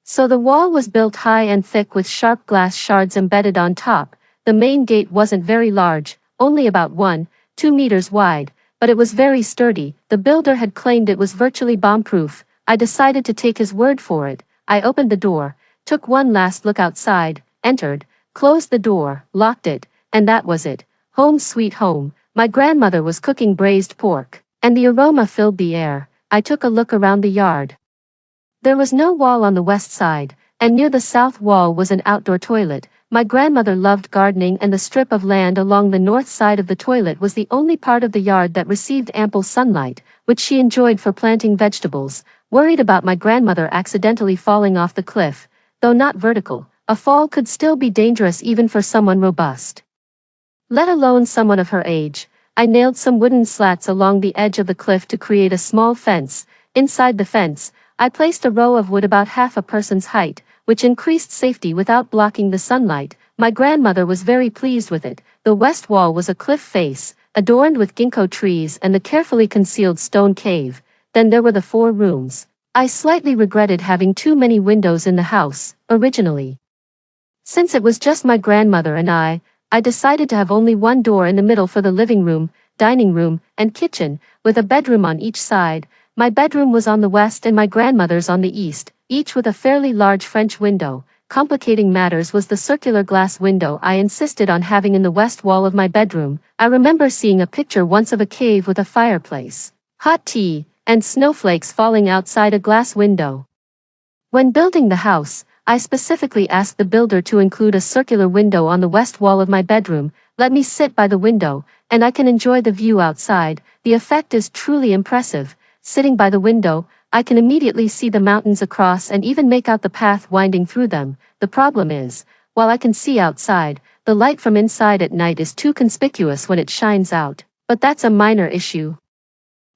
So the wall was built high and thick with sharp glass shards embedded on top. The main gate wasn't very large, only about 1-2 meters wide, but it was very sturdy. The builder had claimed it was virtually bomb-proof. I decided to take his word for it. I opened the door, took one last look outside, entered, closed the door, locked it, and that was it. Home sweet home. My grandmother was cooking braised pork, and the aroma filled the air. I took a look around the yard. There was no wall on the west side, and near the south wall was an outdoor toilet. My grandmother loved gardening, and the strip of land along the north side of the toilet was the only part of the yard that received ample sunlight, which she enjoyed for planting vegetables. Worried about my grandmother accidentally falling off the cliff, though not vertical, a fall could still be dangerous even for someone robust, let alone someone of her age. I nailed some wooden slats along the edge of the cliff to create a small fence. Inside the fence, I placed a row of wood about half a person's height, which increased safety without blocking the sunlight. My grandmother was very pleased with it. The west wall was a cliff face, adorned with ginkgo trees and the carefully concealed stone cave. Then there were the 4 rooms. I slightly regretted having too many windows in the house, originally. Since it was just my grandmother and I decided to have only one door in the middle for the living room, dining room, and kitchen, with a bedroom on each side. My bedroom was on the west and my grandmother's on the east, each with a fairly large French window. Complicating matters was the circular glass window I insisted on having in the west wall of my bedroom. I remember seeing a picture once of a cave with a fireplace, hot tea, and snowflakes falling outside a glass window. When building the house, I specifically asked the builder to include a circular window on the west wall of my bedroom. Let me sit by the window, and I can enjoy the view outside. The effect is truly impressive. Sitting by the window, I can immediately see the mountains across and even make out the path winding through them. The problem is, while I can see outside, the light from inside at night is too conspicuous when it shines out. But that's a minor issue.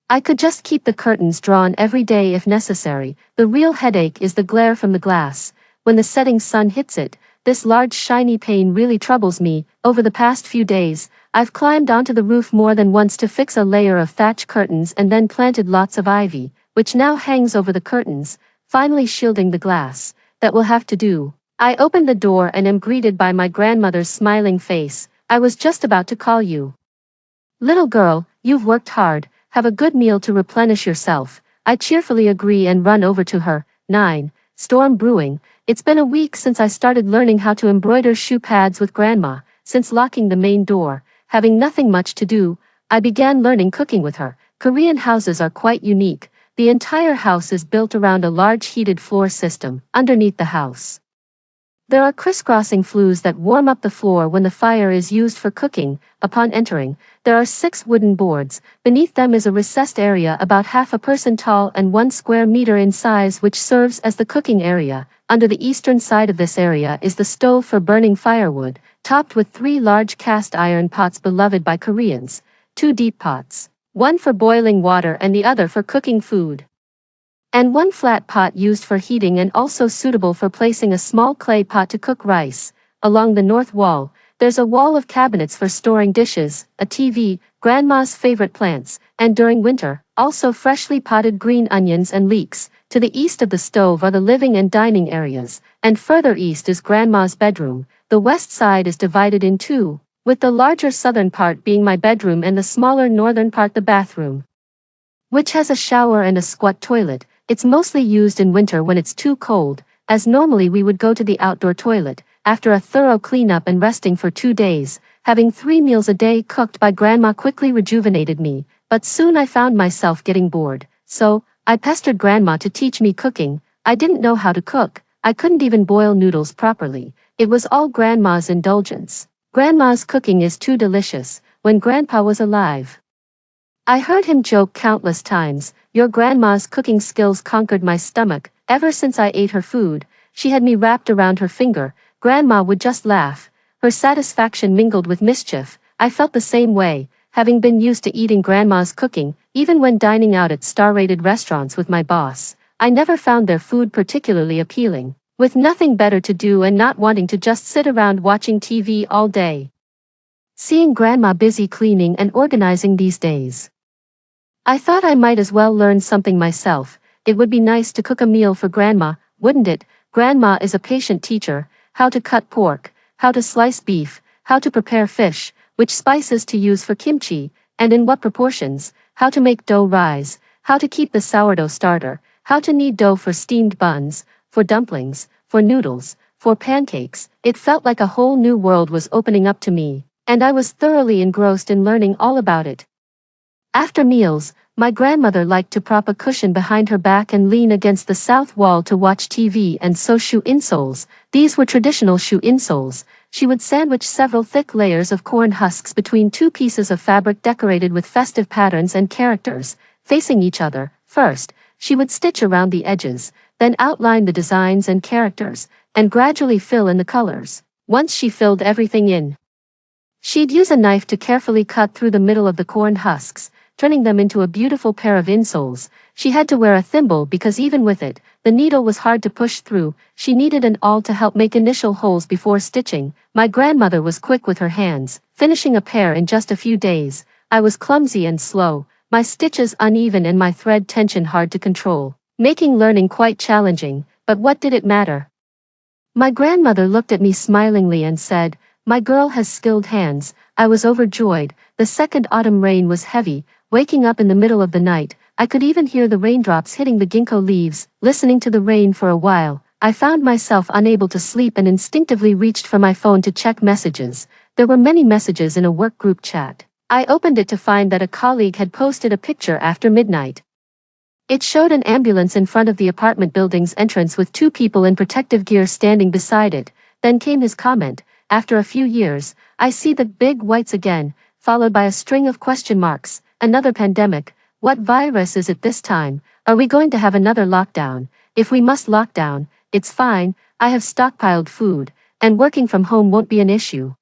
I could just keep the curtains drawn every day if necessary. The real headache is the glare from the glass. When the setting sun hits it, this large shiny pane really troubles me. Over the past few days, I've climbed onto the roof more than once to fix a layer of thatch curtains and then planted lots of ivy, which now hangs over the curtains, finally shielding the glass. That will have to do. I opened the door and am greeted by my grandmother's smiling face. I was just about to call you. Little girl, you've worked hard. Have a good meal to replenish yourself. I cheerfully agree and run over to her. 9. Storm brewing. It's been a week since I started learning how to embroider shoe pads with grandma. Since locking the main door, having nothing much to do, I began learning cooking with her. Korean houses are quite unique. The entire house is built around a large heated floor system. Underneath the house, there are crisscrossing flues that warm up the floor when the fire is used for cooking. Upon entering, there are 6 wooden boards. Beneath them is a recessed area about half a person tall and 1 square meter in size, which serves as the cooking area. Under the eastern side of this area is the stove for burning firewood, topped with 3 large cast iron pots beloved by Koreans. 2 deep pots, one for boiling water and the other for cooking food, and 1 flat pot used for heating and also suitable for placing a small clay pot to cook rice. Along the north wall, there's a wall of cabinets for storing dishes, a TV, grandma's favorite plants, and during winter, also freshly potted green onions and leeks. To the east of the stove are the living and dining areas, and further east is grandma's bedroom. The west side is divided in 2, with the larger southern part being my bedroom and the smaller northern part the bathroom, which has a shower and a squat toilet. It's mostly used in winter when it's too cold, as normally we would go to the outdoor toilet. After a thorough cleanup and resting for 2 days, having 3 meals a day cooked by grandma quickly rejuvenated me, but soon I found myself getting bored. So, I pestered grandma to teach me cooking. I didn't know how to cook. I couldn't even boil noodles properly. It was all grandma's indulgence. Grandma's cooking is too delicious. When grandpa was alive, I heard him joke countless times, "Your grandma's cooking skills conquered my stomach." Ever since I ate her food, she had me wrapped around her finger. Grandma would just laugh. Her satisfaction mingled with mischief. I felt the same way, having been used to eating grandma's cooking. Even when dining out at star-rated restaurants with my boss, I never found their food particularly appealing. With nothing better to do and not wanting to just sit around watching TV all day, seeing grandma busy cleaning and organizing these days, I thought I might as well learn something myself. It would be nice to cook a meal for grandma, wouldn't it? Grandma is a patient teacher. How to cut pork, how to slice beef, how to prepare fish, which spices to use for kimchi. and in what proportions, how to make dough rise, how to keep the sourdough starter, how to knead dough for steamed buns, for dumplings, for noodles, for pancakes. It felt like a whole new world was opening up to me, and I was thoroughly engrossed in learning all about it. After meals, my grandmother liked to prop a cushion behind her back and lean against the south wall to watch TV and sew shoe insoles. These were traditional shoe insoles. She would sandwich several thick layers of corn husks between two pieces of fabric decorated with festive patterns and characters, facing each other. First, she would stitch around the edges, then outline the designs and characters, and gradually fill in the colors. Once she filled everything in, she'd use a knife to carefully cut through the middle of the corn husks, turning them into a beautiful pair of insoles. She had to wear a thimble because even with it, the needle was hard to push through. She needed an awl to help make initial holes before stitching. My grandmother was quick with her hands, finishing a pair in just a few days. I was clumsy and slow, my stitches uneven and my thread tension hard to control, making learning quite challenging, but what did it matter? My grandmother looked at me smilingly and said, "My girl has skilled hands." I was overjoyed. The second autumn rain was heavy. Waking up in the middle of the night, I could even hear the raindrops hitting the ginkgo leaves. Listening to the rain for a while, I found myself unable to sleep and instinctively reached for my phone to check messages. There were many messages in a work group chat. I opened it to find that a colleague had posted a picture after midnight. It showed an ambulance in front of the apartment building's entrance with two people in protective gear standing beside it. Then came his comment, "After a few years, I see the big whites again," followed by a string of question marks. Another pandemic. What virus is it this time? Are we going to have another lockdown? If we must lock down, it's fine. I have stockpiled food, and working from home won't be an issue.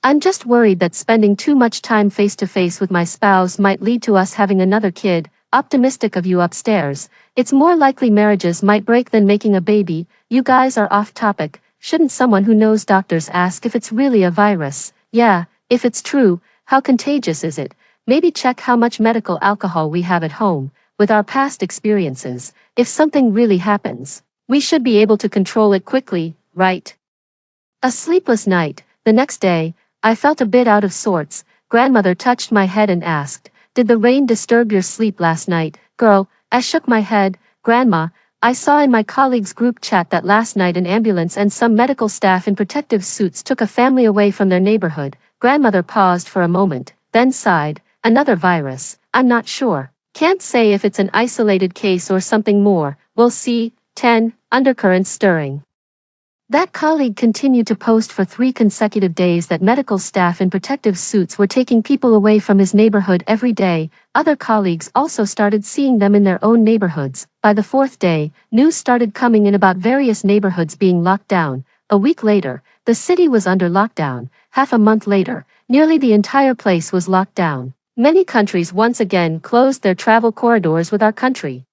I'm just worried that spending too much time face to face with my spouse might lead to us having another kid. Optimistic of you upstairs. It's more likely marriages might break than making a baby. You guys are off topic. Shouldn't someone who knows doctors ask if it's really a virus? Yeah, if it's true, how contagious is it? Maybe check how much medical alcohol we have at home. With our past experiences, if something really happens, we should be able to control it quickly, right? A sleepless night. The next day, I felt a bit out of sorts. Grandmother touched my head and asked, "Did the rain disturb your sleep last night, girl?" I shook my head. "Grandma, I saw in my colleagues' group chat that last night an ambulance and some medical staff in protective suits took a family away from their neighborhood." Grandmother paused for a moment, then sighed. "Another virus. I'm not sure. Can't say if it's an isolated case or something more. We'll see." 10. Undercurrents stirring. That colleague continued to post for 3 consecutive days that medical staff in protective suits were taking people away from his neighborhood every day. Other colleagues also started seeing them in their own neighborhoods. By the 4th day, news started coming in about various neighborhoods being locked down. A week later, the city was under lockdown. Half a month later, nearly the entire place was locked down. Many countries once again closed their travel corridors with our country.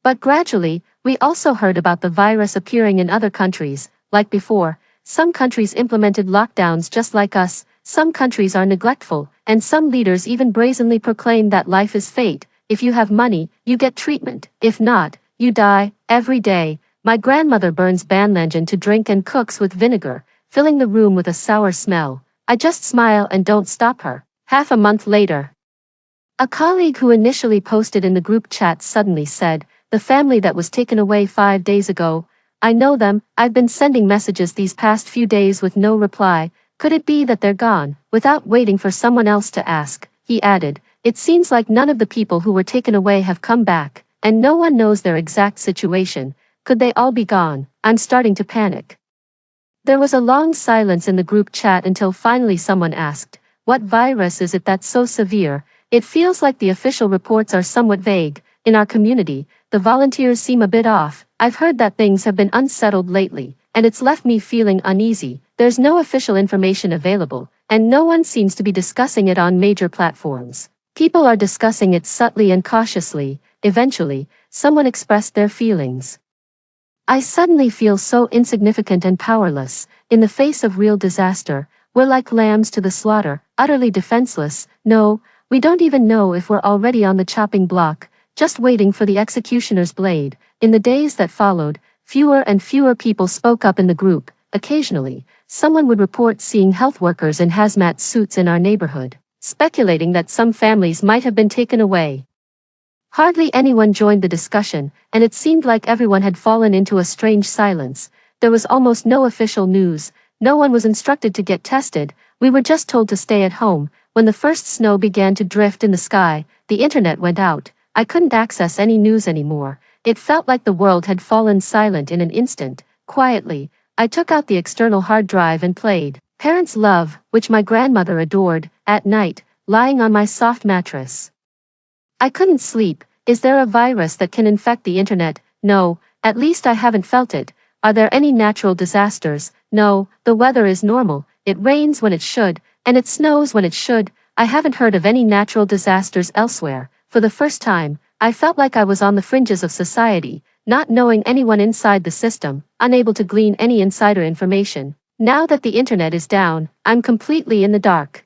But gradually, we also heard about the virus appearing in other countries. Like before, some countries implemented lockdowns just like us. Some countries are neglectful, and some leaders even brazenly proclaim that life is fate. If you have money, you get treatment. If not, you die. Every day, my grandmother burns banlangen to drink and cooks with vinegar, filling the room with a sour smell. I just smile and don't stop her. Half a month later, a colleague who initially posted in the group chat suddenly said, "The family that was taken away 5 days ago, I know them. I've been sending messages these past few days with no reply. Could it be that they're gone?" Without waiting for someone else to ask, he added, "It seems like none of the people who were taken away have come back, and no one knows their exact situation. Could they all be gone? I'm starting to panic." There was a long silence in the group chat until finally someone asked, "What virus is it that's so severe?" It feels like the official reports are somewhat vague. In our community, the volunteers seem a bit off. I've heard that things have been unsettled lately, and it's left me feeling uneasy. There's no official information available, and no one seems to be discussing it on major platforms. People are discussing it subtly and cautiously. Eventually, someone expressed their feelings. "I suddenly feel so insignificant and powerless. In the face of real disaster, we're like lambs to the slaughter, utterly defenseless. No, we don't even know if we're already on the chopping block, just waiting for the executioner's blade." In the days that followed, fewer and fewer people spoke up in the group. Occasionally, someone would report seeing health workers in hazmat suits in our neighborhood. speculating that some families might have been taken away. Hardly anyone joined the discussion, and it seemed like everyone had fallen into a strange silence. There was almost no official news, no one was instructed to get tested, we were just told to stay at home. When the first snow began to drift in the sky, the internet went out. I couldn't access any news anymore. It felt like the world had fallen silent in an instant. Quietly, I took out the external hard drive and played Parents' Love, which my grandmother adored, at night, lying on my soft mattress. I couldn't sleep. Is there a virus that can infect the internet? No, at least I haven't felt it. Are there any natural disasters? No, the weather is normal. It rains when it should, and it snows when it should. I haven't heard of any natural disasters elsewhere. For the first time, I felt like I was on the fringes of society, not knowing anyone inside the system, unable to glean any insider information. Now that the internet is down, I'm completely in the dark.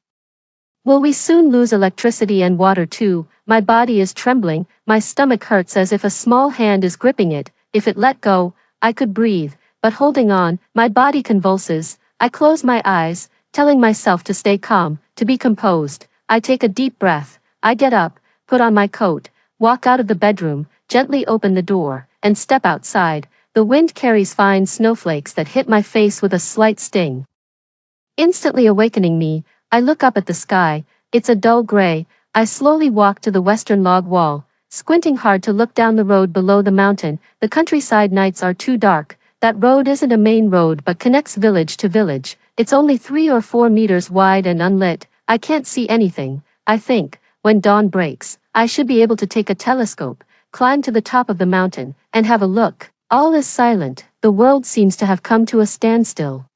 Will we soon lose electricity and water too? My body is trembling, my stomach hurts as if a small hand is gripping it. If it let go, I could breathe, but holding on, my body convulses. I close my eyes, telling myself to stay calm, to be composed. I take a deep breath. I get up, put on my coat, walk out of the bedroom, gently open the door, and step outside. The wind carries fine snowflakes that hit my face with a slight sting. Instantly awakening me, I look up at the sky. It's a dull gray. I slowly walk to the western log wall, squinting hard to look down the road below the mountain. The countryside nights are too dark. That road isn't a main road but connects village to village. It's only 3 or 4 meters wide and unlit. I can't see anything. I think, when dawn breaks, I should be able to take a telescope, climb to the top of the mountain, and have a look. All is silent. The world seems to have come to a standstill.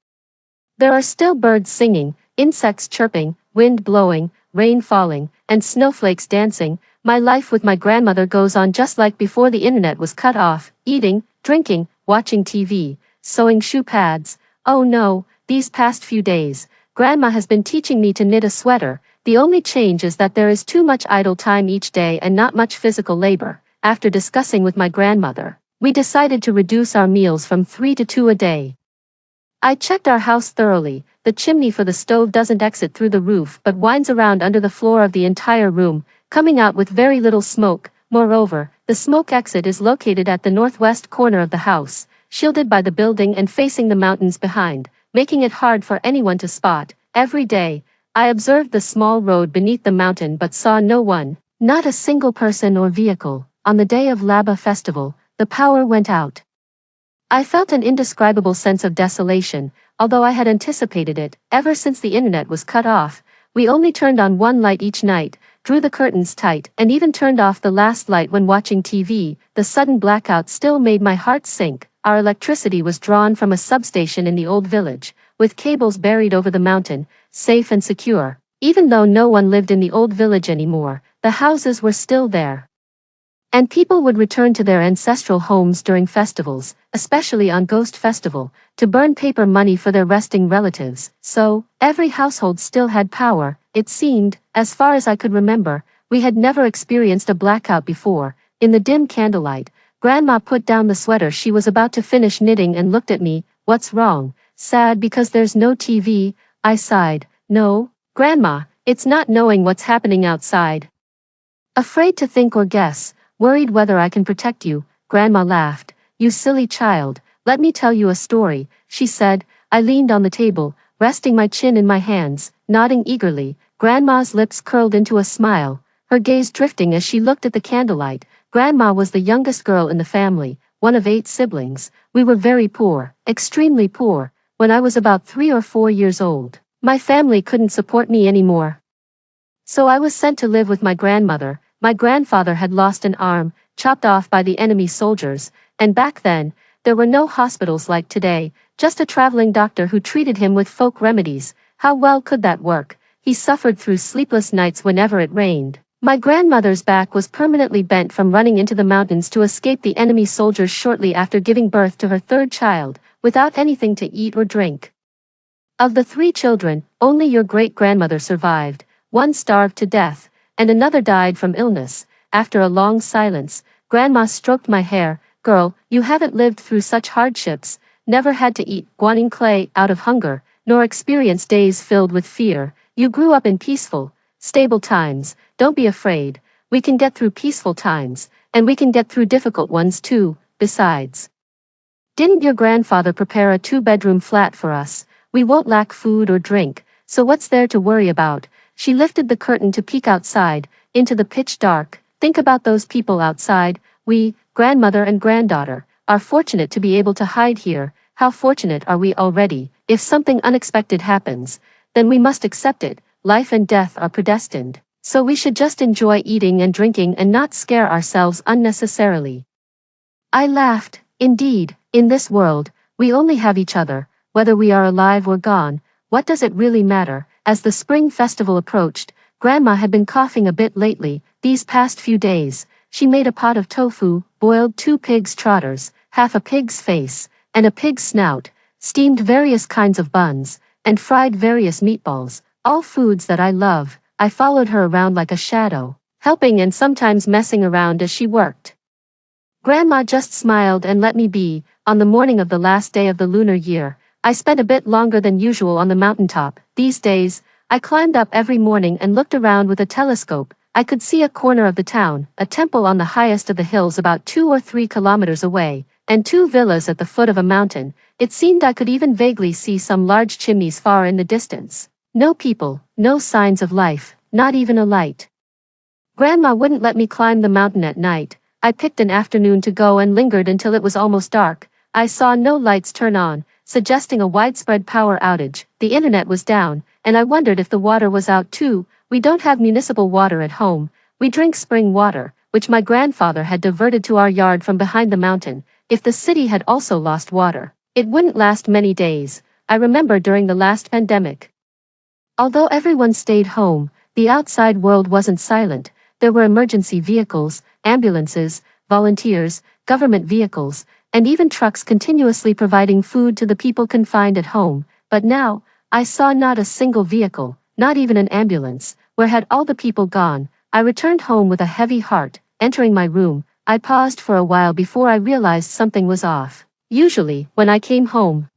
There are still birds singing, insects chirping, wind blowing, rain falling, and snowflakes dancing. My life with my grandmother goes on just like before the internet was cut off, eating, drinking, watching TV, sewing shoe pads. Oh no, these past few days, Grandma has been teaching me to knit a sweater. The only change is that there is too much idle time each day and not much physical labor. After discussing with my grandmother, we decided to reduce our meals from 3 to 2 a day. I checked our house thoroughly. The chimney for the stove doesn't exit through the roof but winds around under the floor of the entire room, coming out with very little smoke. Moreover, the smoke exit is located at the northwest corner of the house, shielded by the building and facing the mountains behind, making it hard for anyone to spot. Every day, I observed the small road beneath the mountain but saw no one, not a single person or vehicle. On the day of Laba festival, the power went out. I felt an indescribable sense of desolation, although I had anticipated it. Ever since the internet was cut off, we only turned on one light each night, drew the curtains tight, and even turned off the last light when watching TV. The sudden blackout still made my heart sink. Our electricity was drawn from a substation in the old village, with cables buried over the mountain, safe and secure. Even though no one lived in the old village anymore, the houses were still there. And people would return to their ancestral homes during festivals, especially on Ghost Festival, to burn paper money for their resting relatives. So, every household still had power. It seemed, as far as I could remember, we had never experienced a blackout before. In the dim candlelight, Grandma put down the sweater she was about to finish knitting and looked at me. What's wrong? Sad because there's no TV, I sighed. No, Grandma, it's not knowing what's happening outside. Afraid to think or guess. Worried whether I can protect you, Grandma laughed. You silly child, let me tell you a story, she said. I leaned on the table, resting my chin in my hands, nodding eagerly. Grandma's lips curled into a smile, her gaze drifting as she looked at the candlelight. Grandma was the youngest girl in the family, one of 8 siblings. We were very poor, extremely poor. When I was about 3 or 4 years old, my family couldn't support me anymore. So I was sent to live with my grandmother. My grandfather had lost an arm, chopped off by the enemy soldiers, and back then, there were no hospitals like today, just a traveling doctor who treated him with folk remedies. How well could that work? He suffered through sleepless nights whenever it rained. My grandmother's back was permanently bent from running into the mountains to escape the enemy soldiers shortly after giving birth to her 3rd child, without anything to eat or drink. Of the 3 children, only your great-grandmother survived. One starved to death, and another died from illness. After a long silence, Grandma stroked my hair. Girl, you haven't lived through such hardships, never had to eat guaning clay out of hunger, nor experienced days filled with fear. You grew up in peaceful, stable times, don't be afraid. We can get through peaceful times, and we can get through difficult ones too, besides. Didn't your grandfather prepare a 2-bedroom flat for us? We won't lack food or drink, so what's there to worry about? She lifted the curtain to peek outside, into the pitch dark. Think about those people outside. We, grandmother and granddaughter, are fortunate to be able to hide here. How fortunate are we already? If something unexpected happens, then we must accept it. Life and death are predestined. So we should just enjoy eating and drinking and not scare ourselves unnecessarily. I laughed. Indeed, in this world, we only have each other. Whether we are alive or gone, what does it really matter? As the spring festival approached, Grandma had been coughing a bit lately. These past few days, she made a pot of tofu, boiled 2 pig's trotters, half a pig's face, and a pig's snout, steamed various kinds of buns, and fried various meatballs, all foods that I love. I followed her around like a shadow, helping and sometimes messing around as she worked. Grandma just smiled and let me be. On the morning of the last day of the lunar year, I spent a bit longer than usual on the mountaintop. These days, I climbed up every morning and looked around with a telescope. I could see a corner of the town, a temple on the highest of the hills about 2 or 3 kilometers away, and 2 villas at the foot of a mountain. It seemed I could even vaguely see some large chimneys far in the distance. No people, no signs of life, not even a light. Grandma wouldn't let me climb the mountain at night. I picked an afternoon to go and lingered until it was almost dark. I saw no lights turn on, suggesting a widespread power outage. The internet was down, and I wondered if the water was out too. We don't have municipal water at home. We drink spring water, which my grandfather had diverted to our yard from behind the mountain. If the city had also lost water, it wouldn't last many days. I remember during the last pandemic. Although everyone stayed home, the outside world wasn't silent. There were emergency vehicles, ambulances, volunteers, government vehicles, and even trucks continuously providing food to the people confined at home. But now, I saw not a single vehicle, not even an ambulance. Where had all the people gone? I returned home with a heavy heart. Entering my room, I paused for a while before I realized something was off. Usually, when I came home,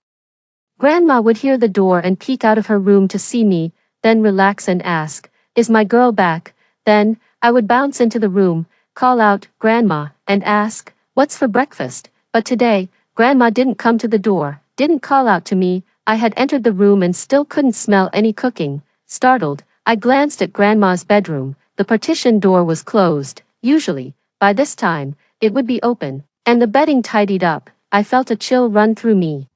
Grandma would hear the door and peek out of her room to see me, then relax and ask, "Is my girl back?" Then, I would bounce into the room, call out, "Grandma," and ask, "What's for breakfast?" But today, Grandma didn't come to the door, didn't call out to me. I had entered the room and still couldn't smell any cooking. Startled, I glanced at Grandma's bedroom. The partition door was closed. Usually, by this time, it would be open, and the bedding tidied up. I felt a chill run through me.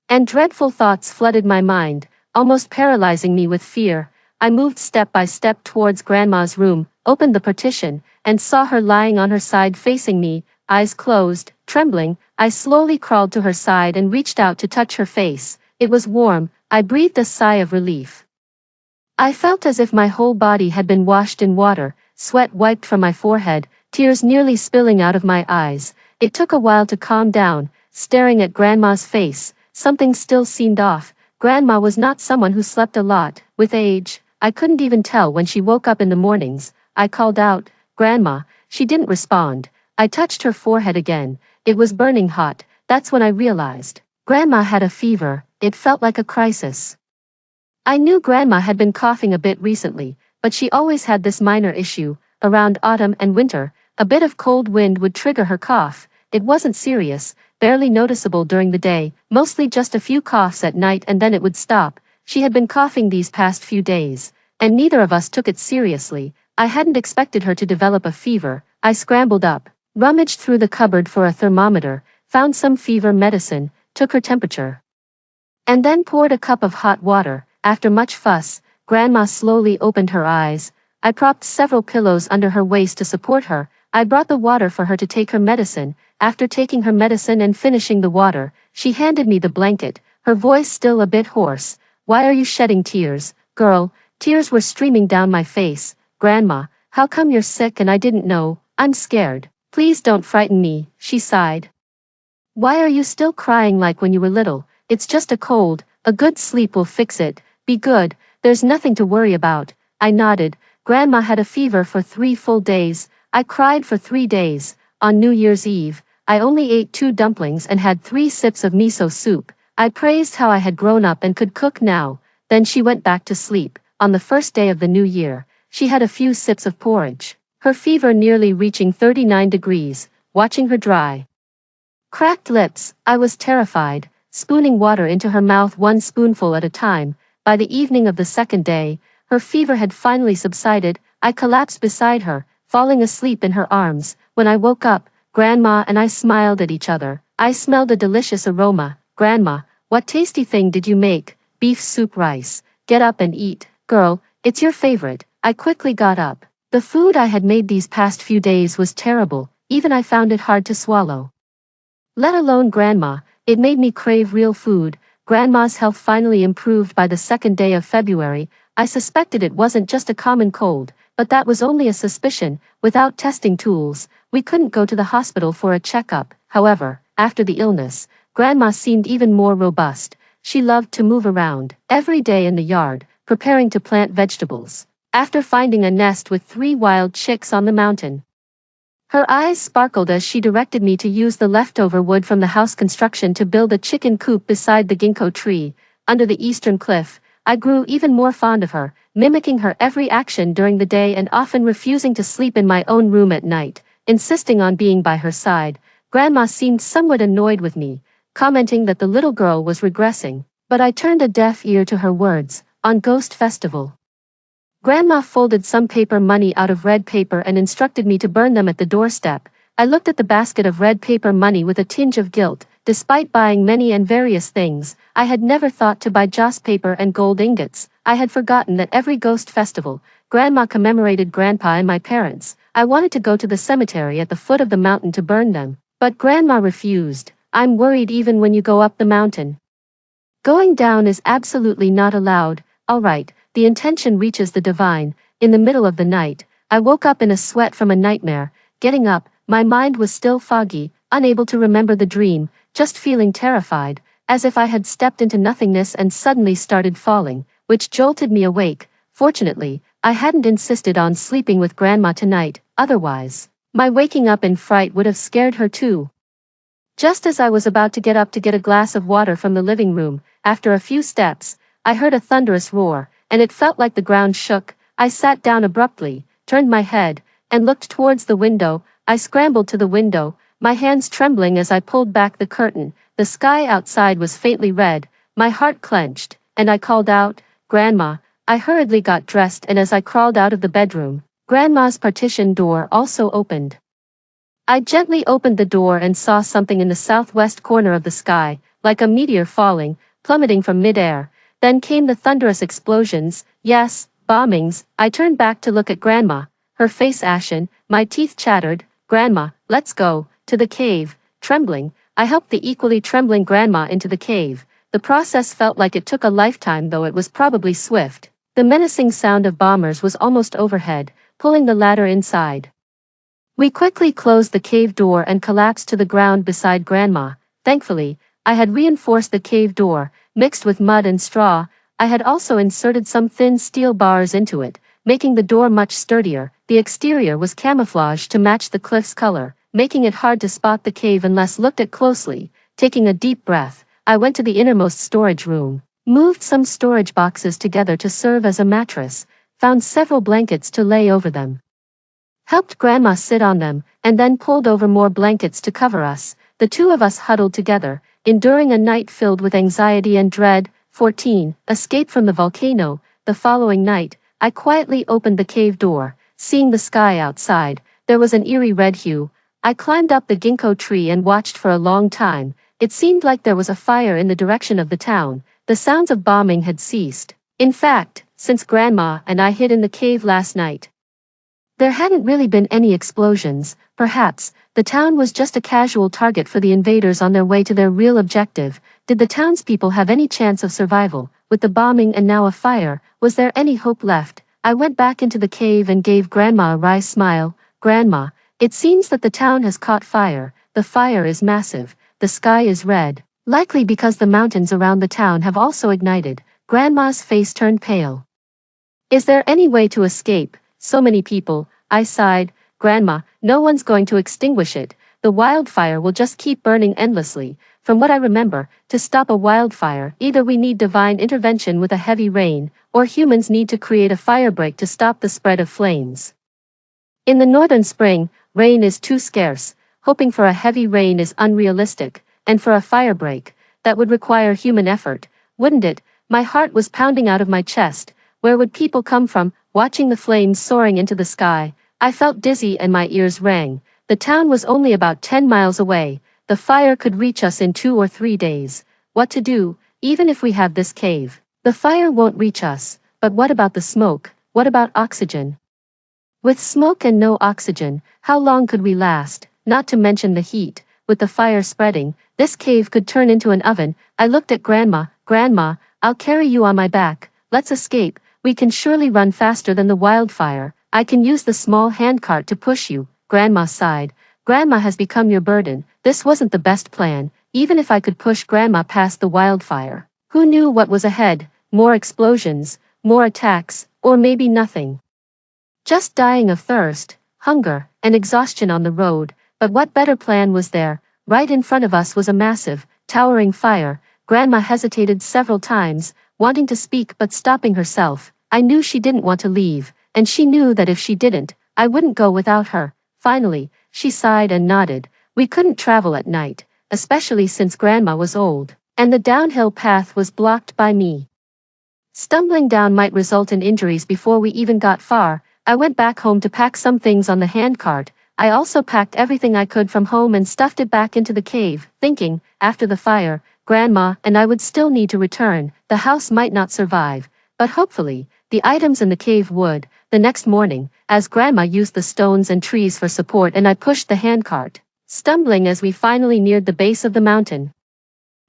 And dreadful thoughts flooded my mind, almost paralyzing me with fear. I moved step by step towards Grandma's room, opened the partition, and saw her lying on her side facing me, eyes closed. Trembling, I slowly crawled to her side and reached out to touch her face. It was warm. I breathed a sigh of relief. I felt as if my whole body had been washed in water, sweat wiped from my forehead, tears nearly spilling out of my eyes. It took a while to calm down. Staring at Grandma's face, something still seemed off. Grandma was not someone who slept a lot. With age, I couldn't even tell when she woke up in the mornings. I called out, "Grandma." She didn't respond. I touched her forehead again. It was burning hot. That's when I realized. Grandma had a fever. It felt like a crisis. I knew Grandma had been coughing a bit recently, but she always had this minor issue. Around autumn and winter, a bit of cold wind would trigger her cough. It wasn't serious, barely noticeable during the day, mostly just a few coughs at night and then it would stop. She had been coughing these past few days, and neither of us took it seriously. I hadn't expected her to develop a fever. I scrambled up, rummaged through the cupboard for a thermometer, found some fever medicine, took her temperature, and then poured a cup of hot water. After much fuss, Grandma slowly opened her eyes. I propped several pillows under her waist to support her. I brought the water for her to take her medicine. After taking her medicine and finishing the water, she handed me the blanket, her voice still a bit hoarse. "Why are you shedding tears, girl?" Tears were streaming down my face. "Grandma, how come you're sick and I didn't know? I'm scared. Please don't frighten me," she sighed. "Why are you still crying like when you were little? It's just a cold. A good sleep will fix it. Be good. There's nothing to worry about." I nodded. Grandma had a fever for 3 full days. I cried for 3 days. On New Year's Eve, I only ate 2 dumplings and had 3 sips of miso soup. I praised how I had grown up and could cook now. Then she went back to sleep. On the first day of the new year, she had a few sips of porridge. Her fever nearly reaching 39 degrees, watching her dry. Cracked lips, I was terrified, spooning water into her mouth one spoonful at a time. By the evening of the second day, her fever had finally subsided. I collapsed beside her, falling asleep in her arms. When I woke up, Grandma and I smiled at each other. I smelled a delicious aroma. Grandma, what tasty thing did you make? Beef soup rice. Get up and eat, girl, it's your favorite. I quickly got up. The food I had made these past few days was terrible, even I found it hard to swallow. Let alone Grandma, it made me crave real food. Grandma's health finally improved by the second day of February. I suspected it wasn't just a common cold, but that was only a suspicion. Without testing tools, we couldn't go to the hospital for a checkup. However, after the illness, Grandma seemed even more robust. She loved to move around, every day in the yard, preparing to plant vegetables. After finding a nest with 3 wild chicks on the mountain, her eyes sparkled as she directed me to use the leftover wood from the house construction to build a chicken coop beside the ginkgo tree, under the eastern cliff. I grew even more fond of her, mimicking her every action during the day and often refusing to sleep in my own room at night, insisting on being by her side. Grandma seemed somewhat annoyed with me, commenting that the little girl was regressing, but I turned a deaf ear to her words. On Ghost Festival, Grandma folded some paper money out of red paper and instructed me to burn them at the doorstep. I looked at the basket of red paper money with a tinge of guilt. Despite buying many and various things, I had never thought to buy joss paper and gold ingots. I had forgotten that every ghost festival, Grandma commemorated Grandpa and my parents. I wanted to go to the cemetery at the foot of the mountain to burn them, but Grandma refused. I'm worried even when you go up the mountain. Going down is absolutely not allowed. All right. The intention reaches the divine. In the middle of the night, I woke up in a sweat from a nightmare. Getting up, my mind was still foggy, unable to remember the dream, just feeling terrified, as if I had stepped into nothingness and suddenly started falling, which jolted me awake. Fortunately, I hadn't insisted on sleeping with Grandma tonight, otherwise, my waking up in fright would have scared her too. Just as I was about to get up to get a glass of water from the living room, after a few steps, I heard a thunderous roar, and it felt like the ground shook. I sat down abruptly, turned my head, and looked towards the window. I scrambled to the window, my hands trembling as I pulled back the curtain. The sky outside was faintly red. My heart clenched, and I called out, Grandma. I hurriedly got dressed, and as I crawled out of the bedroom, Grandma's partition door also opened. I gently opened the door and saw something in the southwest corner of the sky, like a meteor falling, plummeting from midair. Then came the thunderous explosions. Yes, bombings. I turned back to look at Grandma, her face ashen, my teeth chattered. Grandma, let's go, to the cave. Trembling, I helped the equally trembling Grandma into the cave. The process felt like it took a lifetime, though it was probably swift. The menacing sound of bombers was almost overhead, pulling the ladder inside. We quickly closed the cave door and collapsed to the ground beside Grandma. Thankfully, I had reinforced the cave door, mixed with mud and straw. I had also inserted some thin steel bars into it, making the door much sturdier. The exterior was camouflaged to match the cliff's color, making it hard to spot the cave unless looked at closely. Taking a deep breath, I went to the innermost storage room, moved some storage boxes together to serve as a mattress, found several blankets to lay over them, helped Grandma sit on them, and then pulled over more blankets to cover us. The two of us huddled together, enduring a night filled with anxiety and dread. 14. Escape from the volcano. The following night, I quietly opened the cave door. Seeing the sky outside, there was an eerie red hue. I climbed up the ginkgo tree and watched for a long time. It seemed like there was a fire in the direction of the town. The sounds of bombing had ceased. In fact, since Grandma and I hid in the cave last night, there hadn't really been any explosions. Perhaps, the town was just a casual target for the invaders on their way to their real objective. Did the townspeople have any chance of survival? With the bombing and now a fire, was there any hope left? I went back into the cave and gave Grandma a wry smile. Grandma, it seems that the town has caught fire. The fire is massive. The sky is red, likely because the mountains around the town have also ignited. Grandma's face turned pale. Is there any way to escape? So many people. I sighed. Grandma, no one's going to extinguish it. The wildfire will just keep burning endlessly. from what I remember, to stop a wildfire, either we need divine intervention with a heavy rain, or humans need to create a firebreak to stop the spread of flames. In the northern spring, rain is too scarce, hoping for a heavy rain is unrealistic, and for a firebreak, that would require human effort, wouldn't it? My heart was pounding out of my chest. Where would people come from, watching the flames soaring into the sky? I felt dizzy and my ears rang. The town was only about 10 miles away. The fire could reach us in 2 or 3 days. What to do, even if we have this cave? The fire won't reach us, but what about the smoke? What about oxygen? With smoke and no oxygen, how long could we last? Not to mention the heat. With the fire spreading, this cave could turn into an oven. I looked at Grandma. Grandma, I'll carry you on my back. Let's escape. We can surely run faster than the wildfire. I can use the small handcart to push you. Grandma sighed. Grandma has become your burden. This wasn't the best plan, even if I could push Grandma past the wildfire. Who knew what was ahead? More explosions, more attacks, or maybe nothing. Just dying of thirst, hunger, and exhaustion on the road. But what better plan was there? Right in front of us was a massive, towering fire. Grandma hesitated several times, wanting to speak but stopping herself. I knew she didn't want to leave, and she knew that if she didn't, I wouldn't go without her. Finally, she sighed and nodded. We couldn't travel at night, especially since Grandma was old, and the downhill path was blocked by me. Stumbling down might result in injuries before we even got far. I went back home to pack some things on the handcart. I also packed everything I could from home and stuffed it back into the cave, thinking, after the fire, Grandma and I would still need to return. The house might not survive, but hopefully, the items in the cave would. The next morning, as Grandma used the stones and trees for support and I pushed the handcart, stumbling as we finally neared the base of the mountain.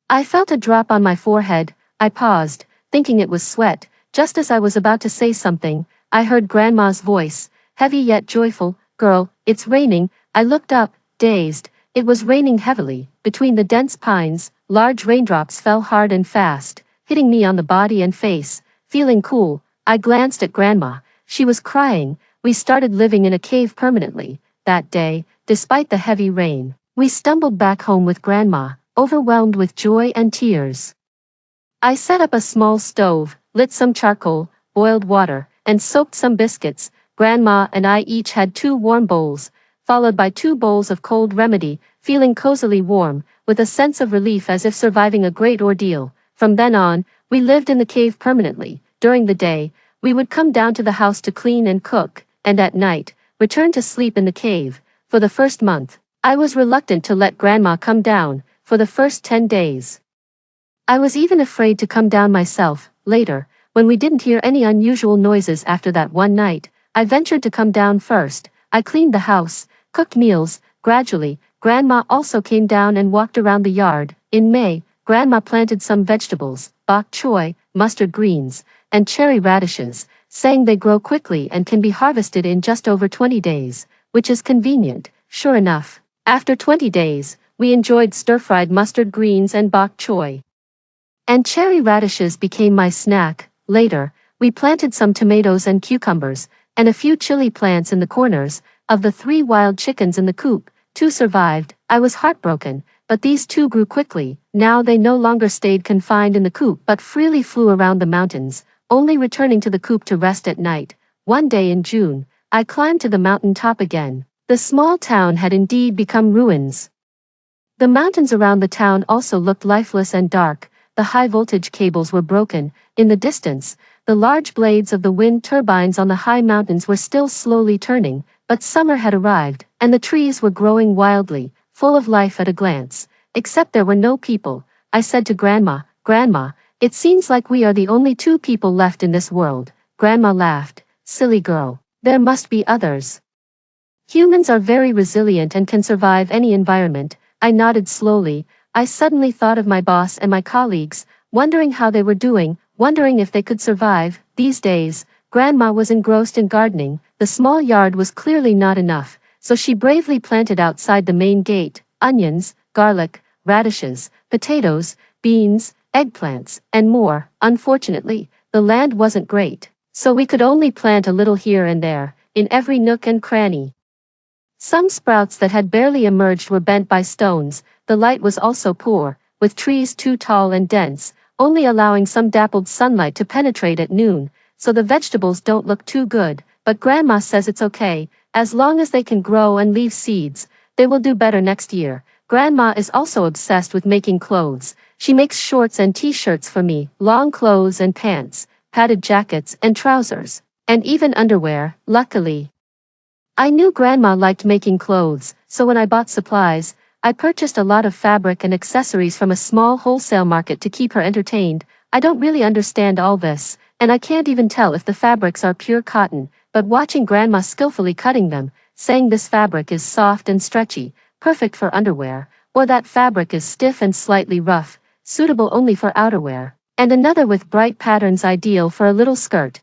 I felt a drop on my forehead. I paused, thinking it was sweat. Just as I was about to say something, I heard Grandma's voice, heavy yet joyful. Girl, it's raining. I looked up, dazed. It was raining heavily. Between the dense pines, large raindrops fell hard and fast, hitting me on the body and face. Feeling cool, I glanced at Grandma. She was crying. We started living in a cave permanently. That day, despite the heavy rain, we stumbled back home with Grandma, overwhelmed with joy and tears. I set up a small stove, lit some charcoal, boiled water, and soaked some biscuits. Grandma and I each had 2 warm bowls, followed by 2 bowls of cold remedy, feeling cozily warm, with a sense of relief as if surviving a great ordeal. From then on, we lived in the cave permanently. During the day, we would come down to the house to clean and cook, and at night, return to sleep in the cave. For the first month, I was reluctant to let Grandma come down. For the first 10 days, I was even afraid to come down myself. Later, when we didn't hear any unusual noises after that one night, I ventured to come down first. I cleaned the house, cooked meals. Gradually, Grandma also came down and walked around the yard. In May, Grandma planted some vegetables, bok choy, mustard greens, and cherry radishes, saying they grow quickly and can be harvested in just over 20 days, which is convenient. Sure enough, after 20 days, we enjoyed stir-fried mustard greens and bok choy. And cherry radishes became my snack. Later, we planted some tomatoes and cucumbers, and a few chili plants in the corners. Of the 3 wild chickens in the coop, 2 survived. I was heartbroken, but these 2 grew quickly. Now they no longer stayed confined in the coop but freely flew around the mountains, only returning to the coop to rest at night. One day in June, I climbed to the mountain top again. The small town had indeed become ruins. The mountains around the town also looked lifeless and dark. The high-voltage cables were broken. In the distance, the large blades of the wind turbines on the high mountains were still slowly turning, but summer had arrived, and the trees were growing wildly, full of life at a glance. Except there were no people. I said to Grandma, Grandma, it seems like we are the only 2 people left in this world. Grandma laughed. Silly girl. There must be others. Humans are very resilient and can survive any environment. I nodded slowly. I suddenly thought of my boss and my colleagues, wondering how they were doing, wondering if they could survive. These days, Grandma was engrossed in gardening. The small yard was clearly not enough, so she bravely planted outside the main gate onions, garlic, radishes, potatoes, beans, eggplants, and more. Unfortunately, the land wasn't great, so we could only plant a little here and there, in every nook and cranny. Some sprouts that had barely emerged were bent by stones. The light was also poor. with trees too tall and dense, only allowing some dappled sunlight to penetrate at noon, so the vegetables don't look too good, but Grandma says it's okay, as long as they can grow and leave seeds, they will do better next year. Grandma is also obsessed with making clothes. She makes shorts and t-shirts for me, long clothes and pants, padded jackets and trousers, and even underwear, luckily. I knew Grandma liked making clothes, so when I bought supplies, I purchased a lot of fabric and accessories from a small wholesale market to keep her entertained. I don't really understand all this, and I can't even tell if the fabrics are pure cotton, but watching Grandma skillfully cutting them, saying this fabric is soft and stretchy, perfect for underwear, or that fabric is stiff and slightly rough, suitable only for outerwear, and another with bright patterns ideal for a little skirt,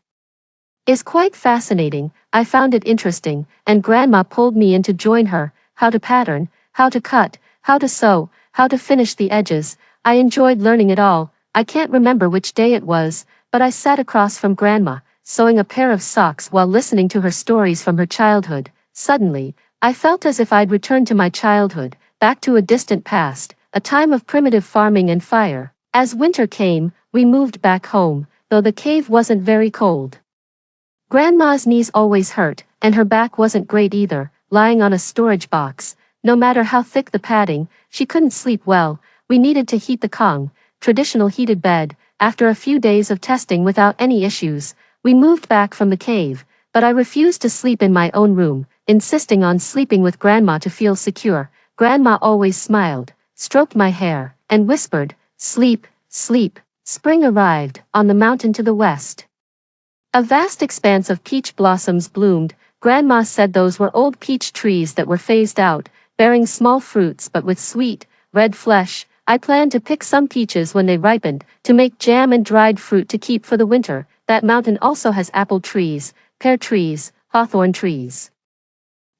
is quite fascinating. I found it interesting, and Grandma pulled me in to join her, how to pattern, how to cut, how to sew, how to finish the edges. I enjoyed learning it all. I can't remember which day it was, but I sat across from Grandma, sewing a pair of socks while listening to her stories from her childhood. Suddenly, I felt as if I'd returned to my childhood, back to a distant past, a time of primitive farming and fire. As winter came, we moved back home, though the cave wasn't very cold. Grandma's knees always hurt, and her back wasn't great either, lying on a storage box. No matter how thick the padding, she couldn't sleep well. We needed to heat the kong, traditional heated bed. After a few days of testing without any issues, we moved back from the cave, but I refused to sleep in my own room, insisting on sleeping with Grandma to feel secure. Grandma always smiled, stroked my hair, and whispered, "Sleep, sleep." Spring arrived, on the mountain to the west. A vast expanse of peach blossoms bloomed. Grandma said those were old peach trees that were phased out, bearing small fruits but with sweet, red flesh. I planned to pick some peaches when they ripened, to make jam and dried fruit to keep for the winter. That mountain also has apple trees, pear trees, hawthorn trees,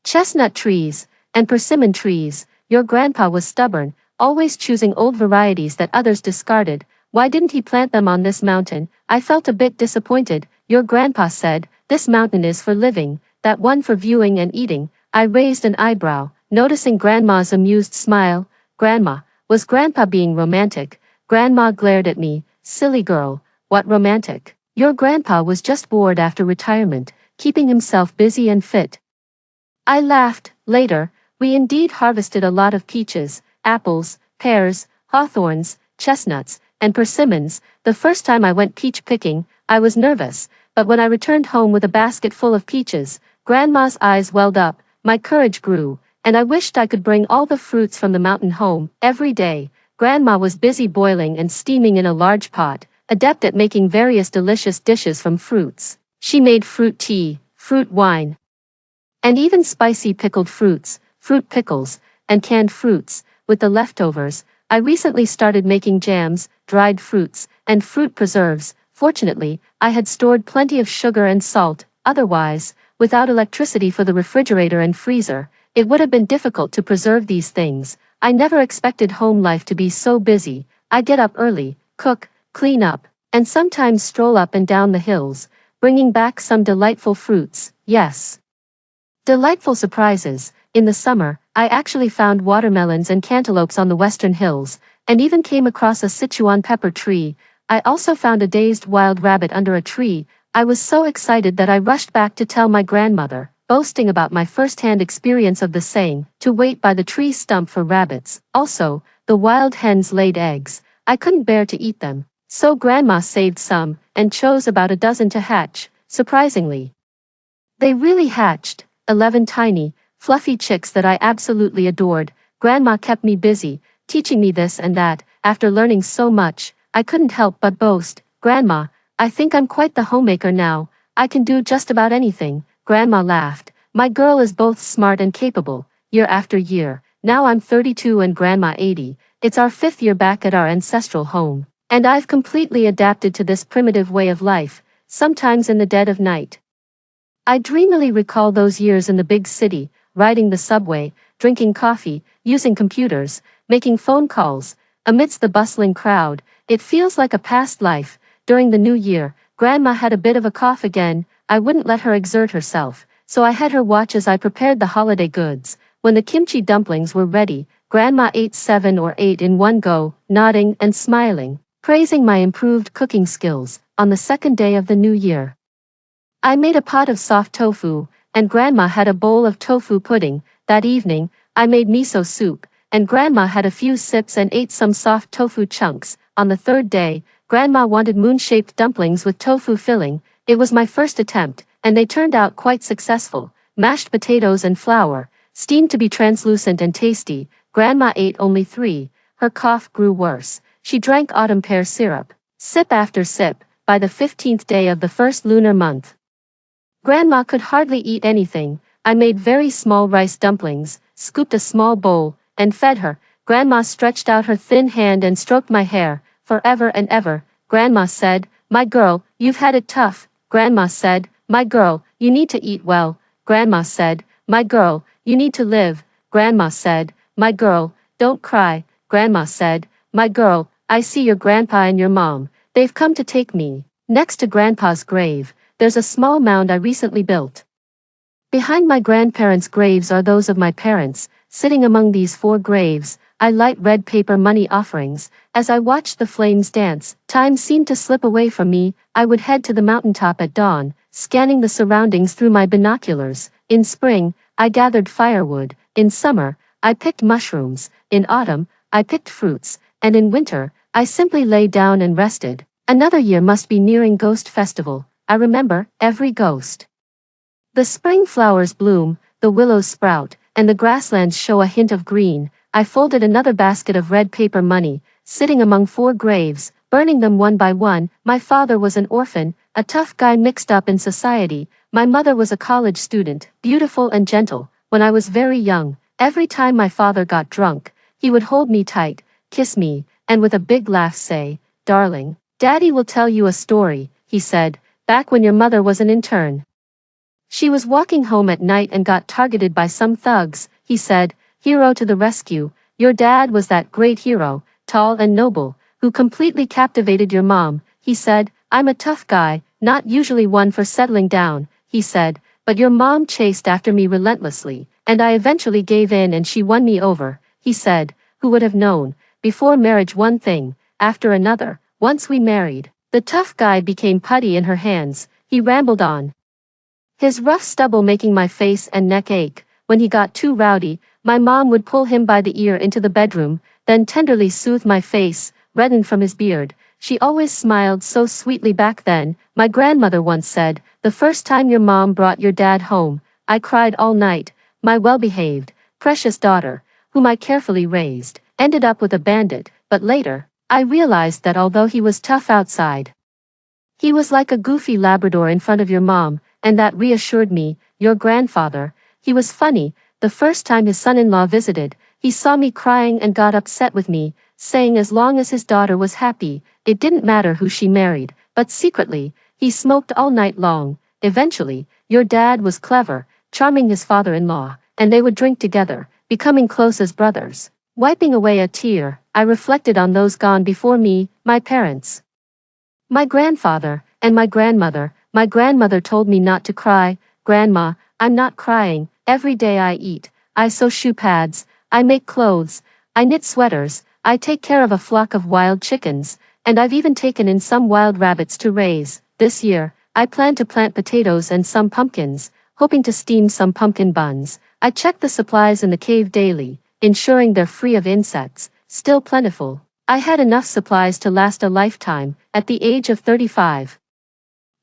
chestnut trees, and persimmon trees. Your grandpa was stubborn, always choosing old varieties that others discarded. Why didn't he plant them on this mountain? I felt a bit disappointed. Your grandpa said, "This mountain is for living, that one for viewing and eating." I raised an eyebrow, noticing Grandma's amused smile. Grandma, was Grandpa being romantic? Grandma glared at me. "Silly girl, what romantic? Your grandpa was just bored after retirement, keeping himself busy and fit." I laughed. Later, we indeed harvested a lot of peaches, apples, pears, hawthorns, chestnuts, and persimmons. The first time I went peach picking, I was nervous, but when I returned home with a basket full of peaches, Grandma's eyes welled up, my courage grew, and I wished I could bring all the fruits from the mountain home every day. Grandma was busy boiling and steaming in a large pot, adept at making various delicious dishes from fruits. She made fruit tea, fruit wine, and even spicy pickled fruits, fruit pickles, and canned fruits. With the leftovers, I recently started making jams, dried fruits, and fruit preserves. Fortunately, I had stored plenty of sugar and salt. Otherwise, without electricity for the refrigerator and freezer, it would have been difficult to preserve these things. I never expected home life to be so busy. I get up early, cook, clean up, and sometimes stroll up and down the hills, bringing back some delightful fruits. Yes, delightful surprises. In the summer, I actually found watermelons and cantaloupes on the western hills, and even came across a Sichuan pepper tree. I also found a dazed wild rabbit under a tree. I was so excited that I rushed back to tell my grandmother, boasting about my first-hand experience of the saying, to wait by the tree stump for rabbits. Also, the wild hens laid eggs. I couldn't bear to eat them, so Grandma saved some, and chose about a dozen to hatch. Surprisingly, they really hatched, 11 tiny, fluffy chicks that I absolutely adored. Grandma kept me busy, teaching me this and that. After learning so much, I couldn't help but boast, "Grandma, I think I'm quite the homemaker now. I can do just about anything." Grandma laughed. "My girl is both smart and capable, year after year. Now I'm 32 and Grandma 80. It's our 5th year back at our ancestral home, and I've completely adapted to this primitive way of life, sometimes in the dead of night. I dreamily recall those years in the big city, riding the subway, drinking coffee, using computers, making phone calls, amidst the bustling crowd. It feels like a past life." During the new year, Grandma had a bit of a cough again. I wouldn't let her exert herself, so I had her watch as I prepared the holiday goods. When the kimchi dumplings were ready, Grandma ate 7 or 8 in one go, nodding and smiling, praising my improved cooking skills. On the second day of the new year, I made a pot of soft tofu, and Grandma had a bowl of tofu pudding. That evening, I made miso soup, and Grandma had a few sips and ate some soft tofu chunks. On the third day, Grandma wanted moon-shaped dumplings with tofu filling. It was my first attempt, and they turned out quite successful. Mashed potatoes and flour, steamed to be translucent and tasty. Grandma ate only 3. Her cough grew worse. She drank autumn pear syrup, sip after sip. By the 15th day of the first lunar month, Grandma could hardly eat anything. I made very small rice dumplings, scooped a small bowl, and fed her. Grandma stretched out her thin hand and stroked my hair. Forever and ever, Grandma said, "My girl, you've had it tough." Grandma said, "My girl, you need to eat well." Grandma said, "My girl, you need to live." Grandma said, "My girl, don't cry." Grandma said, "My girl, I see your grandpa and your mom. They've come to take me." Next to Grandpa's grave, there's a small mound I recently built. Behind my grandparents' graves are those of my parents. Sitting among these 4 graves, I light red paper money offerings. As I watched the flames dance, time seemed to slip away from me. I would head to the mountaintop at dawn, scanning the surroundings through my binoculars. In spring, I gathered firewood. In summer, I picked mushrooms. In autumn, I picked fruits. And in winter, I simply lay down and rested. Another year must be nearing Ghost Festival. I remember every ghost. The spring flowers bloom, the willows sprout, and the grasslands show a hint of green. I folded another basket of red paper money, sitting among 4 graves, burning them one by one. My father was an orphan, a tough guy mixed up in society. My mother was a college student, beautiful and gentle. When I was very young, every time my father got drunk, he would hold me tight, kiss me, and with a big laugh say, "Darling, Daddy will tell you a story," he said, "back when your mother was an intern. She was walking home at night and got targeted by some thugs," he said, "hero to the rescue. Your dad was that great hero, tall and noble, who completely captivated your mom." He said, "I'm a tough guy, not usually one for settling down," he said, "but your mom chased after me relentlessly, and I eventually gave in and she won me over." He said, "Who would have known? Before marriage one thing, after another. Once we married, the tough guy became putty in her hands." He rambled on, his rough stubble making my face and neck ache. When he got too rowdy, my mom would pull him by the ear into the bedroom, then tenderly soothe my face, reddened from his beard. She always smiled so sweetly back then. My grandmother once said, "The first time your mom brought your dad home, I cried all night. My well-behaved, precious daughter, whom I carefully raised, ended up with a bandit." But later, I realized that although he was tough outside, he was like a goofy Labrador in front of your mom, and that reassured me. Your grandfather, he was funny. The first time his son-in-law visited, he saw me crying and got upset with me, saying as long as his daughter was happy, it didn't matter who she married. But secretly, he smoked all night long. Eventually, your dad was clever, charming his father-in-law, and they would drink together, becoming close as brothers. Wiping away a tear, I reflected on those gone before me, my parents, my grandfather, and my grandmother. My grandmother told me not to cry. "Grandma, I'm not crying. Every day I eat, I sew shoe pads, I make clothes, I knit sweaters, I take care of a flock of wild chickens, and I've even taken in some wild rabbits to raise. This year, I plan to plant potatoes and some pumpkins, hoping to steam some pumpkin buns. I check the supplies in the cave daily, ensuring they're free of insects, still plentiful. I had enough supplies to last a lifetime." At the age of 35,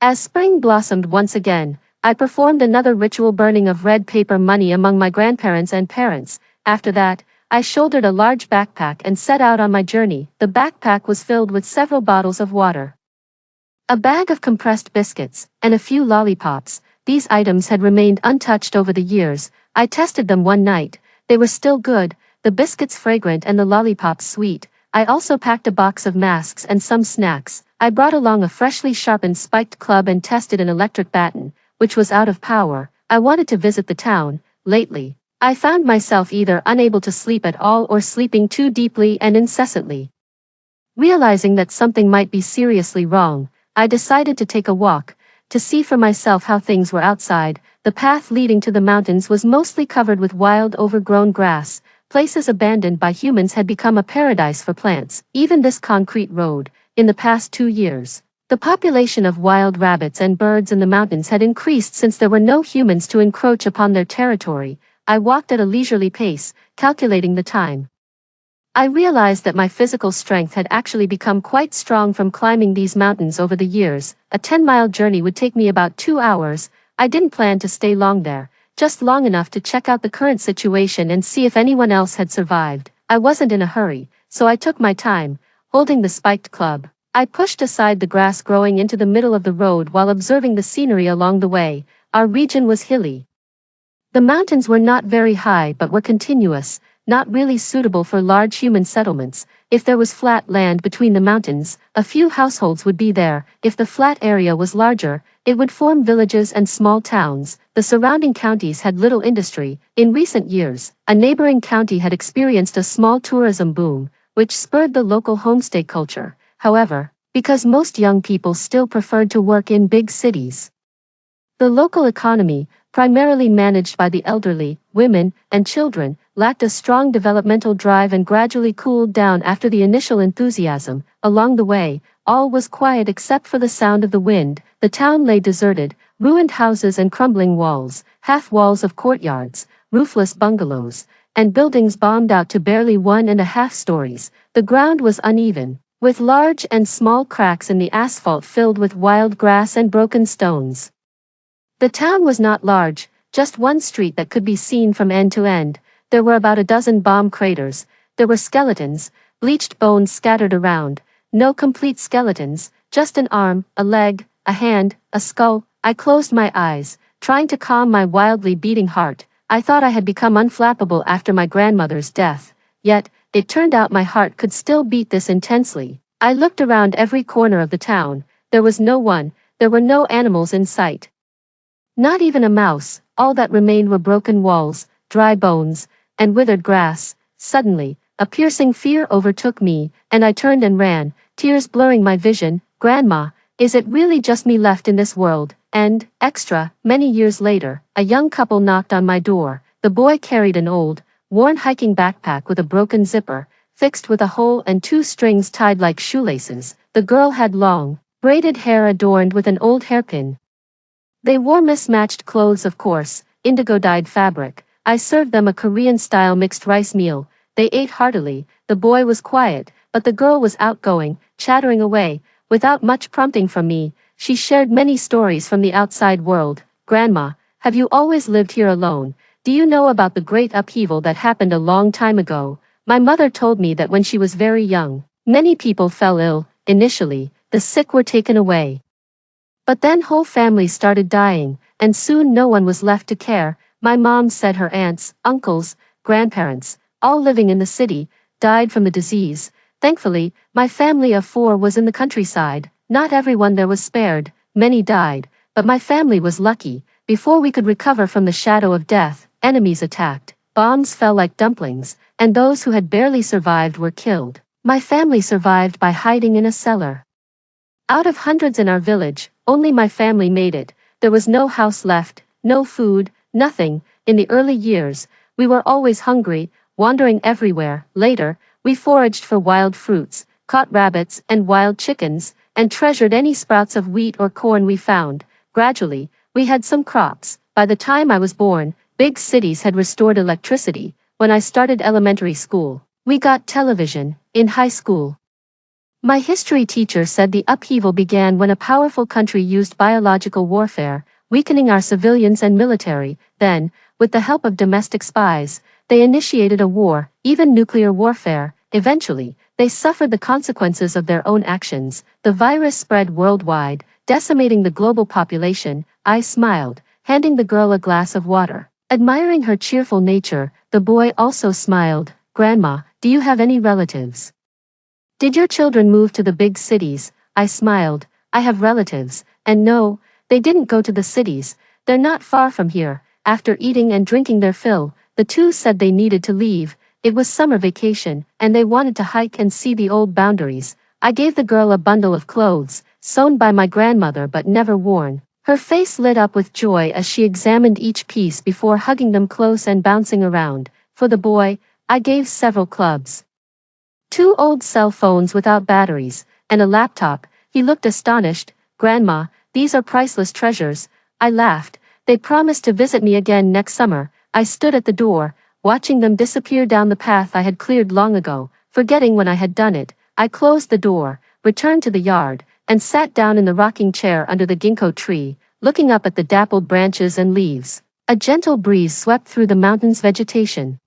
as spring blossomed once again, I performed another ritual burning of red paper money among my grandparents and parents. After that, I shouldered a large backpack and set out on my journey. The backpack was filled with several bottles of water, a bag of compressed biscuits, and a few lollipops. These items had remained untouched over the years. I tested them one night. They were still good, the biscuits fragrant and the lollipops sweet. I also packed a box of masks and some snacks. I brought along a freshly sharpened spiked club and tested an electric baton, which was out of power. I wanted to visit the town. Lately, I found myself either unable to sleep at all or sleeping too deeply and incessantly. Realizing that something might be seriously wrong, I decided to take a walk, to see for myself how things were outside. The path leading to the mountains was mostly covered with wild overgrown grass, places abandoned by humans had become a paradise for plants, even this concrete road. In the past 2 years, the population of wild rabbits and birds in the mountains had increased since there were no humans to encroach upon their territory. I walked at a leisurely pace, calculating the time. I realized that my physical strength had actually become quite strong from climbing these mountains over the years. A 10-mile journey would take me about 2 hours. I didn't plan to stay long there, just long enough to check out the current situation and see if anyone else had survived. I wasn't in a hurry, so I took my time, holding the spiked club. I pushed aside the grass growing into the middle of the road while observing the scenery along the way. Our region was hilly. The mountains were not very high but were continuous, not really suitable for large human settlements. If there was flat land between the mountains, a few households would be there. If the flat area was larger, it would form villages and small towns. The surrounding counties had little industry. In recent years, a neighboring county had experienced a small tourism boom, which spurred the local homestay culture. However, because most young people still preferred to work in big cities, the local economy, primarily managed by the elderly, women, and children, lacked a strong developmental drive and gradually cooled down after the initial enthusiasm. Along the way, all was quiet except for the sound of the wind. The town lay deserted, ruined houses and crumbling walls, half walls of courtyards, roofless bungalows, and buildings bombed out to barely 1.5 stories. The ground was uneven, with large and small cracks in the asphalt filled with wild grass and broken stones. The town was not large, just one street that could be seen from end to end. There were about a dozen bomb craters. There were skeletons, bleached bones scattered around. No complete skeletons, just an arm, a leg, a hand, a skull. I closed my eyes, trying to calm my wildly beating heart. I thought I had become unflappable after my grandmother's death. Yet, it turned out my heart could still beat this intensely. I looked around every corner of the town. There was no one. There were no animals in sight. Not even a mouse. All that remained were broken walls, dry bones, and withered grass. Suddenly, a piercing fear overtook me, and I turned and ran, tears blurring my vision. Grandma, is it really just me left in this world? And, extra, many years later, a young couple knocked on my door. The boy carried an old, worn hiking backpack with a broken zipper, fixed with a hole and 2 strings tied like shoelaces. The girl had long, braided hair adorned with an old hairpin. They wore mismatched clothes, of course, indigo-dyed fabric. I served them a Korean-style mixed rice meal. They ate heartily. The boy was quiet, but the girl was outgoing, chattering away. Without much prompting from me, she shared many stories from the outside world. Grandma, have you always lived here alone? Do you know about the great upheaval that happened a long time ago? My mother told me that when she was very young, many people fell ill. Initially, the sick were taken away. But then whole families started dying, and soon no one was left to care. My mom said her aunts, uncles, grandparents, all living in the city, died from the disease. Thankfully, my family of 4 was in the countryside. Not everyone there was spared. Many died, but my family was lucky. Before we could recover from the shadow of death, enemies attacked. Bombs fell like dumplings, and those who had barely survived were killed. My family survived by hiding in a cellar. Out of hundreds in our village, only my family made it. There was no house left, no food, nothing. In the early years, we were always hungry, wandering everywhere. Later, we foraged for wild fruits, caught rabbits and wild chickens, and treasured any sprouts of wheat or corn we found. Gradually, we had some crops. By the time I was born, big cities had restored electricity. When I started elementary school, we got television. In high school, my history teacher said the upheaval began when a powerful country used biological warfare, weakening our civilians and military. Then, with the help of domestic spies, they initiated a war, even nuclear warfare. Eventually, they suffered the consequences of their own actions. The virus spread worldwide, decimating the global population. I smiled, handing the girl a glass of water. Admiring her cheerful nature, the boy also smiled. Grandma, do you have any relatives? Did your children move to the big cities? I smiled. I have relatives, and no, they didn't go to the cities. They're not far from here. After eating and drinking their fill, the 2 said they needed to leave. It was summer vacation, and they wanted to hike and see the old boundaries. I gave the girl a bundle of clothes, sewn by my grandmother but never worn. Her face lit up with joy as she examined each piece before hugging them close and bouncing around. For the boy, I gave several clubs. 2 old cell phones without batteries, and a laptop. He looked astonished. Grandma, these are priceless treasures. I laughed. They promised to visit me again next summer. I stood at the door, watching them disappear down the path I had cleared long ago. Forgetting when I had done it, I closed the door, returned to the yard, and sat down in the rocking chair under the ginkgo tree, looking up at the dappled branches and leaves. A gentle breeze swept through the mountain's vegetation,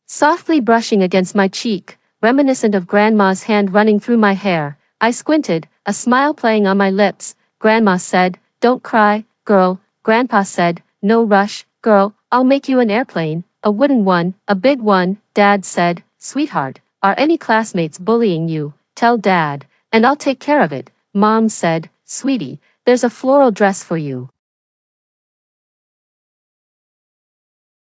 softly brushing against my cheek, reminiscent of Grandma's hand running through my hair. I squinted, a smile playing on my lips. Grandma said, "Don't cry, girl." Grandpa said, "No rush, girl, I'll make you an airplane, a wooden one, a big one." Dad said, "Sweetheart, are any classmates bullying you? Tell Dad, and I'll take care of it." Mom said, "Sweetie, there's a floral dress for you."